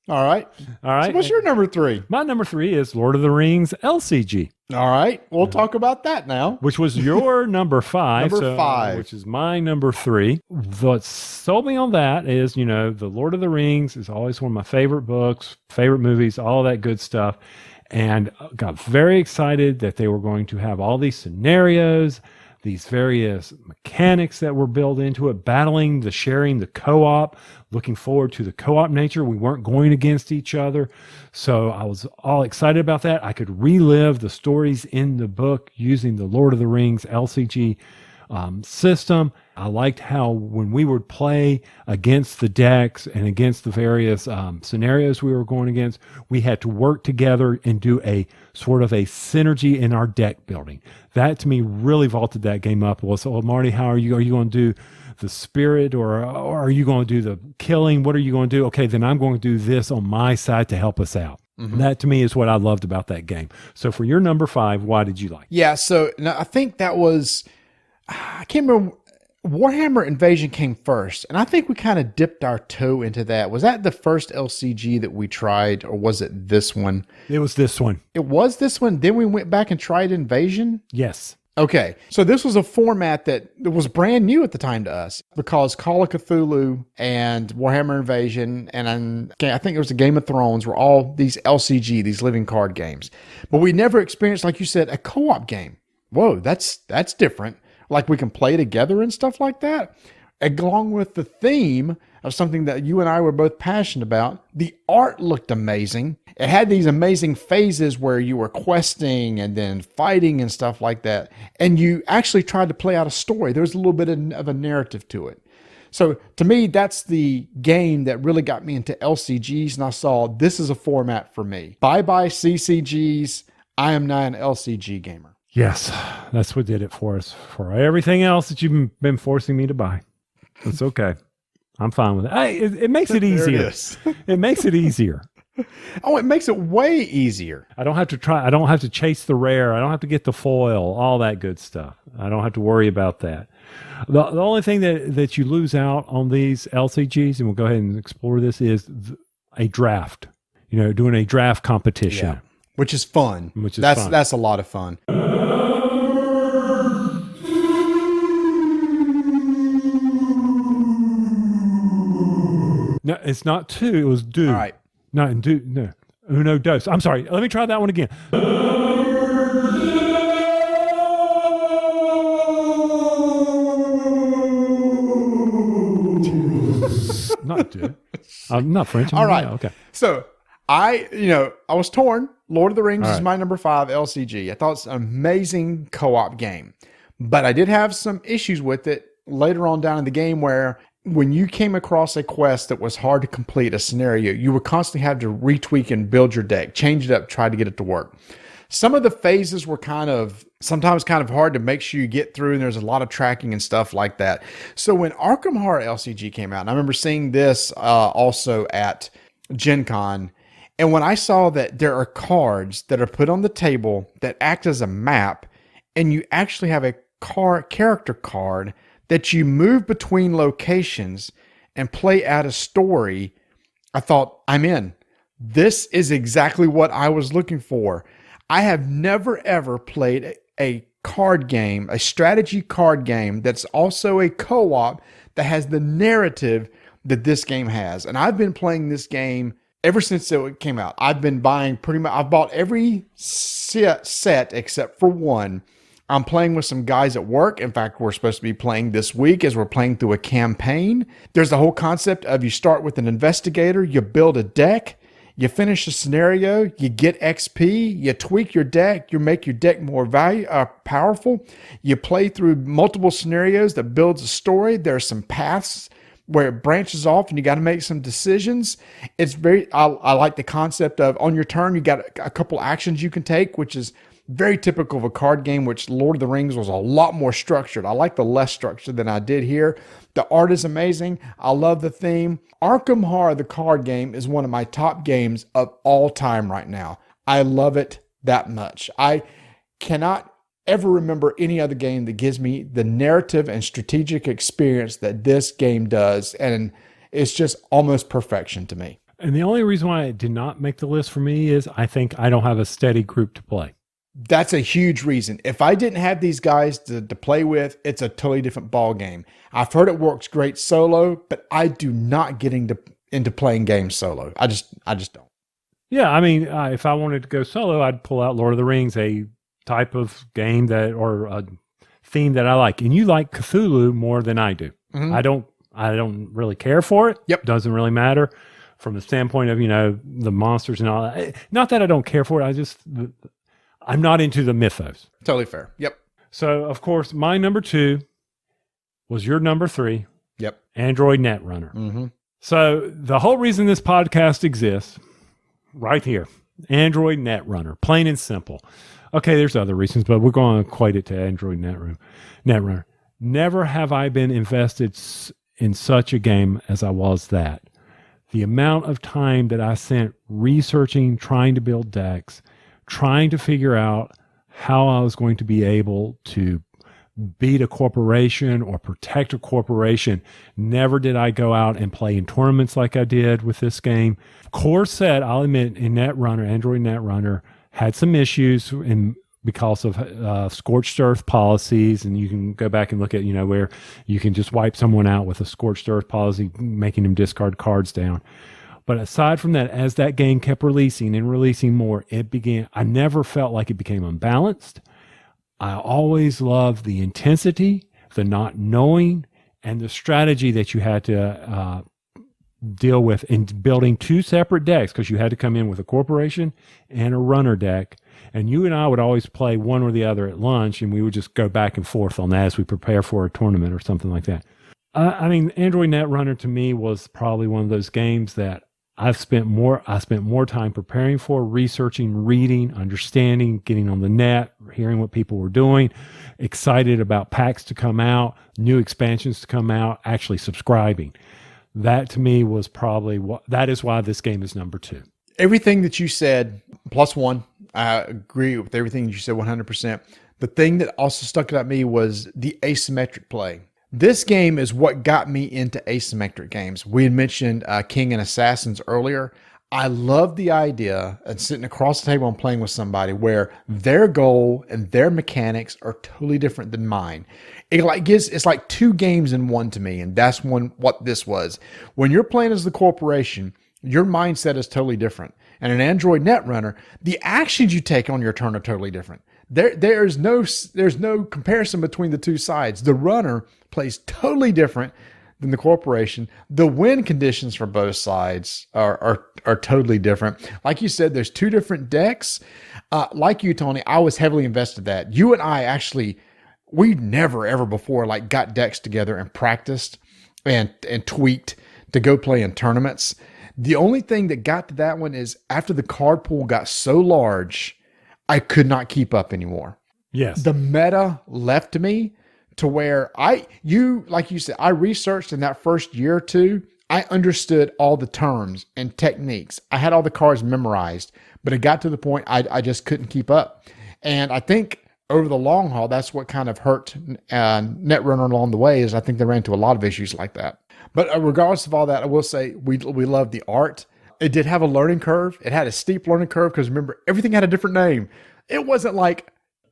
All right. So what's your number 3? My number 3 is Lord of the Rings LCG. All right. We'll talk about that now. Which was your number 5. Number 5. Which is my number 3. What sold me on that is, the Lord of the Rings is always one of my favorite books, favorite movies, all that good stuff. And got very excited that they were going to have all these scenarios, these various mechanics that were built into it, battling, the sharing, the co-op, looking forward to the co-op nature. We weren't going against each other. So I was all excited about that. I could relive the stories in the book using the Lord of the Rings LCG system. I liked how when we would play against the decks and against the various scenarios we were going against, we had to work together and do a sort of a synergy in our deck building. That to me really vaulted that game up. Was, oh, Marty, how are you going to do the spirit, or are you going to do the killing? What are you going to do? Okay, then I'm going to do this on my side to help us out. Mm-hmm. That to me is what I loved about that game. So for your number 5, why did you like it? Yeah, so no, I think that was, I can't remember, Warhammer Invasion came first, and I think we kind of dipped our toe into that. Was that the first LCG that we tried, or was it this one? It was this one. It was this one? Then we went back and tried Invasion? Yes. Okay, so this was a format that was brand new at the time to us, because Call of Cthulhu and Warhammer Invasion and I think it was the Game of Thrones were all these LCG, these living card games. But we never experienced, like you said, a co-op game. Whoa, that's different. Like we can play together and stuff like that. Along with the theme of something that you and I were both passionate about, the art looked amazing. It had these amazing phases where you were questing and then fighting and stuff like that. And you actually tried to play out a story. There was a little bit of a narrative to it. So to me, that's the game that really got me into LCGs. And I saw this is a format for me. Bye-bye CCGs. I am now an LCG gamer. Yes, that's what did it for us. For everything else that you've been forcing me to buy. It's okay. I'm fine with it. It makes it easier. It makes it easier. Oh, it makes it way easier. I don't have to try. I don't have to chase the rare. I don't have to get the foil, all that good stuff. I don't have to worry about that. The only thing that you lose out on these LCGs, and we'll go ahead and explore this, is a draft. Doing a draft competition. Yeah. Which is fun. Fun. That's a lot of fun. No, it's not two. It was do. All right. Not do. No. Uno dos. I'm sorry. Let me try that one again. Not do. I'm not French. All right. Yeah, okay. So I was torn. Lord of the Rings All is right. my number 5 LCG. I thought it's an amazing co-op game, but I did have some issues with it later on down in the game where when you came across a quest that was hard to complete, a scenario, you would constantly have to retweak and build your deck, change it up, try to get it to work. Some of the phases were sometimes kind of hard to make sure you get through, and there's a lot of tracking and stuff like that. So when Arkham Horror LCG came out, and I remember seeing this also at Gen Con, and when I saw that there are cards that are put on the table that act as a map, and you actually have a character card that you move between locations and play out a story, I thought, I'm in. This is exactly what I was looking for. I have never, ever played a card game, a strategy card game that's also a co-op that has the narrative that this game has. And I've been playing this game ever since it came out. I've been buying I've bought every set except for one. I'm playing with some guys at work. In fact, we're supposed to be playing this week as we're playing through a campaign. There's the whole concept of you start with an investigator, you build a deck, you finish a scenario, you get XP, you tweak your deck, you make your deck more powerful. You play through multiple scenarios that builds a story. There are some paths where it branches off and you got to make some decisions. It's I like the concept of on your turn, you got a couple actions you can take, which is very typical of a card game, which Lord of the Rings was a lot more structured. I like the less structure than I did here. The art is amazing. I love the theme. Arkham Horror, the card game, is one of my top games of all time right now. I love it that much. I cannot ever remember any other game that gives me the narrative and strategic experience that this game does. And it's just almost perfection to me. And the only reason why it did not make the list for me is I think I don't have a steady group to play. That's a huge reason. If I didn't have these guys to play with, it's a totally different ball game. I've heard it works great solo, but I do not get into playing games solo. I just don't. Yeah, I mean, if I wanted to go solo, I'd pull out Lord of the Rings, a type of game or a theme that I like. And you like Cthulhu more than I do. Mm-hmm. I don't really care for it. Yep. Doesn't really matter from the standpoint of, the monsters and all that. Not that I don't care for it. I'm not into the mythos. Totally fair. Yep. So, of course, my number 2 was your number 3. Yep. Android Netrunner. Mm-hmm. So, the whole reason this podcast exists, right here, Android Netrunner, plain and simple. Okay, there's other reasons, but we're going to equate it to Android Netrunner. Never have I been invested in such a game as I was that. The amount of time that I spent researching, trying to build decks, trying to figure out how I was going to be able to beat a corporation or protect a corporation. Never did I go out and play in tournaments like I did with this game. Core set, I'll admit, in Netrunner, Android Netrunner, had some issues because of scorched earth policies, and you can go back and look at, where you can just wipe someone out with a scorched earth policy, making them discard cards down. But aside from that, as that game kept releasing and releasing more, I never felt like it became unbalanced. I always loved the intensity, the not knowing, and the strategy that you had to deal with in building 2 separate decks, because you had to come in with a corporation and a runner deck. And you and I would always play one or the other at lunch, and we would just go back and forth on that as we prepare for a tournament or something like that. Android Netrunner to me was probably one of those games that I spent more time preparing for, researching, reading, understanding, getting on the net, hearing what people were doing, excited about packs to come out, new expansions to come out, actually subscribing. That to me was probably that is why this game is number 2. Everything that you said, plus one, I agree with everything that you said 100%. the thing that also stuck out at me was the asymmetric play. This game is what got me into asymmetric games. We had mentioned King and Assassins earlier. I love the idea of sitting across the table and playing with somebody where their goal and their mechanics are totally different than mine. It's like two games in one to me, and that's what this was. When you're playing as the corporation, your mindset is totally different. And an Android Netrunner, the actions you take on your turn are totally different. There's no comparison between the two sides. The runner plays totally different than the corporation. The win conditions for both sides are totally different. Like you said, there's two different decks. Like you, Tony, I was heavily invested in that. You and I actually, we never ever before like got decks together and practiced and tweaked to go play in tournaments. The only thing that got to that one is after the card pool got so large, I could not keep up anymore. Yes. The meta left me to where like you said, I researched in that first year or two. I understood all the terms and techniques. I had all the cards memorized, but it got to the point I just couldn't keep up. And I think over the long haul, that's what kind of hurt Netrunner along the way is I think they ran into a lot of issues like that. But regardless of all that, I will say we love the art. It did have a learning curve. It had a steep learning curve because remember, everything had a different name. It wasn't like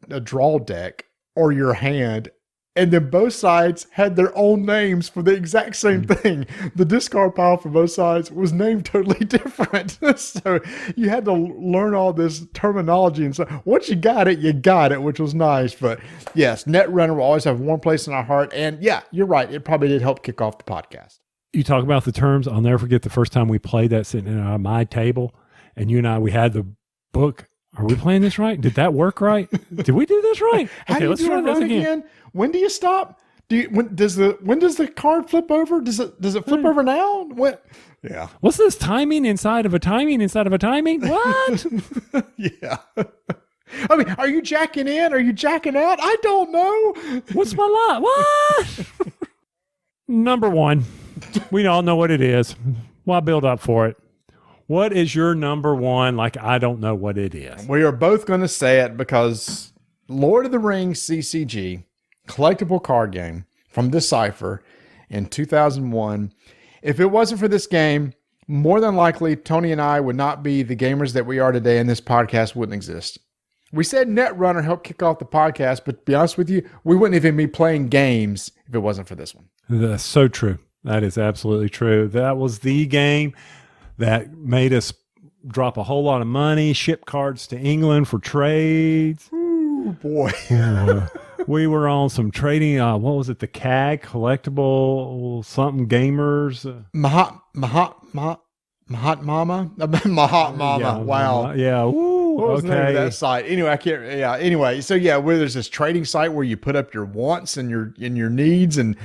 a draw deck or your hand. And then both sides had their own names for the exact same thing. The discard pile for both sides was named totally different. So you had to learn all this terminology. And so once you got it, which was nice. But yes, Netrunner will always have a warm place in our heart. And yeah, you're right. It probably did help kick off the podcast. You talk about the terms. I'll never forget the first time we played that sitting at my table. And you and I, we had the book. Are we playing this right? Did that work right? Did we do this right? Okay, let's try this again. When do you stop? When does the card flip over? Does it flip over now? What? Yeah. What's this timing inside of a timing inside of a timing? What? Yeah. I mean, are you jacking in? Are you jacking out? I don't know. What's my lot? What? Number one. We all know what it is. Why build up for it? What is your number one? Like, I don't know what it is. We are both going to say it because Lord of the Rings CCG, collectible card game from Decipher in 2001. If it wasn't for this game, more than likely, Tony and I would not be the gamers that we are today, and this podcast wouldn't exist. We said Netrunner helped kick off the podcast, but to be honest with you, we wouldn't even be playing games if it wasn't for this one. That's so true. That is absolutely true. That was the game that made us drop a whole lot of money, ship cards to England for trades. Ooh, boy. We were on some trading, what was it, the CAG, Collectible, something gamers. Mahat Mama? Yeah, Wow. Yeah. Ooh, What was the name of okay. that site? Anyway, I can't. Yeah. Anyway, so yeah, where there's this trading site where you put up your wants and your needs and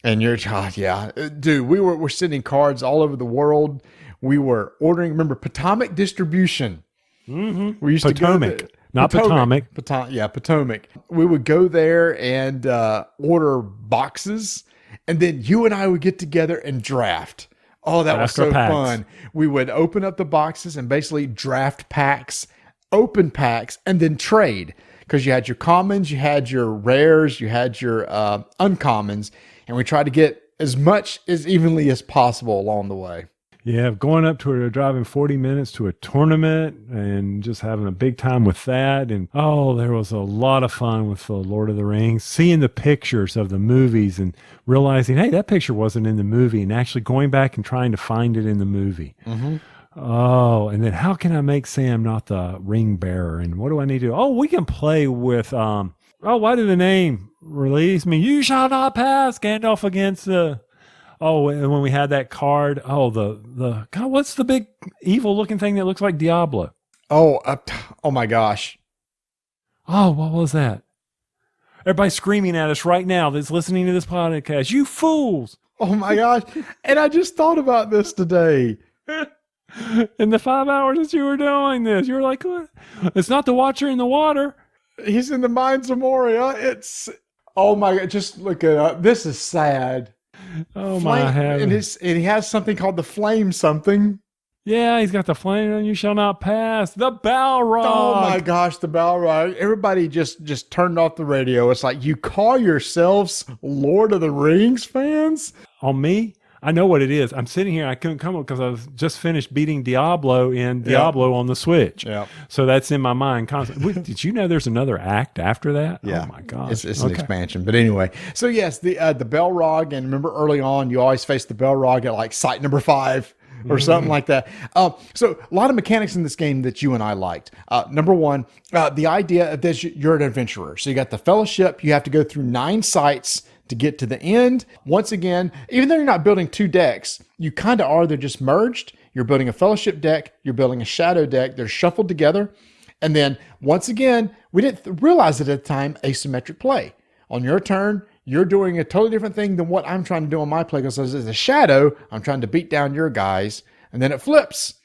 your yeah, dude. We're sending cards all over the world. We were ordering. Remember Potomac Distribution? Mm-hmm. We used Potomac, to go not Potomac. Potomac. We would go there and order boxes, and then you and I would get together and draft. Oh, that was so fun. We would open up the boxes and basically draft packs, open packs, and then trade. Because you had your commons, you had your rares, you had your uncommons, and we tried to get as much as evenly as possible along the way. Yeah, going up to driving 40 minutes to a tournament and just having a big time with that. And there was a lot of fun with the Lord of the Rings, seeing the pictures of the movies and realizing, hey, that picture wasn't in the movie, and actually going back and trying to find it in the movie. Mm-hmm. Oh, and then how can I make Sam not the ring bearer? And what do I need to do? Oh, we can play with, why did the name release me? You shall not pass, Gandalf against the... Oh, and when we had that card, the God, what's the big evil looking thing that looks like Diablo? Oh my gosh. Oh, what was that? Everybody's screaming at us right now that's listening to this podcast. You fools. Oh my gosh. And I just thought about this today. In the 5 hours that you were doing this, you were like, what? It's not the Watcher in the water. He's in the Mines of Moria. It's, oh my God, just look it up. This is sad. Oh my heavens. And he has something called the Flame something. Yeah, he's got the flame on you shall not pass. The Balrog. Oh my gosh, the Balrog. Everybody just turned off the radio. It's like, you call yourselves Lord of the Rings fans? On me, I know what it is. I'm sitting here. I couldn't come up because I was just finished beating Diablo in Diablo on the Switch. Yeah. So that's in my mind constantly. Did you know there's another act after that? Yeah. Oh my gosh. It's an expansion. But anyway, so yes, the Balrog, and remember early on, you always face the Balrog at like site number 5 or something like that. So a lot of mechanics in this game that you and I liked. Number one, the idea of this, you're an adventurer. So you got the Fellowship. You have to go through 9 sites to get to the end. Once again, even though you're not building 2 decks, you kind of are. They're just merged. You're building a Fellowship deck. You're building a Shadow deck. They're shuffled together. And then once again, we didn't realize it at the time, asymmetric play. On your turn, you're doing a totally different thing than what I'm trying to do on my play, because as a Shadow, I'm trying to beat down your guys, and then it flips.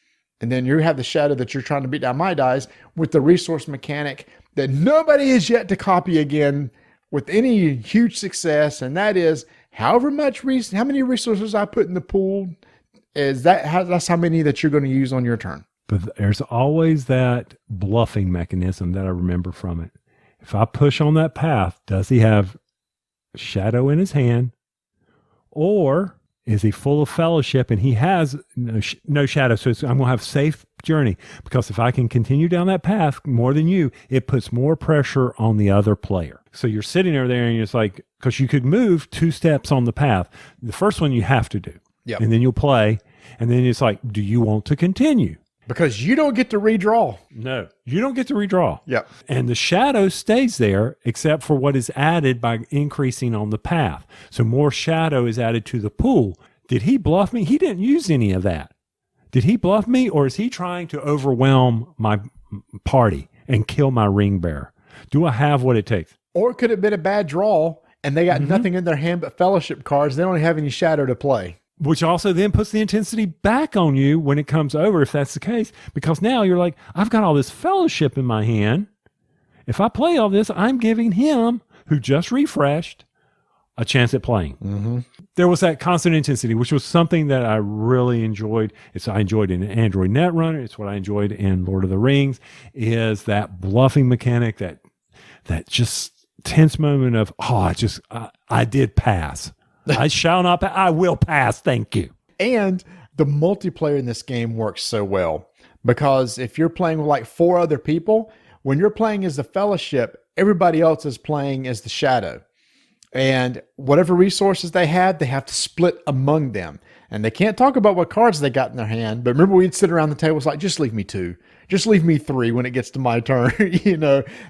And then you have the Shadow that you're trying to beat down my guys with the resource mechanic that nobody has yet to copy again with any huge success. And that is, how many resources I put in the pool, that's how many that you're going to use on your turn. But there's always that bluffing mechanism that I remember from it. If I push on that path, does he have Shadow in his hand, or is he full of Fellowship and he has no Shadow? So I'm going to have safe journey, because if I can continue down that path more than you, it puts more pressure on the other player. So you're sitting there and it's like, because you could move 2 steps on the path. The first one you have to do, and then you'll play, and then it's like, do you want to continue? Because you don't get to redraw. No, you don't get to redraw. Yep. And the Shadow stays there except for what is added by increasing on the path. So more Shadow is added to the pool. Did he bluff me? He didn't use any of that. Did he bluff me, or is he trying to overwhelm my party and kill my ring bearer? Do I have what it takes? Or it could have been a bad draw and they got nothing in their hand but Fellowship cards. They don't have any Shadow to play. Which also then puts the intensity back on you when it comes over, if that's the case, because now you're like, I've got all this Fellowship in my hand. If I play all this, I'm giving him, who just refreshed, a chance at playing. There was that constant intensity, which was something that I really enjoyed. I enjoyed in Android Netrunner. It's what I enjoyed in Lord of the Rings, is that bluffing mechanic, that just tense moment of, I did pass. I shall not pass. I will pass. Thank you. And the multiplayer in this game works so well, because if you're playing with like 4 other people, when you're playing as the Fellowship, everybody else is playing as the Shadow. And whatever resources they have to split among them. And they can't talk about what cards they got in their hand. But remember, we'd sit around the table, it's like, just leave me 2. Just leave me 3 when it gets to my turn.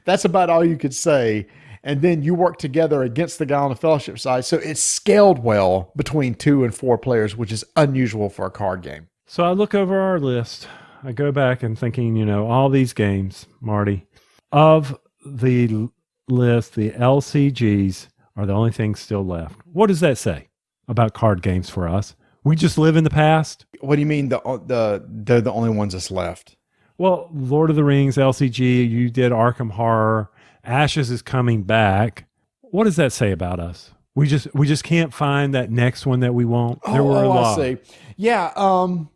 That's about all you could say. And then you work together against the guy on the Fellowship side. So it's scaled well between 2 and 4 players, which is unusual for a card game. So I look over our list. I go back and thinking, all these games, Marty, of the list, the LCGs are the only things still left. What does that say about card games for us? We just live in the past? What do you mean they're the only ones that's left? Well, Lord of the Rings, LCG, you did Arkham Horror. Ashes is coming back. What does that say about us? We just can't find that next one that we want. There were a lot. I see. Yeah. Well,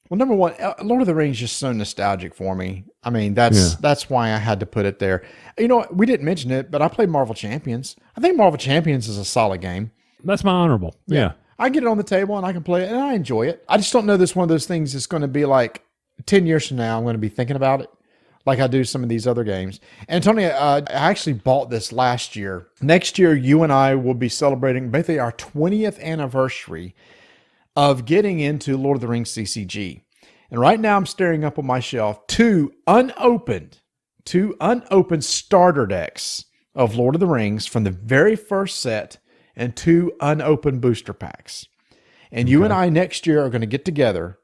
number one, Lord of the Rings is just so nostalgic for me. I mean, that's why I had to put it there. We didn't mention it, but I played Marvel Champions. I think Marvel Champions is a solid game. That's my honorable. Yeah. I get it on the table and I can play it and I enjoy it. I just don't know this one of those things that's going to be like 10 years from now, I'm going to be thinking about it like I do some of these other games. And Tony, I actually bought this last year. Next year, you and I will be celebrating basically our 20th anniversary of getting into Lord of the Rings CCG. And right now I'm staring up on my shelf two unopened starter decks of Lord of the Rings from the very first set and 2 unopened booster packs. And you and I next year are going to get together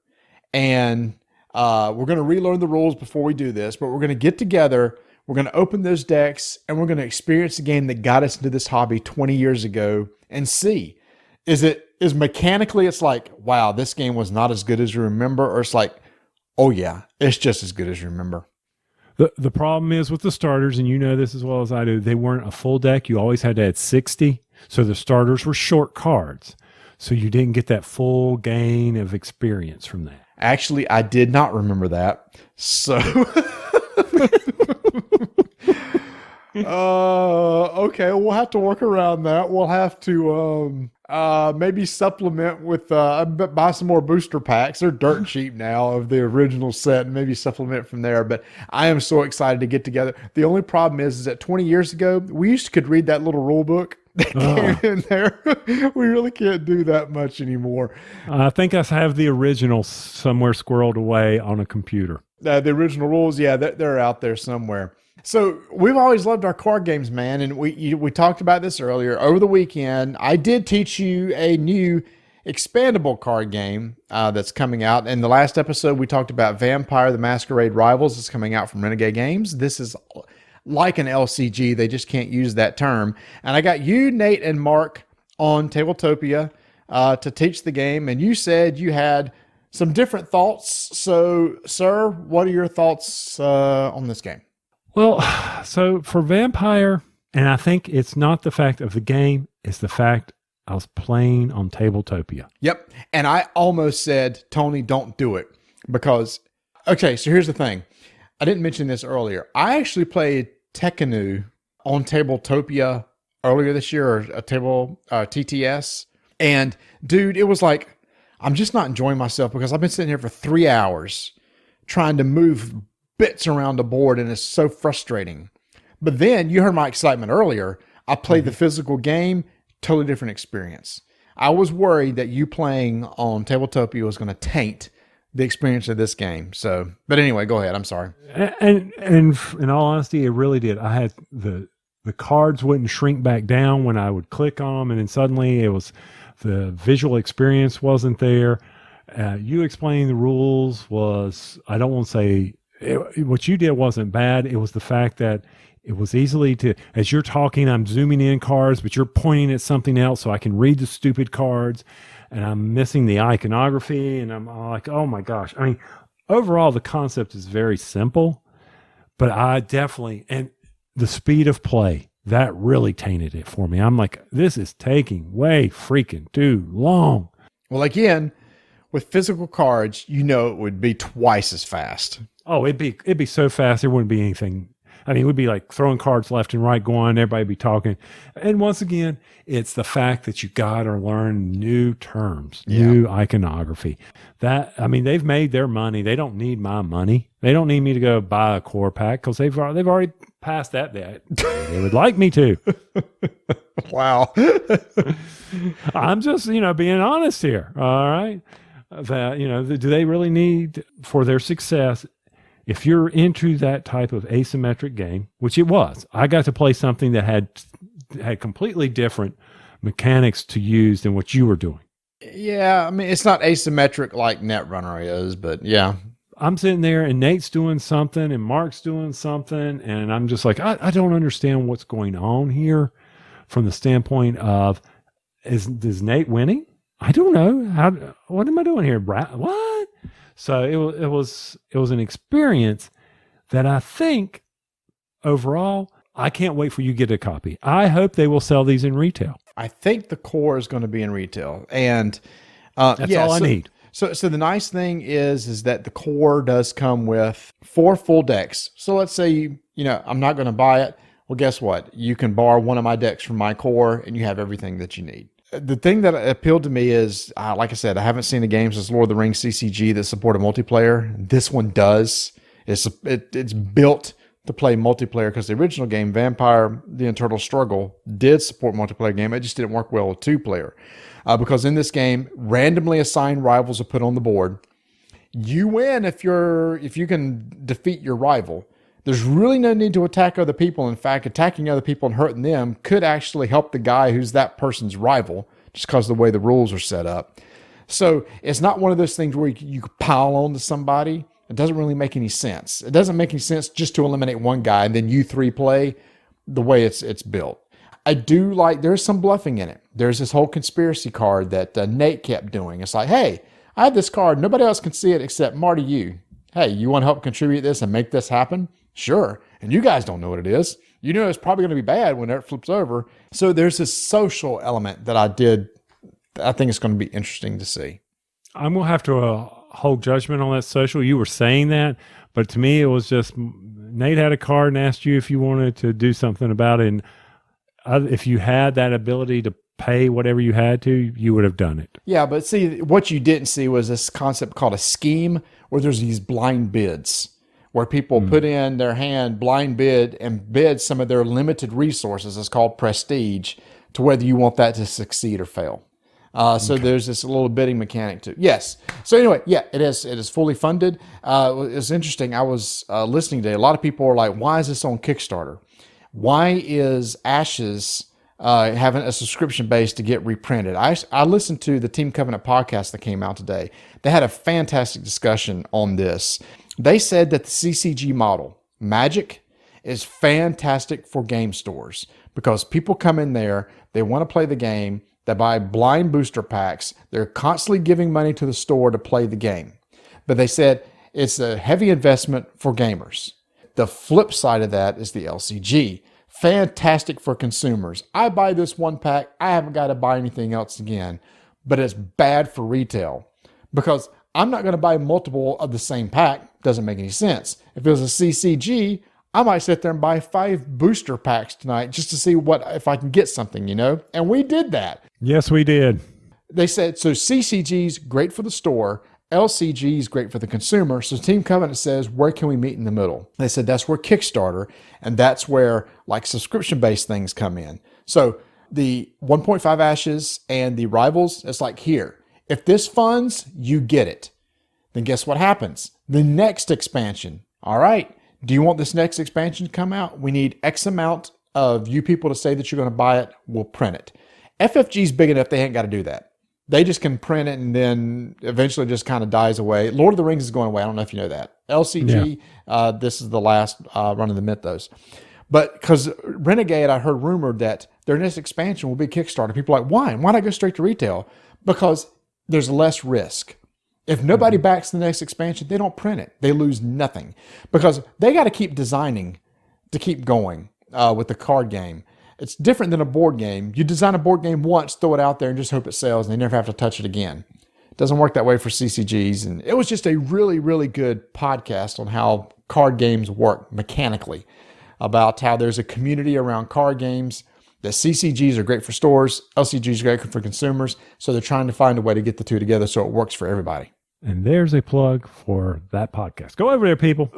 and we're going to relearn the rules before we do this, but we're going to get together, we're going to open those decks, and we're going to experience the game that got us into this hobby 20 years ago and see, is mechanically it's like, wow, this game was not as good as you remember, or it's like, oh yeah, it's just as good as you remember. The problem is with the starters, and you know this as well as I do, they weren't a full deck. You always had to add 60. So the starters were short cards. So you didn't get that full gain of experience from that. Actually, I did not remember that. So, okay, we'll have to work around that. We'll have to maybe supplement with buy some more booster packs. They're dirt cheap now of the original set, and maybe supplement from there. But I am so excited to get together. The only problem is that 20 years ago, we could read that little rule book that came in there. We really can't do that much anymore. I think I have the original somewhere squirreled away on a computer. The original rules, yeah, they're out there somewhere. So we've always loved our card games, man, and we talked about this earlier. Over the weekend, I did teach you a new expandable card game that's coming out. In the last episode, we talked about Vampire: The Masquerade Rivals. It's coming out from Renegade Games. This is like an LCG. They just can't use that term. And I got you, Nate, and Mark on Tabletopia to teach the game, and you said you had some different thoughts. So, sir, what are your thoughts on this game? Well, so for Vampire, and I think it's not the fact of the game, it's the fact I was playing on Tabletopia. Yep. And I almost said, Tony, don't do it. Because, okay, so here's the thing. I didn't mention this earlier. I actually played Tekhenu on Tabletopia earlier this year, or a table TTS. And, dude, it was like, I'm just not enjoying myself because I've been sitting here for 3 hours trying to move bits around the board, and it's so frustrating. But then you heard my excitement earlier. I played the physical game, totally different experience. I was worried that you playing on Tabletopia was going to taint the experience of this game. So, but anyway, go ahead. I'm sorry. And in all honesty, it really did. I had the cards wouldn't shrink back down when I would click on them, and then suddenly it was the visual experience wasn't there. You explaining the rules was, I don't want to say what you did wasn't bad. It was the fact that it was easily to, as you're talking, I'm zooming in cards, but you're pointing at something else so I can read the stupid cards, and I'm missing the iconography, and I'm like, oh my gosh. I mean, overall, the concept is very simple, but I definitely, and the speed of play, that really tainted it for me. I'm like, this is taking way freaking too long. Well, again, with physical cards, you know it would be twice as fast. Oh, it'd be so fast. There wouldn't be anything. I mean, it would be like throwing cards left and right, going, everybody be talking. And once again, it's the fact that you got to learn new terms, new iconography. That, I mean, they've made their money. They don't need my money. They don't need me to go buy a core pack because they've already passed that. They would like me to. Wow. I'm just, being honest here. All right. That, do they really need, for their success, if you're into that type of asymmetric game, which it was, I got to play something that had completely different mechanics to use than what you were doing. Yeah, I mean, it's not asymmetric like Netrunner is, but yeah. I'm sitting there and Nate's doing something and Mark's doing something, and I'm just like, I don't understand what's going on here from the standpoint of, is Nate winning? I don't know. What am I doing here, Brad? What? So it was an experience that I think overall, I can't wait for you to get a copy. I hope they will sell these in retail. I think the core is going to be in retail, and that's all I need. So the nice thing is that the core does come with 4 full decks. So let's say I'm not going to buy it. Well, guess what? You can borrow one of my decks from my core, and you have everything that you need. The thing that appealed to me is, like I said, I haven't seen a game since Lord of the Rings CCG that supported multiplayer. This one does. It's built to play multiplayer because the original game, Vampire: The Eternal Struggle, did support multiplayer game. It just didn't work well with 2-player. Because in this game, randomly assigned rivals are put on the board. You win if you can defeat your rival. There's really no need to attack other people. In fact, attacking other people and hurting them could actually help the guy who's that person's rival, just because of the way the rules are set up. So it's not one of those things where you pile on to somebody. It doesn't really make any sense. It doesn't make any sense just to eliminate one guy and then you 3 play the way it's built. I do like, there's some bluffing in it. There's this whole conspiracy card that Nate kept doing. It's like, hey, I have this card. Nobody else can see it except Marty, you. Hey, you want to help contribute this and make this happen? Sure. And you guys don't know what it is. You know it's probably going to be bad when it flips over. So there's this social element that I think it's going to be interesting to see. I'm going to have to hold judgment on that social. You were saying that, but to me, it was just Nate had a card and asked you if you wanted to do something about it. And if you had that ability to pay whatever you had to, you would have done it. Yeah, but see, what you didn't see was this concept called a scheme, where there's these blind bids, where people put in their hand, blind bid, and bid some of their limited resources. It's called prestige, to whether you want that to succeed or fail. So there's this little bidding mechanic too. Yes. So anyway, yeah, it is fully funded. It's interesting. I was listening today. A lot of people are like, why is this on Kickstarter? Why is Ashes having a subscription base to get reprinted? I listened to the Team Covenant podcast that came out today. They had a fantastic discussion on this. They said that the CCG model, Magic, is fantastic for game stores because people come in there, they want to play the game, they buy blind booster packs, they're constantly giving money to the store to play the game. But they said it's a heavy investment for gamers. The flip side of that is the LCG. Fantastic for consumers. I buy this one pack, I haven't got to buy anything else again. But it's bad for retail because I'm not going to buy multiple of the same pack. Doesn't make any sense. If it was a CCG, I might sit there and buy 5 booster packs tonight just to see if I can get something, And we did that. Yes, we did. They said, so CCG's great for the store. LCG is great for the consumer. So Team Covenant says, where can we meet in the middle? They said that's where Kickstarter, and that's where like subscription-based things come in. So the 1.5 Ashes and the Rivals, it's like here. If this funds, you get it. Then guess what happens? The next expansion. All right. Do you want this next expansion to come out? We need X amount of you people to say that you're going to buy it. We'll print it. FFG's big enough. They ain't got to do that. They just can print it and then eventually just kind of dies away. Lord of the Rings is going away. I don't know if you know that. LCG, this is the last run of the Mythos. But because Renegade, I heard rumored that their next expansion will be Kickstarter. People are like, why? Why not go straight to retail? Because there's less risk. If nobody backs the next expansion, they don't print it. They lose nothing because they got to keep designing to keep going with the card game. It's different than a board game. You design a board game once, throw it out there, and just hope it sells, and they never have to touch it again. It doesn't work that way for CCGs. And it was just a really, really good podcast on how card games work mechanically, about how there's a community around card games. The CCGs are great for stores. LCGs are great for consumers. So they're trying to find a way to get the two together so it works for everybody. And there's a plug for that podcast. Go over there, people.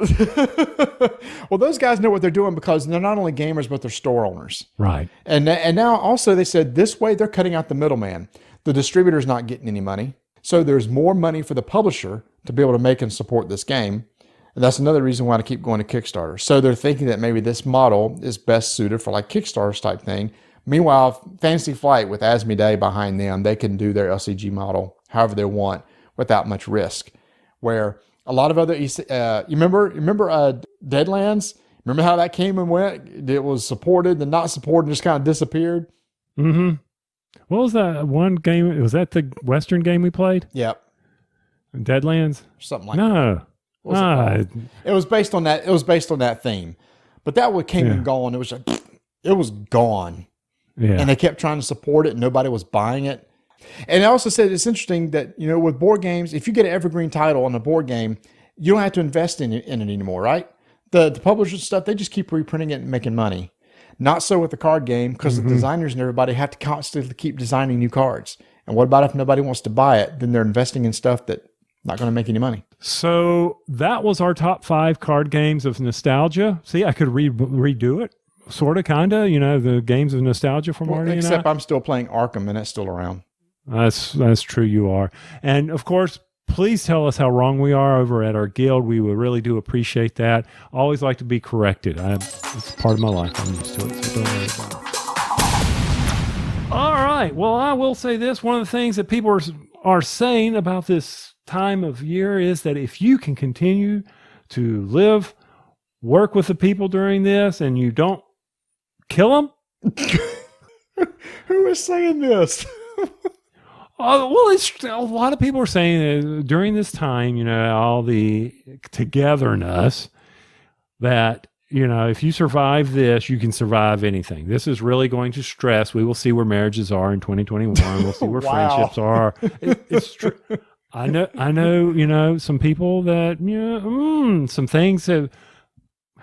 Well, those guys know what they're doing because they're not only gamers, but they're store owners. Right. And now also they said this way they're cutting out the middleman. The distributor's not getting any money. So there's more money for the publisher to be able to make and support this game. And that's another reason why I keep going to Kickstarter. So they're thinking that maybe this model is best suited for like Kickstarter's type thing. Meanwhile, Fantasy Flight with Asmodee behind them, they can do their LCG model however they want without much risk. Where a lot of other, you remember Deadlands? Remember how that came and went? It was supported, then not supported, and just kind of disappeared. Mm-hmm. What was that one game? Was that the Western game we played? Yep. Deadlands? Something like that. No. It was based on that. It was based on that theme, but that one came and gone. It was like, it was gone. Yeah. And they kept trying to support it, and nobody was buying it. And I also said it's interesting that with board games, if you get an evergreen title on a board game, you don't have to invest in it anymore, right? The publishers stuff, they just keep reprinting it and making money. Not so with the card game because the designers and everybody have to constantly keep designing new cards. And what about if nobody wants to buy it? Then they're investing in stuff that not going to make any money. So that was our top 5 card games of nostalgia. See, I could redo it, sort of, kind of. The games of nostalgia from Marty and I. Except I'm still playing Arkham, and it's still around. That's true. You are, and of course, please tell us how wrong we are over at our guild. We would really do appreciate that. I always like to be corrected. It's part of my life. I'm used to it. So don't worry about it. All right. Well, I will say this: one of the things that people are saying about this time of year is that if you can continue to work with the people during this, and you don't kill them. Who is saying this? Well, it's a lot of people are saying that during this time, all the togetherness, that, if you survive this, you can survive anything. This is really going to stress. We will see where marriages are in 2021. We'll see where friendships are. It's true. I know, some people that, some things have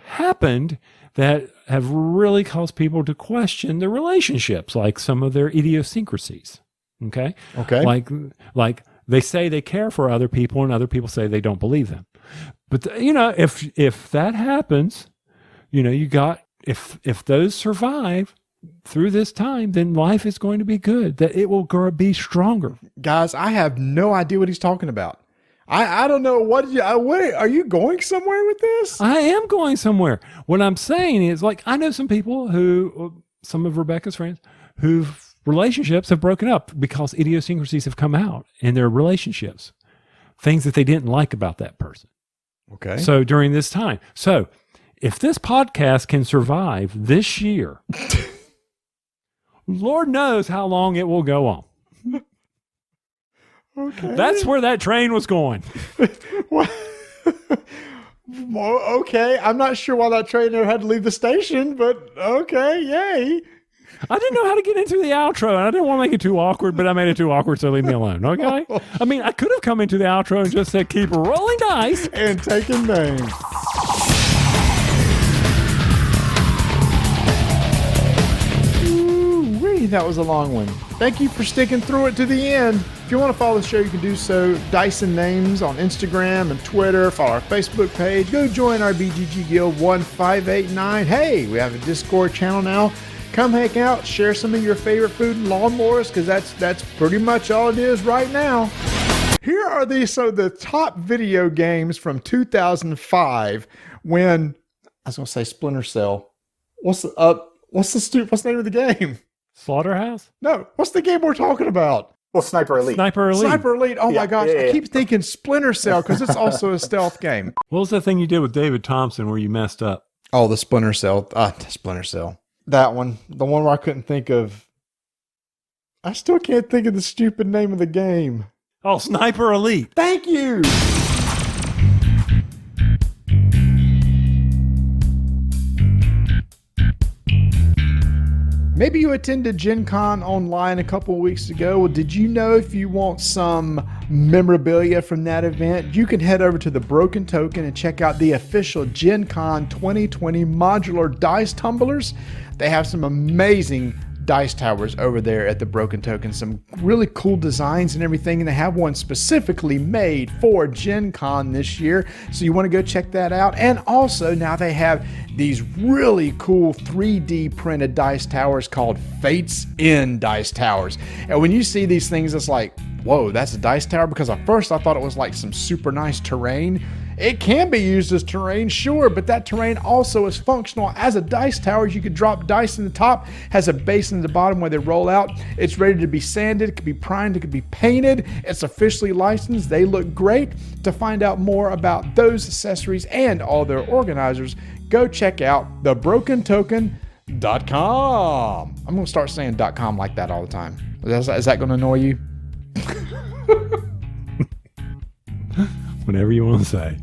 happened that have really caused people to question their relationships, like some of their idiosyncrasies. Okay. Like they say they care for other people and other people say they don't believe them. But if that happens, if those survive through this time, then life is going to be good, that it will be stronger. Guys, I have no idea what he's talking about. I don't know. Are you going somewhere with this? I am going somewhere. What I'm saying is, like, I know some people some of Rebecca's friends, whose relationships have broken up because idiosyncrasies have come out in their relationships, things that they didn't like about that person. Okay. So during this time. So if this podcast can survive this year, Lord knows how long it will go on. Okay. That's where that train was going. Well, okay. I'm not sure why that train ever had to leave the station, but okay, yay. I didn't know how to get into the outro, and I didn't want to make it too awkward, but I made it too awkward, so leave me alone, okay? I mean, I could have come into the outro and just said, keep rolling dice. And taking names. Ooh-wee, that was a long one. Thank you for sticking through it to the end. If you want to follow the show, you can do so. Dice and Names on Instagram and Twitter. Follow our Facebook page. Go join our BGG Guild 1589. Hey, we have a Discord channel now. Come hang out, share some of your favorite food and lawnmowers, because that's pretty much all it is right now. Here are the top video games from 2005 when, I was going to say Splinter Cell. What's the name of the game? Slaughterhouse? No, what's the game we're talking about? Well, Sniper Elite. Sniper Elite. Sniper Elite. Oh my gosh, yeah. I keep thinking Splinter Cell because it's also a stealth game. What was that thing you did with David Thompson where you messed up? Oh, the Splinter Cell. Splinter Cell. That one. The one where I couldn't think of. I still can't think of the stupid name of the game. Oh, Sniper Elite. Thank you. Maybe you attended Gen Con online a couple weeks ago. Well, did you know if you want some memorabilia from that event, you can head over to the Broken Token and check out the official Gen Con 2020 modular dice tumblers. They have some amazing dice towers over there at the Broken Token, some really cool designs and everything, and they have one specifically made for Gen Con this year, so you want to go check that out. And also now they have these really cool 3D printed dice towers called Fates In dice towers, and when you see these things, it's like, whoa, that's a dice tower, because at first I thought it was like some super nice terrain. It can be used as terrain, sure, but that terrain also is functional as a dice tower. You could drop dice in the top, has a base in the bottom where they roll out. It's ready to be sanded, it could be primed, it could be painted. It's officially licensed. They look great. To find out more about those accessories and all their organizers, go check out thebrokentoken.com. I'm going to start saying .com like that all the time. Is that going to annoy you? Whatever you want to say.